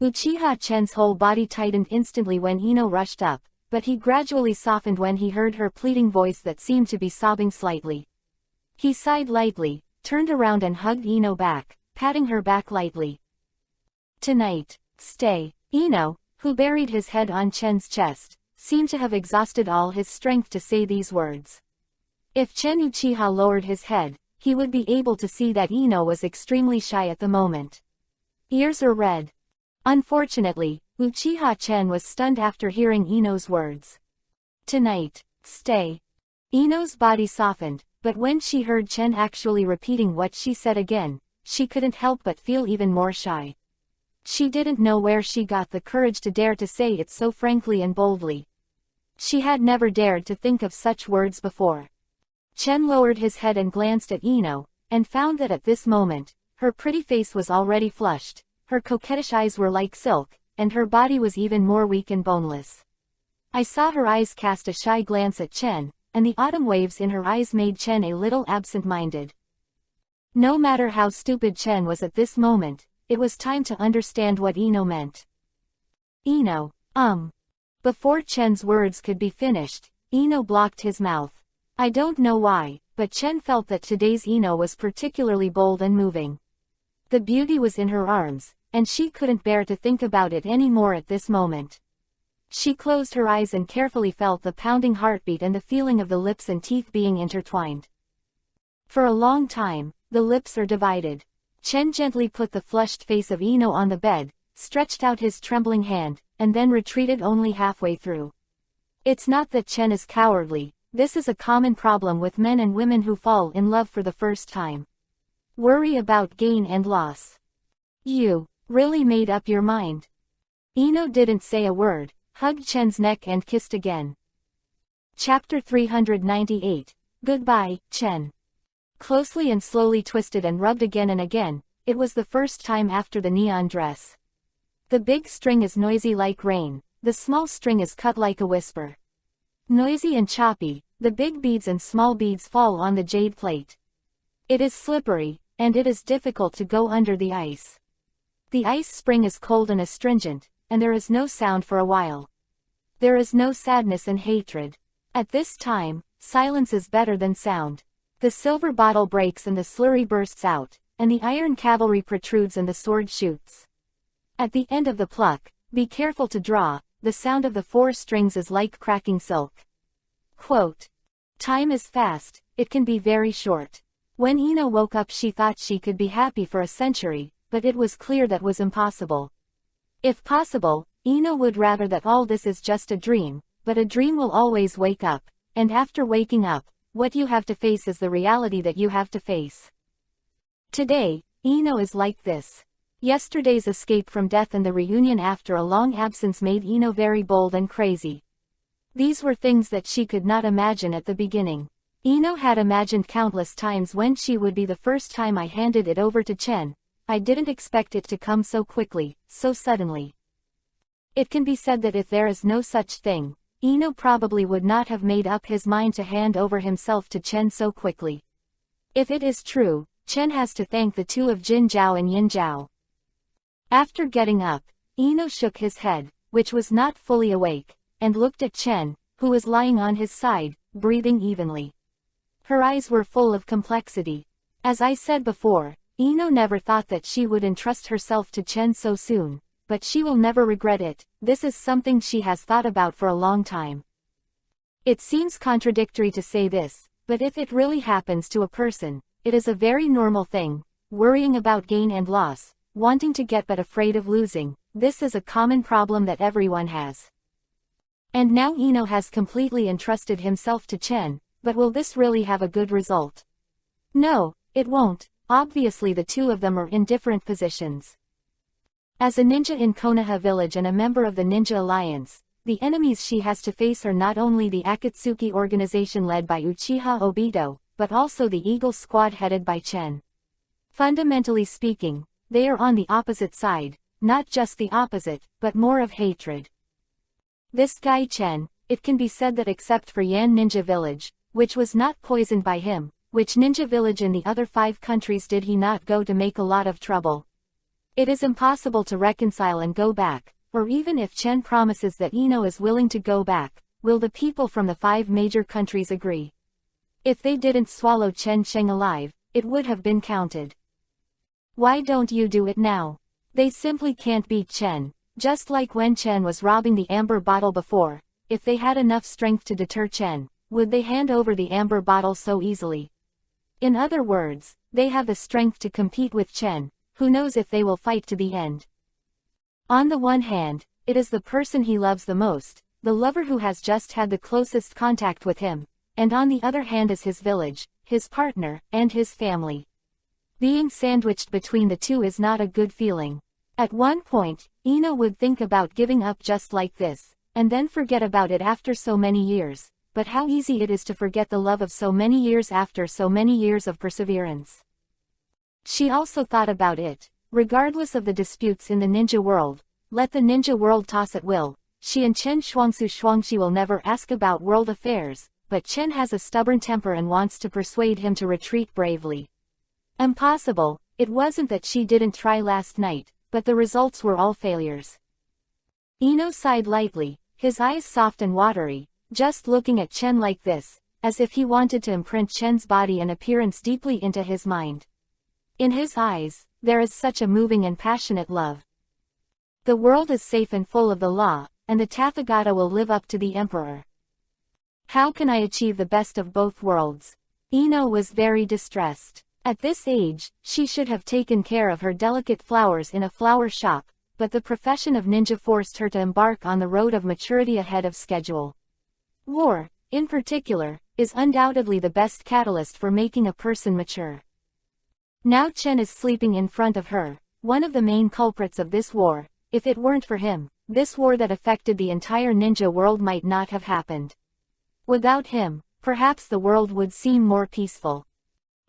Uchiha Chen's whole body tightened instantly when Ino rushed up, but he gradually softened when he heard her pleading voice that seemed to be sobbing slightly. He sighed lightly, turned around and hugged Ino back, patting her back lightly. Tonight, stay. Ino, who buried his head on Chen's chest, seemed to have exhausted all his strength to say these words. If Chen Uchiha lowered his head, he would be able to see that Ino was extremely shy at the moment. Ears are red. Unfortunately, Uchiha Chen was stunned after hearing Ino's words. Tonight, stay. Ino's body softened, but when she heard Chen actually repeating what she said again, she couldn't help but feel even more shy. She didn't know where she got the courage to dare to say it so frankly and boldly. She had never dared to think of such words before. Chen lowered his head and glanced at Ino, and found that at this moment, her pretty face was already flushed, her coquettish eyes were like silk, and her body was even more weak and boneless. I saw her eyes cast a shy glance at Chen, and the autumn waves in her eyes made Chen a little absent-minded. No matter how stupid Chen was at this moment, it was time to understand what Ino meant. Ino, Before Chen's words could be finished, Ino blocked his mouth. I don't know why, but Chen felt that today's Ino was particularly bold and moving. The beauty was in her arms, and she couldn't bear to think about it any more at this moment. She closed her eyes and carefully felt the pounding heartbeat and the feeling of the lips and teeth being intertwined. For a long time, the lips are divided. Chen gently put the flushed face of Ino on the bed, stretched out his trembling hand, and then retreated only halfway through. It's not that Chen is cowardly, this is a common problem with men and women who fall in love for the first time. Worry about gain and loss. You really made up your mind? Ino didn't say a word, hugged Chen's neck and kissed again. Chapter 398. Goodbye, Chen. Closely and slowly twisted and rubbed again and again, it was the first time after the neon dress. The big string is noisy like rain, the small string is cut like a whisper. Noisy and choppy, the big beads and small beads fall on the jade plate. It is slippery, and it is difficult to go under the ice. The ice spring is cold and astringent, and there is no sound for a while. There is no sadness and hatred. At this time, silence is better than sound. The silver bottle breaks and the slurry bursts out, and the iron cavalry protrudes and the sword shoots. At the end of the pluck, be careful to draw, the sound of the 4 strings is like cracking silk. Quote. Time is fast, it can be very short. When Ino woke up she thought she could be happy for a century, but it was clear that was impossible. If possible, Ino would rather that all this is just a dream, but a dream will always wake up, and after waking up, what you have to face is the reality that you have to face. Today, Ino is like this. Yesterday's escape from death and the reunion after a long absence made Ino very bold and crazy. These were things that she could not imagine at the beginning. Ino had imagined countless times when she would be the first time I handed it over to Chen. I didn't expect it to come so quickly, so suddenly. It can be said that if there is no such thing, Ino probably would not have made up his mind to hand over himself to Chen so quickly. If it is true, Chen has to thank the two of Jin Zhao and Yin Zhao. After getting up, Ino shook his head, which was not fully awake, and looked at Chen, who was lying on his side, breathing evenly. Her eyes were full of complexity. As I said before, Ino never thought that she would entrust herself to Chen so soon, but she will never regret it. This is something she has thought about for a long time. It seems contradictory to say this, but if it really happens to a person, it is a very normal thing, worrying about gain and loss, wanting to get but afraid of losing. This is a common problem that everyone has. And now Ino has completely entrusted himself to Chen, but will this really have a good result? No, it won't. Obviously the two of them are in different positions. As a ninja in Konoha village and a member of the Ninja Alliance, the enemies she has to face are not only the Akatsuki organization led by Uchiha Obito, but also the Eagle Squad headed by Chen. Fundamentally speaking, they are on the opposite side, not just the opposite, but more of hatred. This guy Chen, it can be said that except for Yan Ninja Village, which was not poisoned by him, which ninja village in the other 5 countries did he not go to make a lot of trouble? It is impossible to reconcile and go back, or even if Chen promises that Ino is willing to go back, will the people from the 5 major countries agree? If they didn't swallow Chen Sheng alive, it would have been counted. Why don't you do it now? They simply can't beat Chen, just like when Chen was robbing the amber bottle before. If they had enough strength to deter Chen, would they hand over the amber bottle so easily? In other words, they have the strength to compete with Chen. Who knows if they will fight to the end? On the one hand, it is the person he loves the most, the lover who has just had the closest contact with him, and on the other hand is his village, his partner, and his family. Being sandwiched between the two is not a good feeling. At one point, Ino would think about giving up just like this, and then forget about it after so many years, but how easy it is to forget the love of so many years after so many years of perseverance. She also thought about it. Regardless of the disputes in the ninja world, let the ninja world toss at will, she and Chen Shuangxi will never ask about world affairs, but Chen has a stubborn temper and wants to persuade him to retreat bravely. Impossible. It wasn't that she didn't try last night, but the results were all failures. Ino sighed lightly, his eyes soft and watery. just looking at Chen like this, as if he wanted to imprint Chen's body and appearance deeply into his mind. In his eyes, there is such a moving and passionate love. The world is safe and full of the law, and the Tathagata will live up to the emperor. How can I achieve the best of both worlds? Ino was very distressed. At this age, she should have taken care of her delicate flowers in a flower shop, but the profession of ninja forced her to embark on the road of maturity ahead of schedule. War, in particular, is undoubtedly the best catalyst for making a person mature. Now Chen is sleeping in front of her, one of the main culprits of this war. If it weren't for him, this war that affected the entire ninja world might not have happened. Without him, perhaps the world would seem more peaceful.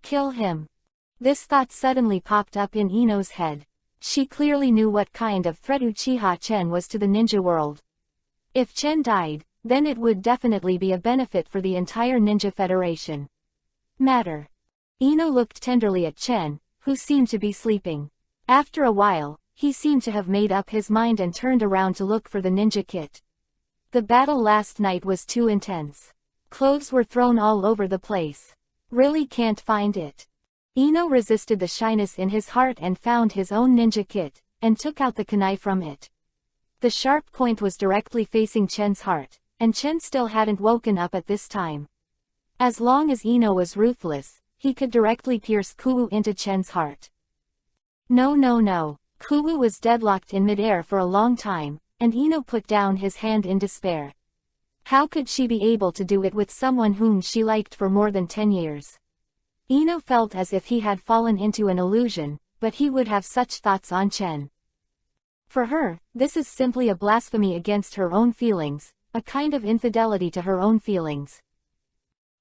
Kill him. This thought suddenly popped up in Ino's head. She clearly knew what kind of threat Uchiha Chen was to the ninja world. If Chen died, then it would definitely be a benefit for the entire ninja federation. Matter. Ino looked tenderly at Chen, who seemed to be sleeping. After a while, he seemed to have made up his mind and turned around to look for the ninja kit. The battle last night was too intense. Clothes were thrown all over the place. Really can't find it. Ino resisted the shyness in his heart and found his own ninja kit, and took out the kunai from it. The sharp point was directly facing Chen's heart, and Chen still hadn't woken up at this time. As long as Ino was ruthless, he could directly pierce Kuwu into Chen's heart. No. Kuwu was deadlocked in midair for a long time, and Ino put down his hand in despair. How could she be able to do it with someone whom she liked for more than 10 years? Ino felt as if he had fallen into an illusion, but he would have such thoughts on Chen. For her, this is simply a blasphemy against her own feelings, a kind of infidelity to her own feelings.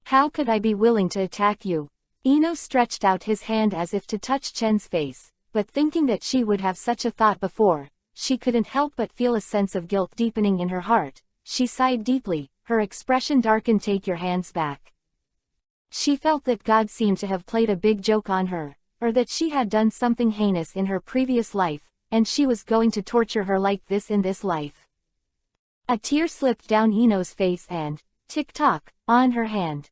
How could I be willing to attack you? Ino stretched out his hand as if to touch Chen's face, but thinking that she would have such a thought before, she couldn't help but feel a sense of guilt deepening in her heart. She sighed deeply, her expression darkened. Take your hands back. She felt that God seemed to have played a big joke on her, or that she had done something heinous in her previous life, and she was going to torture her like this in this life. A tear slipped down Ino's face and, tick-tock, on her hand.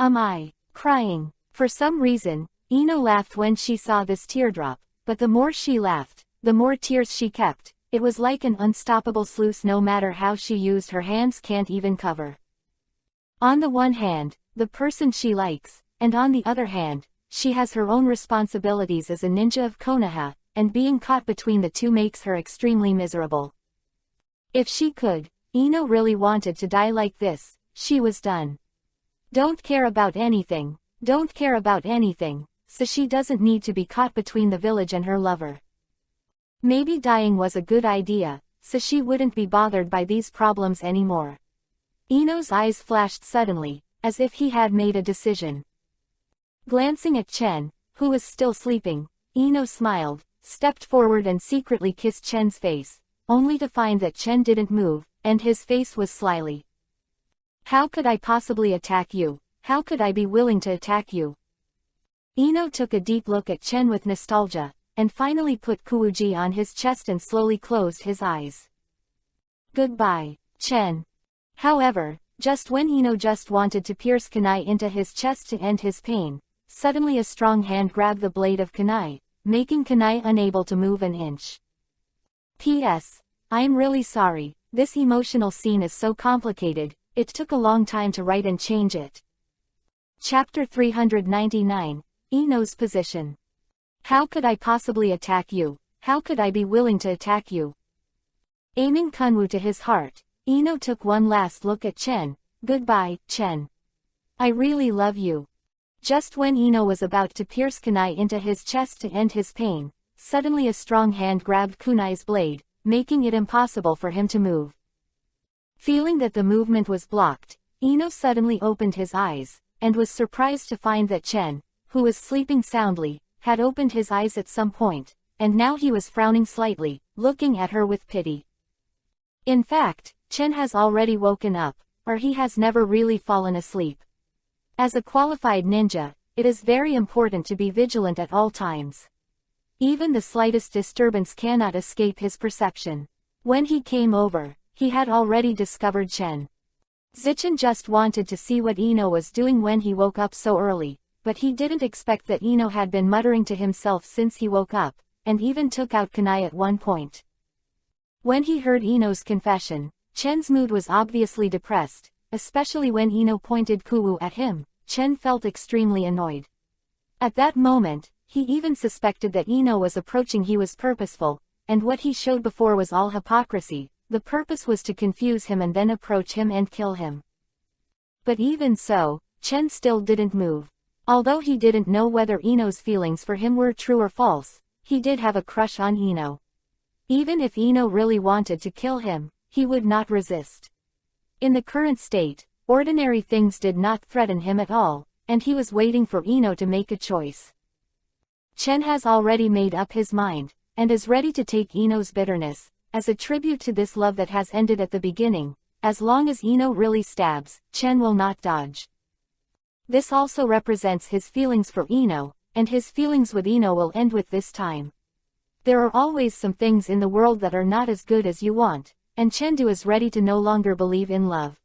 Am I crying? For some reason, Ino laughed when she saw this teardrop, but the more she laughed, the more tears she kept. It was like an unstoppable sluice. No matter how she used her hands can't even cover. On the one hand, the person she likes, and on the other hand, she has her own responsibilities as a ninja of Konoha, and being caught between the two makes her extremely miserable. If she could, Ino really wanted to die like this. She was done. Don't care about anything, so she doesn't need to be caught between the village and her lover. Maybe dying was a good idea, so she wouldn't be bothered by these problems anymore. Ino's eyes flashed suddenly, as if he had made a decision. Glancing at Chen, who was still sleeping, Ino smiled, stepped forward and secretly kissed Chen's face, only to find that Chen didn't move, and his face was slyly. How could I possibly attack you? How could I be willing to attack you? Ino took a deep look at Chen with nostalgia, and finally put Kuuji on his chest and slowly closed his eyes. Goodbye, Chen. However, just when Ino just wanted to pierce kunai into his chest to end his pain, suddenly a strong hand grabbed the blade of kunai, making kunai unable to move an inch. P.S. I'm really sorry, this emotional scene is so complicated, it took a long time to write and change it. Chapter 399, Ino's Position. How could I possibly attack you? How could I be willing to attack you? Aiming Kunwu to his heart, Ino took one last look at Chen. Goodbye, Chen. I really love you. Just when Ino was about to pierce kunai into his chest to end his pain, suddenly a strong hand grabbed kunai's blade, making it impossible for him to move. Feeling that the movement was blocked, Ino suddenly opened his eyes, and was surprised to find that Chen, who was sleeping soundly, had opened his eyes at some point, and now he was frowning slightly, looking at her with pity. In fact, Chen has already woken up, or he has never really fallen asleep. As a qualified ninja, it is very important to be vigilant at all times. Even the slightest disturbance cannot escape his perception. When he came over, he had already discovered Chen. Zichen just wanted to see what Ino was doing when he woke up so early, but he didn't expect that Ino had been muttering to himself since he woke up, and even took out kunai at one point. When he heard Ino's confession, Chen's mood was obviously depressed, especially when Ino pointed kuwu at him. Chen felt extremely annoyed. At that moment, he even suspected that Ino was approaching. He was purposeful, and what he showed before was all hypocrisy. The purpose was to confuse him and then approach him and kill him. But even so, Chen still didn't move. Although he didn't know whether Ino's feelings for him were true or false, he did have a crush on Ino. Even if Ino really wanted to kill him, he would not resist. In the current state, ordinary things did not threaten him at all, and he was waiting for Ino to make a choice. Chen has already made up his mind, and is ready to take Ino's bitterness, as a tribute to this love that has ended at the beginning. As long as Ino really stabs, Chen will not dodge. This also represents his feelings for Ino, and his feelings with Ino will end with this time. There are always some things in the world that are not as good as you want, and Chengdu is ready to no longer believe in love.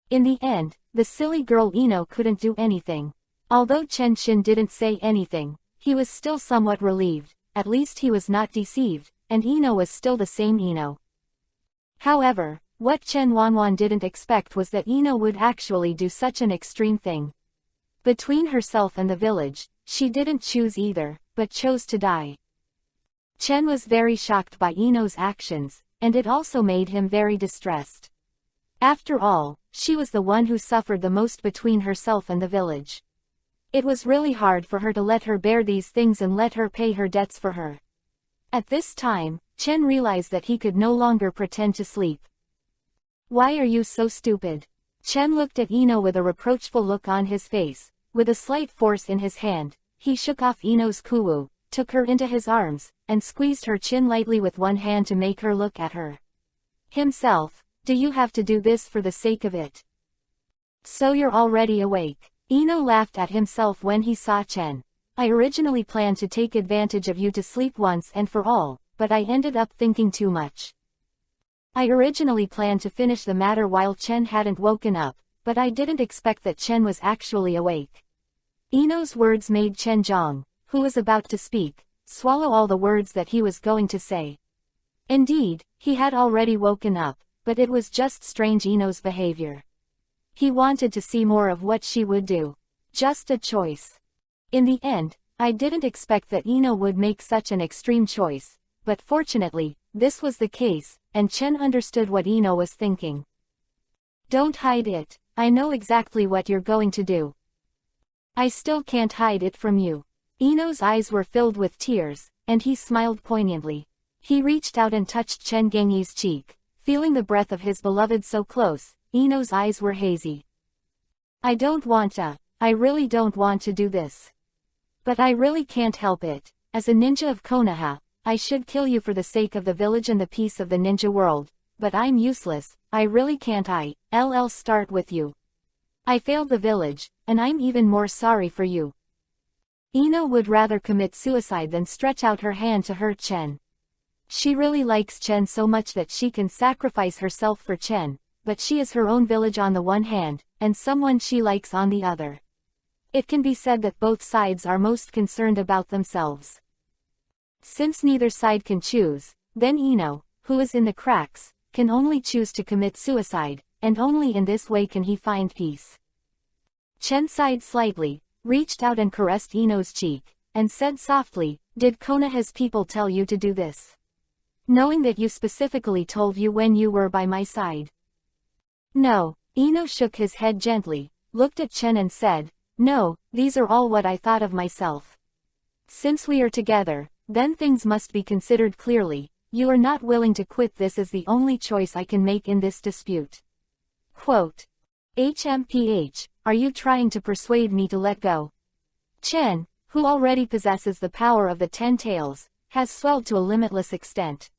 In the end, the silly girl Ino couldn't do anything. Although Chen Xin didn't say anything, he was still somewhat relieved. At least he was not deceived, and Ino was still the same Ino. However, what Chen Wanwan didn't expect was that Ino would actually do such an extreme thing. Between herself and the village, she didn't choose either, but chose to die. Chen was very shocked by Ino's actions, and it also made him very distressed. After all, she was the one who suffered the most between herself and the village. It was really hard for her to let her bear these things and let her pay her debts for her. At this time, Chen realized that he could no longer pretend to sleep. "Why are you so stupid?" Chen looked at Ino with a reproachful look on his face. With a slight force in his hand, he shook off Ino's kuwu, took her into his arms, and squeezed her chin lightly with one hand to make her look at her. Himself, "Do you have to do this for the sake of it? So you're already awake?" Ino laughed at himself when he saw Chen. "I originally planned to take advantage of you to sleep once and for all, but I ended up thinking too much. I originally planned to finish the matter while Chen hadn't woken up, but I didn't expect that Chen was actually awake." Ino's words made Chen Zhang, who was about to speak, swallow all the words that he was going to say. Indeed, he had already woken up, but it was just strange Ino's behavior. He wanted to see more of what she would do. Just a choice. In the end, I didn't expect that Ino would make such an extreme choice, but fortunately, this was the case, and Chen understood what Ino was thinking. "Don't hide it, I know exactly what you're going to do. I still can't hide it from you." Ino's eyes were filled with tears, and he smiled poignantly. He reached out and touched Chen Gengyi's cheek, feeling the breath of his beloved so close. Ino's eyes were hazy. I really don't want to do this. But I really can't help it. As a ninja of Konoha, I should kill you for the sake of the village and the peace of the ninja world, but I'm useless. I really can't. I'll start with you. I failed the village, and I'm even more sorry for you." Ino would rather commit suicide than stretch out her hand to hurt Chen. She really likes Chen so much that she can sacrifice herself for Chen, but she is her own village on the one hand, and someone she likes on the other. It can be said that both sides are most concerned about themselves. Since neither side can choose, then Ino, who is in the cracks, can only choose to commit suicide, and only in this way can he find peace. Chen sighed slightly, reached out and caressed Ino's cheek, and said softly, "Did Konoha's people tell you to do this? Knowing that you specifically told you when you were by my side?" "No." Ino shook his head gently, looked at Chen and said, "No, these are all what I thought of myself. Since we are together, then things must be considered clearly. You are not willing to quit. This is the only choice I can make in this dispute." Quote. HMPH, are you trying to persuade me to let go? Chen, who already possesses the power of the 10 tails, has swelled to a limitless extent.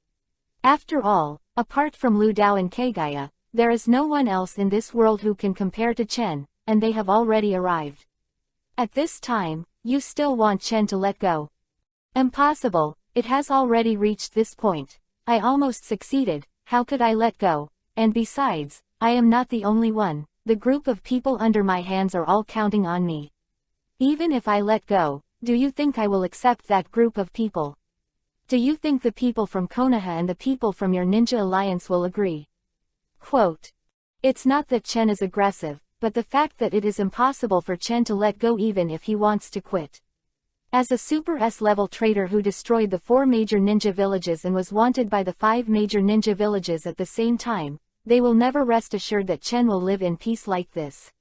After all, apart from Lu Dao and Kagaya, there is no one else in this world who can compare to Chen, and they have already arrived. At this time, you still want Chen to let go? Impossible, it has already reached this point. I almost succeeded, how could I let go? And besides, I am not the only one. The group of people under my hands are all counting on me. Even if I let go, do you think I will accept that group of people? Do you think the people from Konoha and the people from your ninja alliance will agree? Quote. It's not that Chen is aggressive, but the fact that it is impossible for Chen to let go even if he wants to quit. As a Super S-level traitor who destroyed the 4 major ninja villages and was wanted by the 5 major ninja villages at the same time, they will never rest assured that Chen will live in peace like this.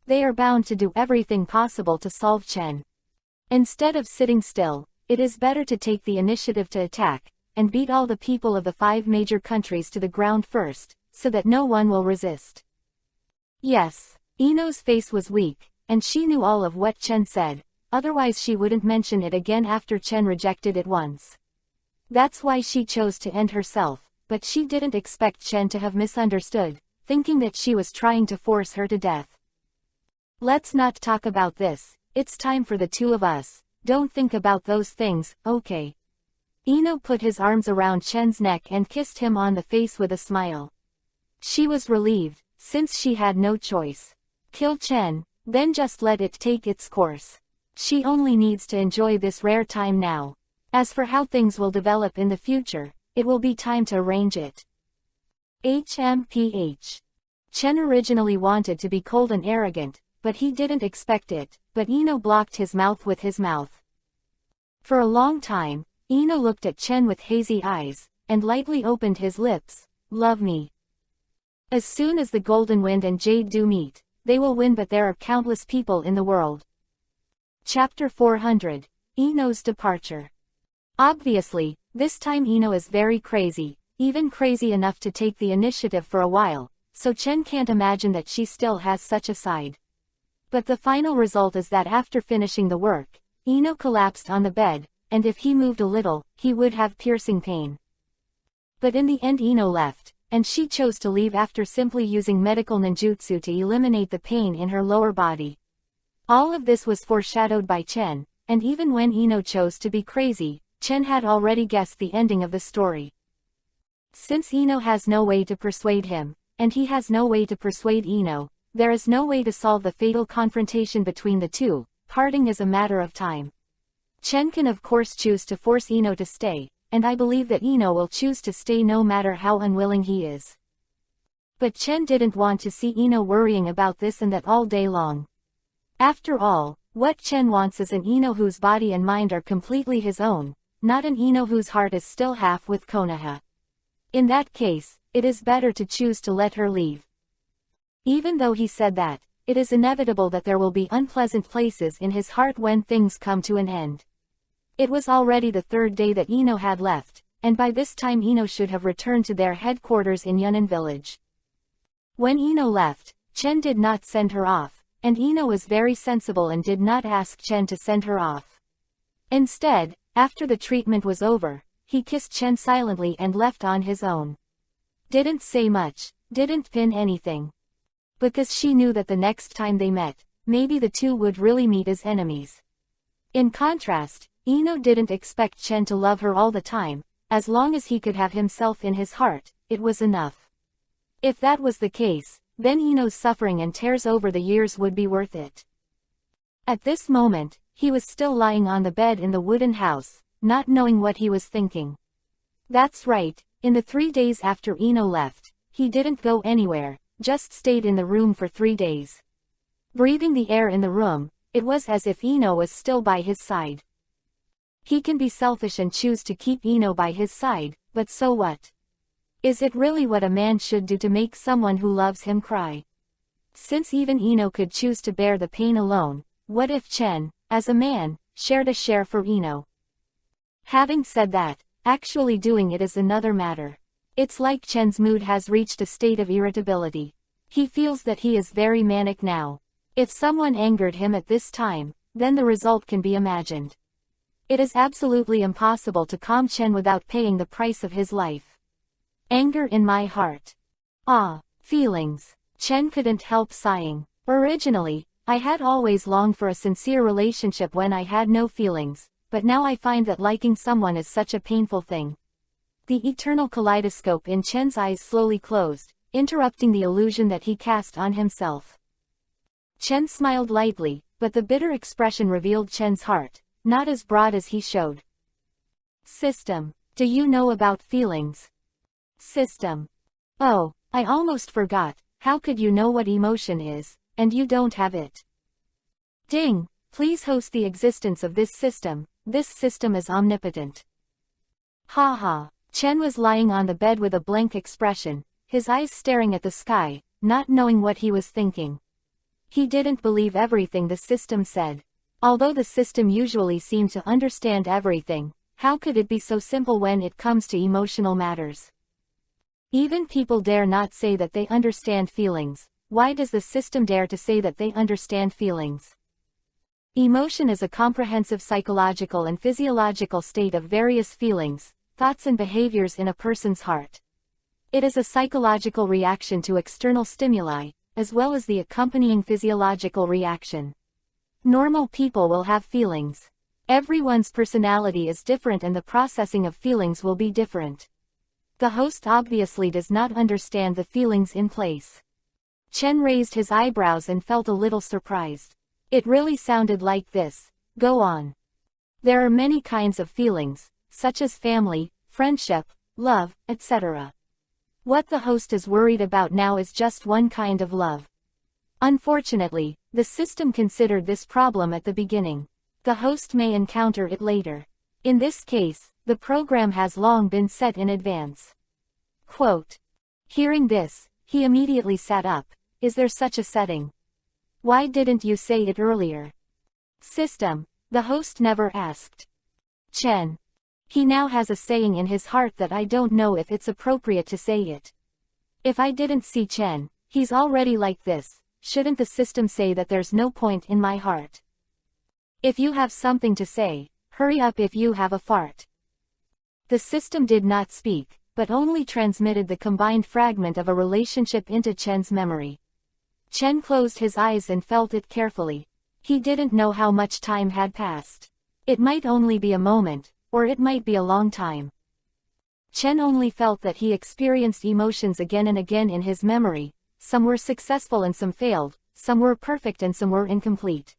They are bound to do everything possible to solve Chen. Instead of sitting still, it is better to take the initiative to attack, and beat all the people of the 5 major countries to the ground first, so that no one will resist. Yes, Ino's face was weak, and she knew all of what Chen said, otherwise she wouldn't mention it again after Chen rejected it once. That's why she chose to end herself, but she didn't expect Chen to have misunderstood, thinking that she was trying to force her to death. Let's not talk about this, it's time for the two of us, don't think about those things, okay? Ino put his arms around Chen's neck and kissed him on the face with a smile. She was relieved, since she had no choice. Kill Chen, then just let it take its course. She only needs to enjoy this rare time now. As for how things will develop in the future, it will be time to arrange it. HMPH. Chen originally wanted to be cold and arrogant, but he didn't expect it, but Ino blocked his mouth with his mouth. For a long time, Ino looked at Chen with hazy eyes, and lightly opened his lips. Love me. As soon as the Golden Wind and Jade do meet, they will win, but there are countless people in the world. Chapter 400. Ino's departure. Obviously, this time Ino is very crazy, even crazy enough to take the initiative for a while, so Chen can't imagine that she still has such a side. But the final result is that after finishing the work, Ino collapsed on the bed, and if he moved a little, he would have piercing pain. But in the end Ino left, and she chose to leave after simply using medical ninjutsu to eliminate the pain in her lower body. All of this was foreshadowed by Chen, and even when Ino chose to be crazy, Chen had already guessed the ending of the story. Since Ino has no way to persuade him, and he has no way to persuade Ino, there is no way to solve the fatal confrontation between the two. Parting is a matter of time. Chen can of course choose to force Ino to stay, and I believe that Ino will choose to stay no matter how unwilling he is. But Chen didn't want to see Ino worrying about this and that all day long. After all, what Chen wants is an Ino whose body and mind are completely his own, not an Ino whose heart is still half with Konoha. In that case, it is better to choose to let her leave. Even though he said that, it is inevitable that there will be unpleasant places in his heart when things come to an end. It was already the 3rd day that Ino had left, and by this time Ino should have returned to their headquarters in Yunnan village. When Ino left, Chen did not send her off, and Ino was very sensible and did not ask Chen to send her off. Instead, after the treatment was over, he kissed Chen silently and left on his own. Didn't say much, didn't pin anything. Because she knew that the next time they met, maybe the two would really meet as enemies. In contrast, Ino didn't expect Chen to love her all the time. As long as he could have himself in his heart, it was enough. If that was the case, then Ino's suffering and tears over the years would be worth it. At this moment, he was still lying on the bed in the wooden house, not knowing what he was thinking. That's right, in the 3 days after Ino left, he didn't go anywhere, just stayed in the room for 3 days. Breathing the air in the room, it was as if Ino was still by his side. He can be selfish and choose to keep Ino by his side, but so what? Is it really what a man should do to make someone who loves him cry? Since even Ino could choose to bear the pain alone, what if Chen, as a man, shared a share for Ino? Having said that, actually doing it is another matter. It's like Chen's mood has reached a state of irritability. He feels that he is very manic now. If someone angered him at this time, then the result can be imagined. It is absolutely impossible to calm Chen without paying the price of his life. Anger in my heart. Ah, feelings. Chen couldn't help sighing. Originally, I had always longed for a sincere relationship when I had no feelings, but now I find that liking someone is such a painful thing. The eternal kaleidoscope in Chen's eyes slowly closed. interrupting the illusion that he cast on himself. Chen smiled lightly, but the bitter expression revealed Chen's heart, not as broad as he showed. System. Do you know about feelings? System. Oh, I almost forgot. How could you know what emotion is, and you don't have it? Ding. Please host the existence of this system. This system is omnipotent. Ha ha. Chen was lying on the bed with a blank expression, his eyes staring at the sky, not knowing what he was thinking. He didn't believe everything the system said. Although the system usually seemed to understand everything, how could it be so simple when it comes to emotional matters? Even people dare not say that they understand feelings. Why does the system dare to say that they understand feelings? Emotion is a comprehensive psychological and physiological state of various feelings, thoughts and behaviors in a person's heart. It is a psychological reaction to external stimuli, as well as the accompanying physiological reaction. Normal people will have feelings. Everyone's personality is different and the processing of feelings will be different. The host obviously does not understand the feelings in place. Chen raised his eyebrows and felt a little surprised. It really sounded like this. Go on. There are many kinds of feelings, such as family, friendship, love, etc. What the host is worried about now is just one kind of love. Unfortunately, the system considered this problem at the beginning. The host may encounter it later. In this case, the program has long been set in advance. Quote. Hearing this, he immediately sat up. Is there such a setting? Why didn't you say it earlier? System. The host never asked. Chen. He now has a saying in his heart that I don't know if it's appropriate to say it. If I didn't see Chen, he's already like this, shouldn't the system say that there's no point in my heart? If you have something to say, hurry up if you have a fart. The system did not speak, but only transmitted the combined fragment of a relationship into Chen's memory. Chen closed his eyes and felt it carefully. He didn't know how much time had passed. It might only be a moment, or it might be a long time. Chen only felt that he experienced emotions again and again in his memory. Some were successful and some failed, some were perfect and some were incomplete.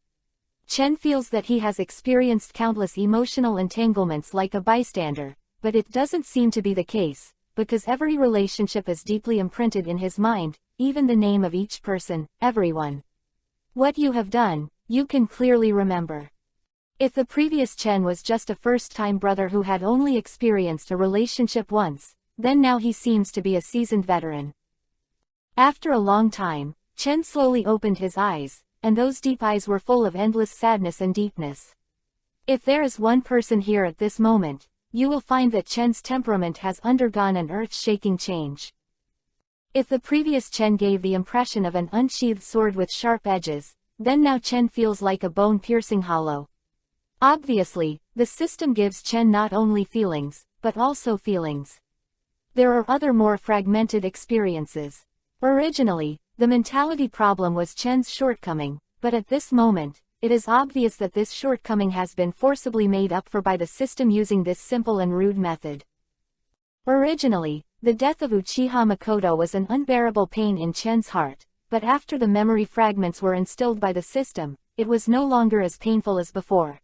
Chen feels that he has experienced countless emotional entanglements like a bystander, but it doesn't seem to be the case, because every relationship is deeply imprinted in his mind, even the name of each person, everyone. What you have done, you can clearly remember. If the previous Chen was just a first-time brother who had only experienced a relationship once, then now he seems to be a seasoned veteran. After a long time, Chen slowly opened his eyes, and those deep eyes were full of endless sadness and deepness. If there is one person here at this moment, you will find that Chen's temperament has undergone an earth-shaking change. If the previous Chen gave the impression of an unsheathed sword with sharp edges, then now Chen feels like a bone-piercing hollow. Obviously, the system gives Chen not only feelings, but also feelings. There are other more fragmented experiences. Originally, the mentality problem was Chen's shortcoming, but at this moment, it is obvious that this shortcoming has been forcibly made up for by the system using this simple and rude method. Originally, the death of Uchiha Makoto was an unbearable pain in Chen's heart, but after the memory fragments were instilled by the system, it was no longer as painful as before.